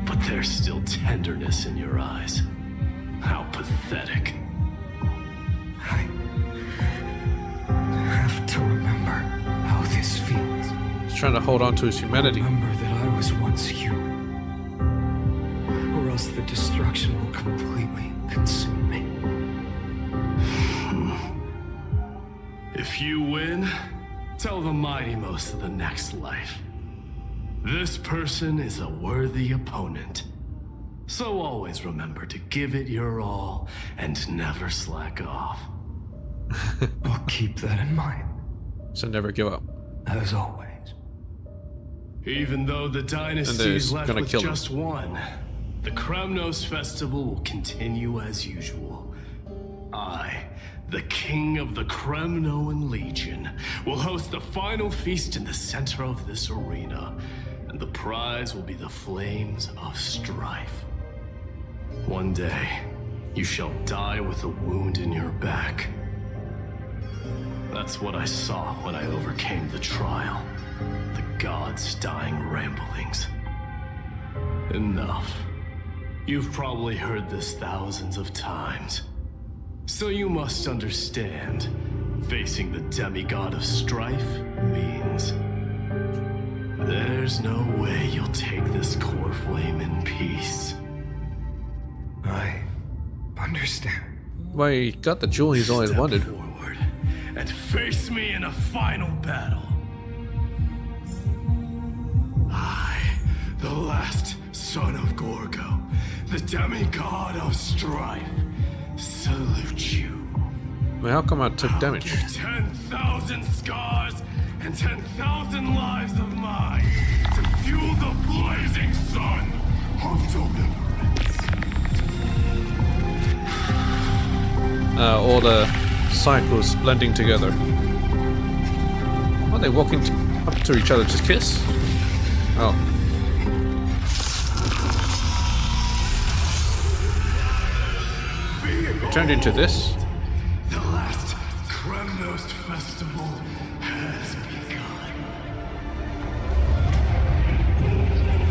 But there's still tenderness in your eyes. How pathetic. I have to remember how this feels. He's trying to hold on to his humanity. Remember that I was once human. the destruction will completely consume me. If you win, tell the Mighty Most of the next life. This person is a worthy opponent. So always remember to give it your all and never slack off. I'll keep that in mind. So never give up. As always. Even though the dynasty is left with just one, the Kremnos festival will continue as usual. I, the king of the Kremnoan Legion, will host the final feast in the center of this arena, and the prize will be the flames of strife. One day, you shall die with a wound in your back. That's what I saw when I overcame the trial. The gods' dying ramblings. Enough. You've probably heard this thousands of times. So you must understand, facing the demigod of strife means there's no way you'll take this core flame in peace. I understand. Well, he got the jewel he's always wanted. Forward and face me in a final battle. I, the last son of Gorgo, the demigod of strife, salute you. Well, how come I took damage? 10,000 scars and 10,000 lives of mine to fuel the blazing sun of deliverance. All the cycles blending together. Are they walking up to each other to kiss? Oh. Turned into this? The last Kremnos festival has begun.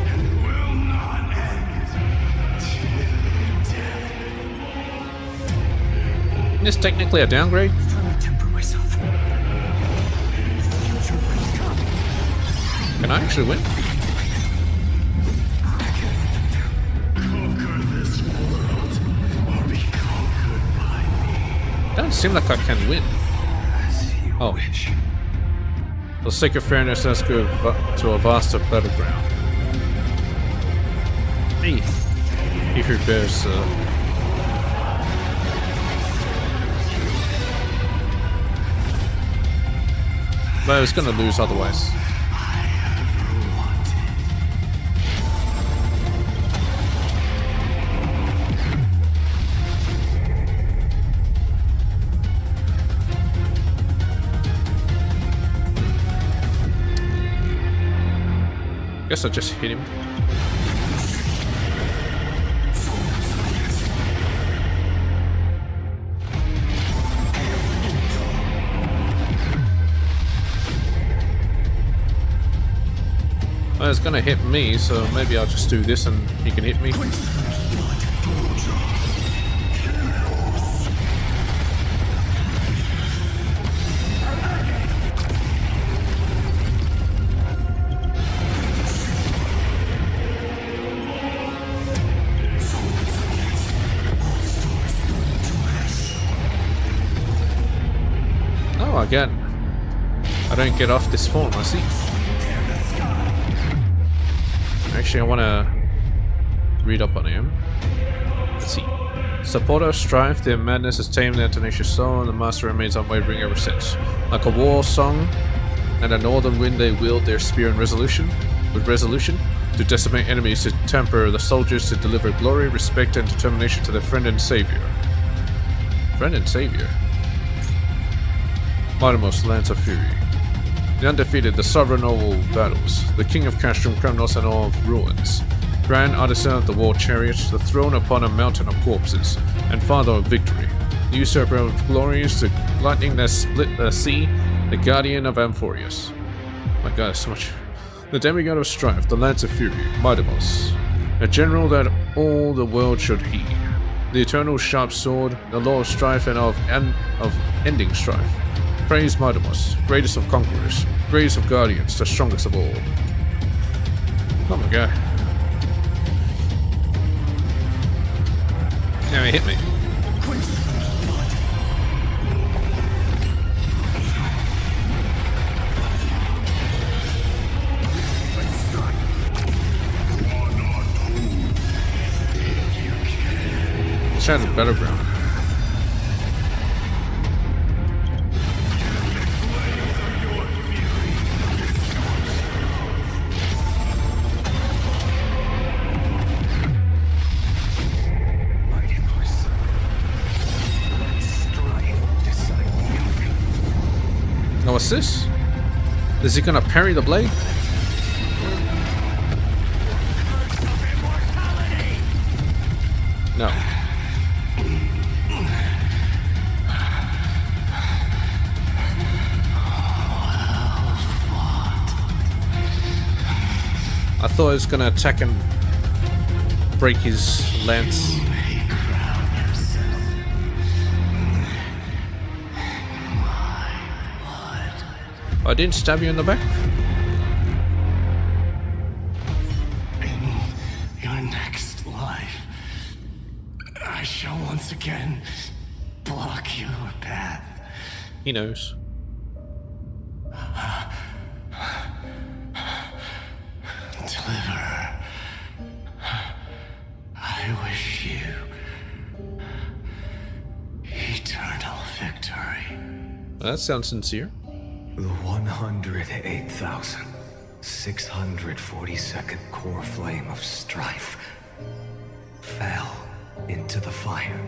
And will not end till death. This technically a downgrade? I'm trying to temper myself. Can I actually win? Conquer this world or be conquered by me. Doesn't seem like I can win. Oh. For the sake of fairness, let's go to a vaster battleground. Hey. He who bears but I was gonna lose otherwise. Guess I just hit him. Well, it's gonna hit me, so maybe I'll just do this and he can hit me. Oh, again. I don't get off this form, I see. Actually, I want to read up on him. Let's see. Supporter of strife, their madness has tamed their tenacious soul, and the master remains unwavering ever since. Like a war song and a northern wind, they wield their spear with resolution, to decimate enemies, to temper the soldiers, to deliver glory, respect, and determination to their friend and savior. Friend and savior? Mightymost, Lance of Fury. The undefeated, the sovereign of all battles, the king of Castrum, Kremnos, and all of ruins, grand artisan of the war chariots, the throne upon a mountain of corpses, and father of victory, the usurper of glories, the lightning that split the sea, the guardian of Amphorius. My god, so much. The demigod of strife, the Lance of Fury, Mightymost, a general that all the world should heed, the eternal sharp sword, the law of strife and of ending strife. Praise Mightymost, greatest of conquerors, greatest of guardians, the strongest of all. Oh my god. Now he hit me. This has a better ground. Oh, what's this? Is he gonna parry the blade? No. I thought I was gonna attack and break his lance. I didn't stab you in the back? In your next life, I shall once again block your path. He knows. Deliver. I wish you eternal victory. Well, that sounds sincere. The 108,642nd core flame of strife fell into the fire.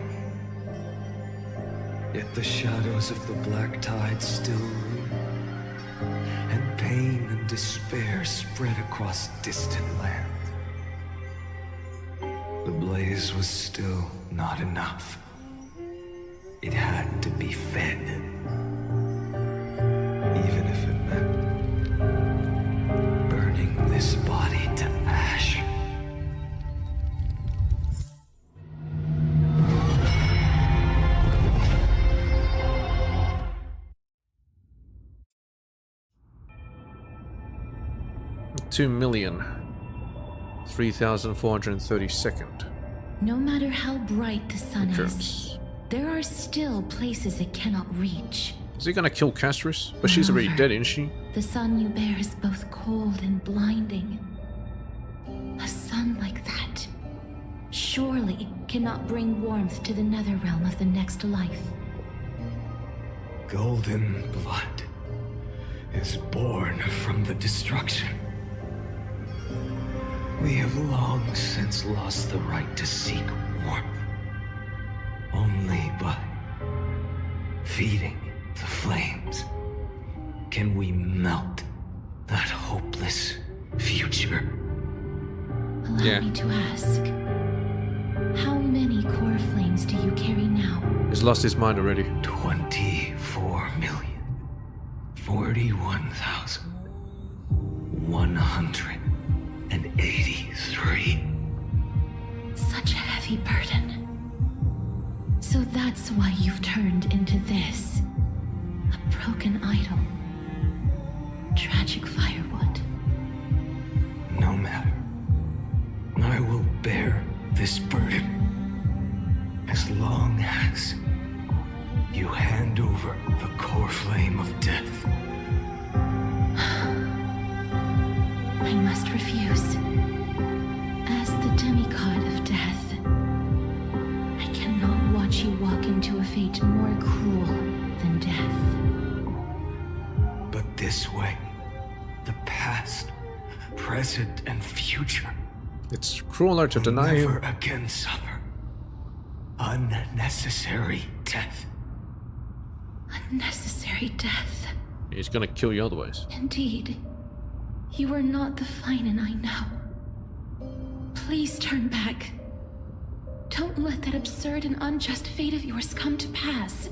Yet the shadows of the black tide still loom, and pain and despair spread across distant lands. The blaze was still not enough. It had to be fed. Even if it meant burning this body to ash. $2,003,432nd. No matter how bright the sun is, Germs. there are still places it cannot reach. Is he gonna kill Castris? But she's already dead, isn't she? The sun you bear is both cold and blinding. A sun like that surely cannot bring warmth to the nether realm of the next life. Golden blood is born from the destruction. We have long since lost the right to seek warmth. Only by feeding the flames can we melt that hopeless future. Allow me to ask, how many core flames do you carry now? He's lost his mind already. 24,041,183. Such a heavy burden. So that's why you've turned into this. A broken idol. Tragic firewood. No matter. I will bear this burden as long as you hand over the core flame of death. I must refuse. As the demigod of death, I cannot watch you walk into a fate more cruel than death. But this way, the past, present, and future It's crueler to will deny never him. again suffer unnecessary death. Unnecessary death. He's gonna kill you otherwise. Indeed. You are not the Finan I know. Please turn back. Don't let that absurd and unjust fate of yours come to pass.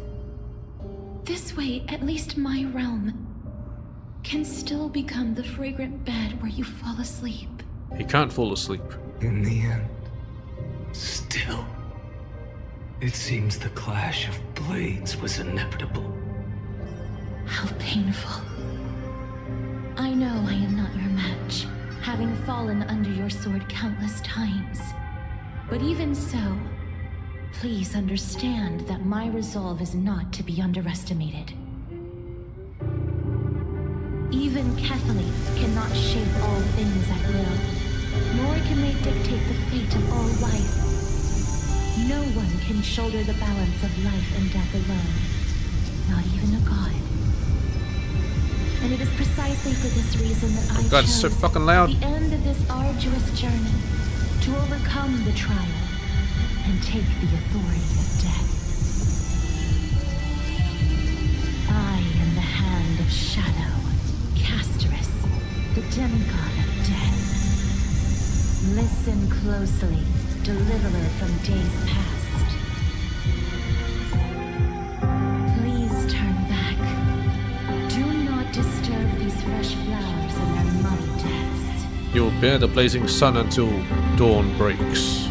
This way, at least my realm can still become the fragrant bed where you fall asleep. He can't fall asleep. In the end, still, it seems the clash of blades was inevitable. How painful. I know I am not your match, having fallen under your sword countless times. But even so, Please understand that my resolve is not to be underestimated. Even Catholite cannot shape all things at will, nor can they dictate the fate of all life. No one can shoulder the balance of life and death alone, not even a god. And it is precisely for this reason that I God, it's chose so fucking loud. the end of this arduous journey to overcome the trial and take the authority of death. I am the hand of shadow, Casterus, the demigod of death. Listen closely, deliverer from days past. Please turn back. Do not disturb these fresh flowers and their muddy deaths. You will bear the blazing sun until dawn breaks.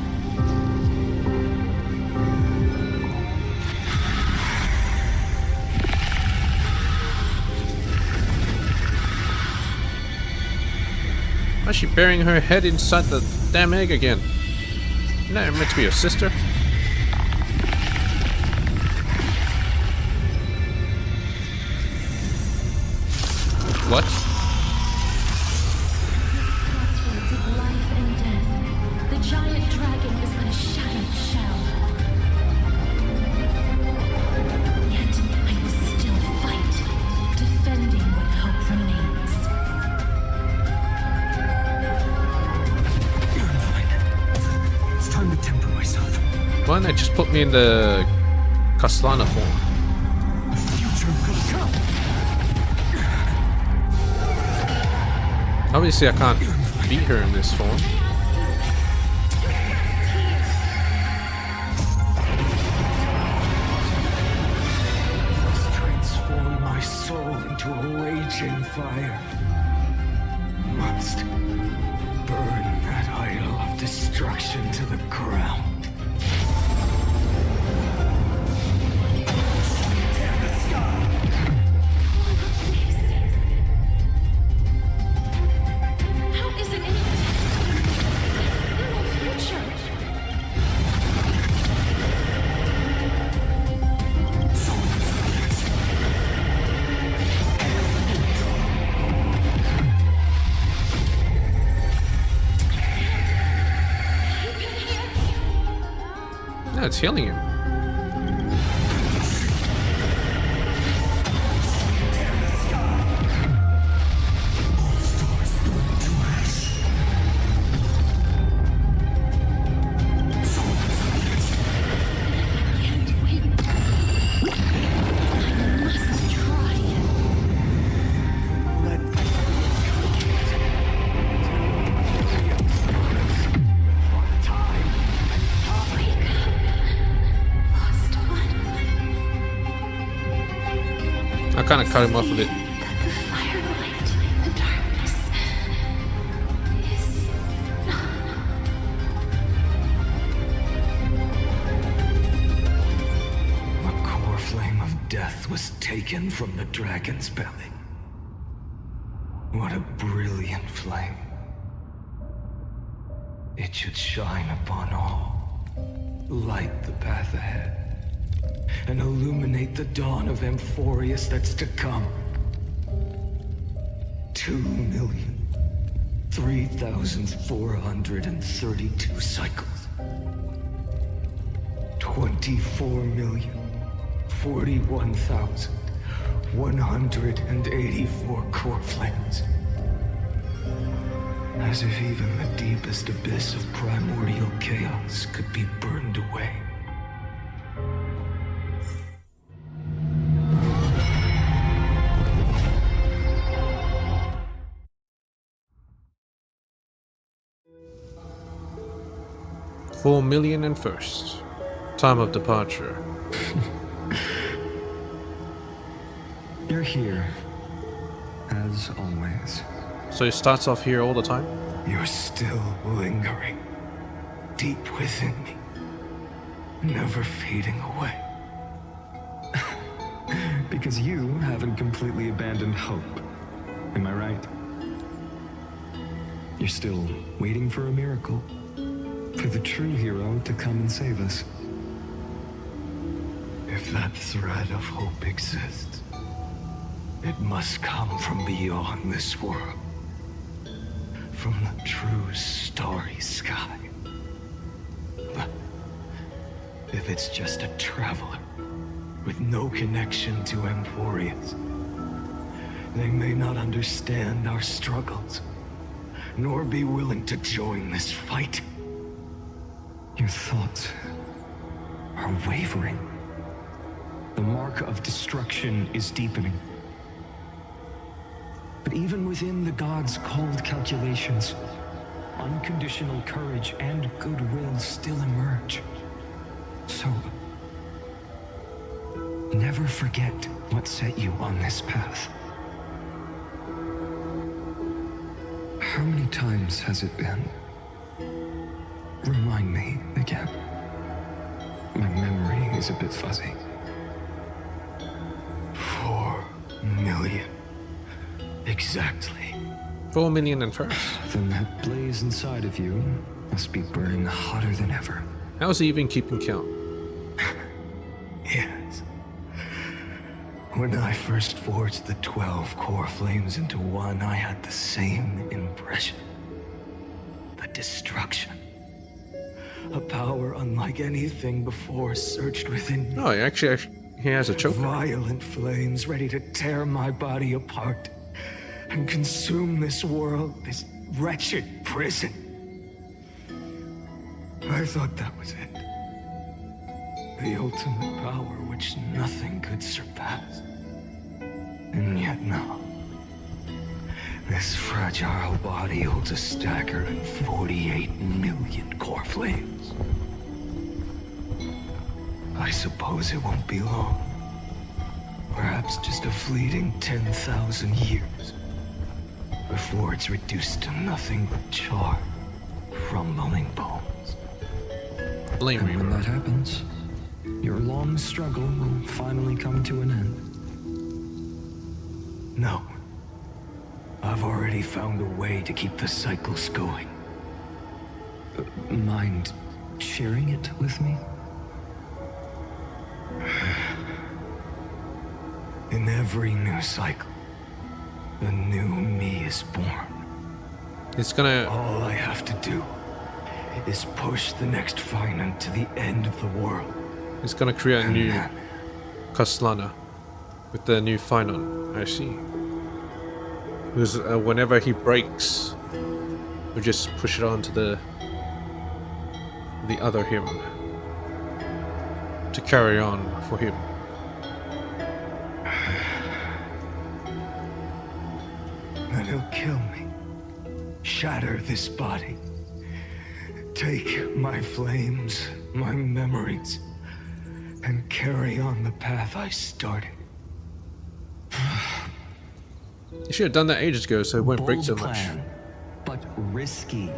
Why is she burying her head inside the damn egg again? Isn't that meant to be your sister? What? Crossroads of life and death. The giant dragon is but a shattered shell. Yet I will still fight, defending what hope remains. I'm fine. It's time to temper myself. Why didn't they just put me in the Castellana form? The future will come. Obviously I can't beat her in this form. Must transform my soul into a raging fire. Must burn that idol of destruction to the ground. How is it any future? No, it's healing him. I kind of cut him off a bit. The firelight, the darkness is The core flame of death was taken from the dragon's belly. What a brilliant flame. It should shine upon all, light the path ahead, and illuminate the dawn of Amphorius that's to come. 2,003,432 cycles. 24,041,184 core flames. As if even the deepest abyss of primordial chaos could be burned away. $4 million and first. Time of departure. You're here, as always. So he starts off here all the time? You're still lingering, deep within me, never fading away. Because you haven't completely abandoned hope. Am I right? You're still waiting for a miracle. For the true hero to come and save us. If that thread of hope exists, it must come from beyond this world. From the true starry sky. But if it's just a traveler with no connection to Emporius, they may not understand our struggles, nor be willing to join this fight. Your thoughts are wavering. The mark of destruction is deepening. But even within the gods' cold calculations, unconditional courage and goodwill still emerge. So, never forget what set you on this path. How many times has it been? Remind me again. My memory is a bit fuzzy. 4 million. Exactly. 4 million and first. Then that blaze inside of you must be burning hotter than ever. How's he even keeping count? Yes. When I first forged the 12 core flames into one, I had the same impression. The destruction. A power unlike anything before surged within me. Oh, he has a choker. Violent flames ready to tear my body apart and consume this world, this wretched prison. I thought that was it. The ultimate power which nothing could surpass. And yet now, this fragile body holds a staggering 48 million core flames. I suppose it won't be long. Perhaps just a fleeting 10,000 years before it's reduced to nothing but charred, crumbling bones. Blame me. And when that happens, your long struggle will finally come to an end. No. I've already found a way to keep the cycles going. Mind sharing it with me? In every new cycle, a new me is born. It's gonna... All I have to do is push the next Finant to the end of the world. It's gonna create a And new then Castellana with the new Finon. I see. Because whenever he breaks, we just push it on to the other him to carry on for him. Then he'll kill me, shatter this body, take my flames, my memories, and carry on the path I started. You should have done that ages ago so it won't break so Bold much. plan, but risky.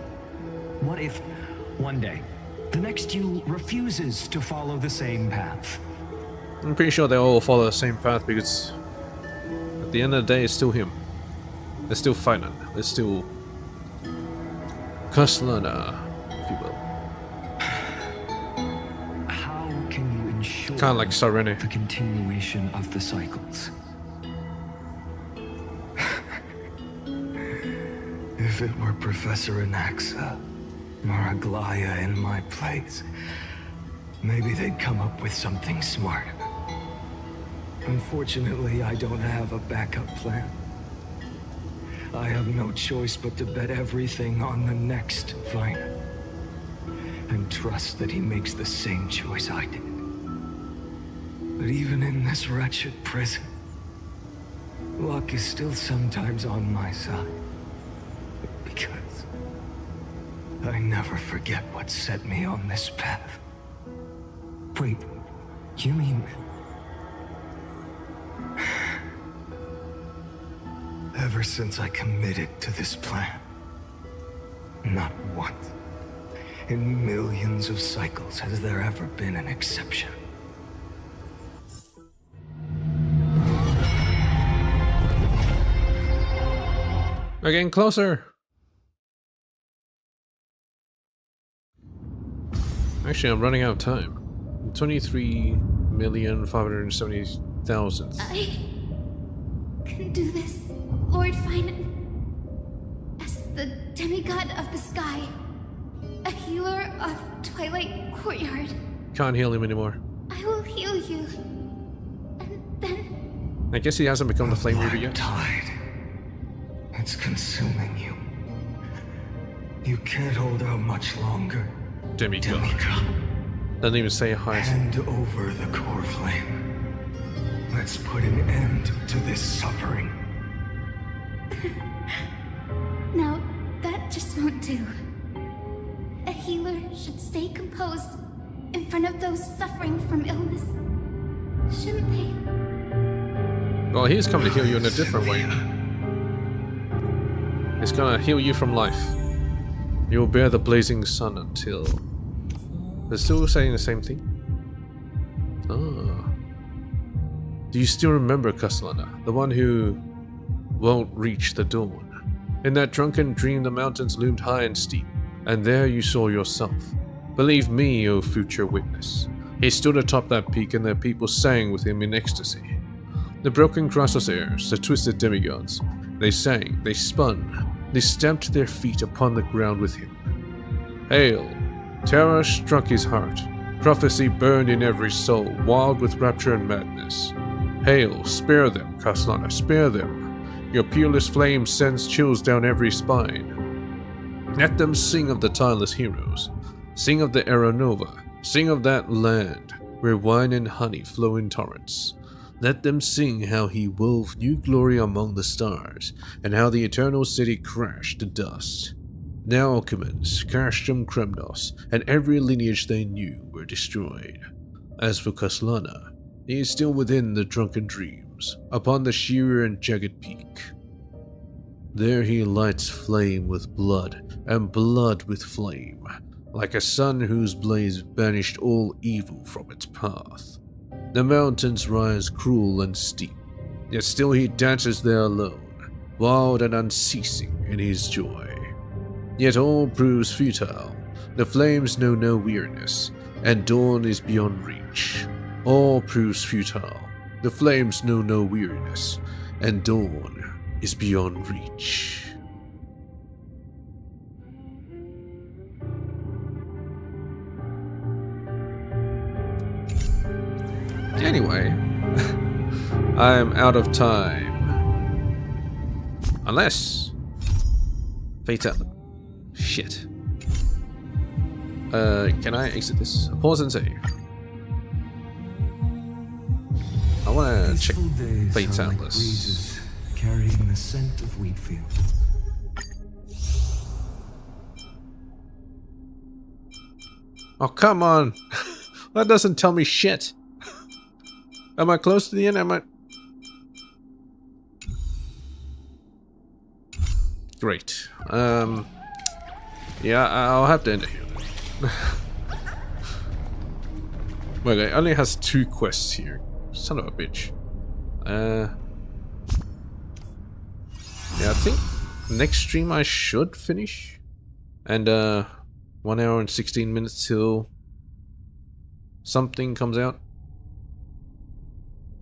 What if, one day, the next you refuses to follow the same path? I'm pretty sure they all follow the same path because at the end of the day it's still him. They're still Finon. They're still Castellana, if you will. How can you ensure Kinda like Sarene. the continuation of the cycles? If it were Professor Anaxa, Maraglaya in my place, maybe they'd come up with something smart. Unfortunately, I don't have a backup plan. I have no choice but to bet everything on the next Viner. And trust that he makes the same choice I did. But even in this wretched prison, luck is still sometimes on my side. Because I never forget what set me on this path. Wait, you mean... Ever since I committed to this plan, not once in millions of cycles has there ever been an exception. We're getting closer. Actually, I'm running out of time. 23 1,570,000. I can do this, Lord Finan. As the demigod of the sky, a healer of Twilight Courtyard, Can't heal him anymore. I will heal you. And then I guess he hasn't become the Flame Reaver yet. Tide. It's consuming you. You can't hold out much longer. Demigod. Doesn't even say hi. Hand over the core flame. Let's put an end to this suffering. no, that just won't do. A healer should stay composed in front of those suffering from illness. Shouldn't they? Well, he's come to heal you in a different way. He's gonna heal you from life. You will bear the blazing sun until... They're still saying the same thing? Ah. Do you still remember Castellana? The one who won't reach the dawn? In that drunken dream the mountains loomed high and steep, and there you saw yourself. Believe me, O future witness. He stood atop that peak and the people sang with him in ecstasy. The broken crosshairs, the twisted demigods, they sang, they spun, they stamped their feet upon the ground with him. Hail! Terror struck his heart. Prophecy burned in every soul, wild with rapture and madness. Hail! Spare them, Castellana, spare them. Your peerless flame sends chills down every spine. Let them sing of the tireless heroes. Sing of the Era Nova. Sing of that land where wine and honey flow in torrents. Let them sing how he wove new glory among the stars, and how the eternal city crashed to dust. Now Alchemins, Castrum Kremnos, and every lineage they knew were destroyed. As for Castellana, he is still within the drunken dreams, upon the sheer and jagged peak. There he lights flame with blood, and blood with flame, like a sun whose blaze banished all evil from its path. The mountains rise cruel and steep, yet still he dances there alone, wild and unceasing in his joy. Yet all proves futile, the flames know no weariness, and dawn is beyond reach. All proves futile, the flames know no weariness, and dawn is beyond reach. Anyway, I am out of time. Unless... Fatal. Shit. Can I exit this? Pause and save. I wanna check Fatalis. Carrying the scent of wheat field. Oh, come on. That doesn't tell me shit. Am I close to the end? Am I... Great. Yeah, I'll have to end it here. Well, it only has 2 quests here. Son of a bitch. Yeah, I think next stream I should finish. And 1 hour and 16 minutes till something comes out.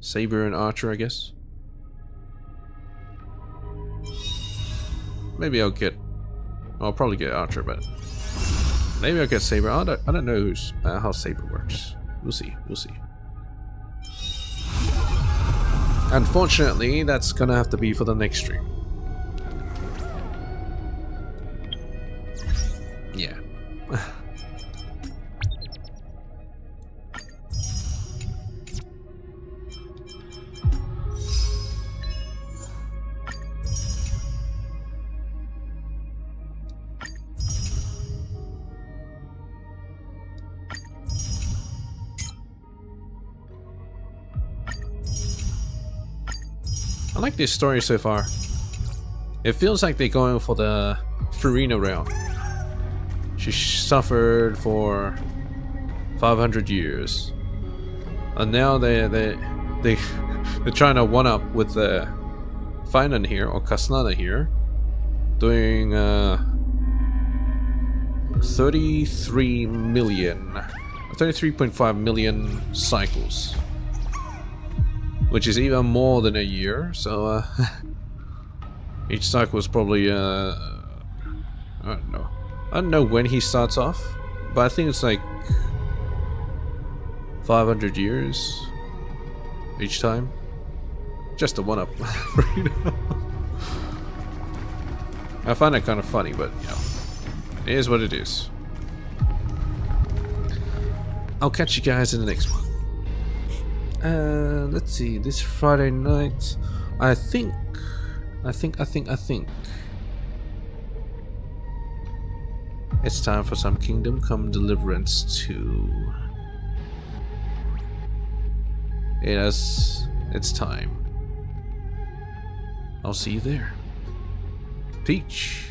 Saber and Archer, I guess. Maybe I'll probably get Archer, but maybe I'll get Saber. I don't know how Saber works. We'll see. Unfortunately, that's gonna have to be for the next stream. Yeah. I like this story so far. It feels like they're going for the Farina route. She suffered for 500 years, and now they're trying to one up with the Finan here, or Castellana here, doing 33.5 million cycles. which is even more than a year. So each cycle is probably I don't know when he starts off, but I think it's like 500 years each time. Just a one-up. I find it kind of funny, but you know, it is what it is. I'll catch you guys in the next one. Let's see, this Friday night, I think it's time for some Kingdom Come Deliverance 2. It's time. I'll see you there. Peach.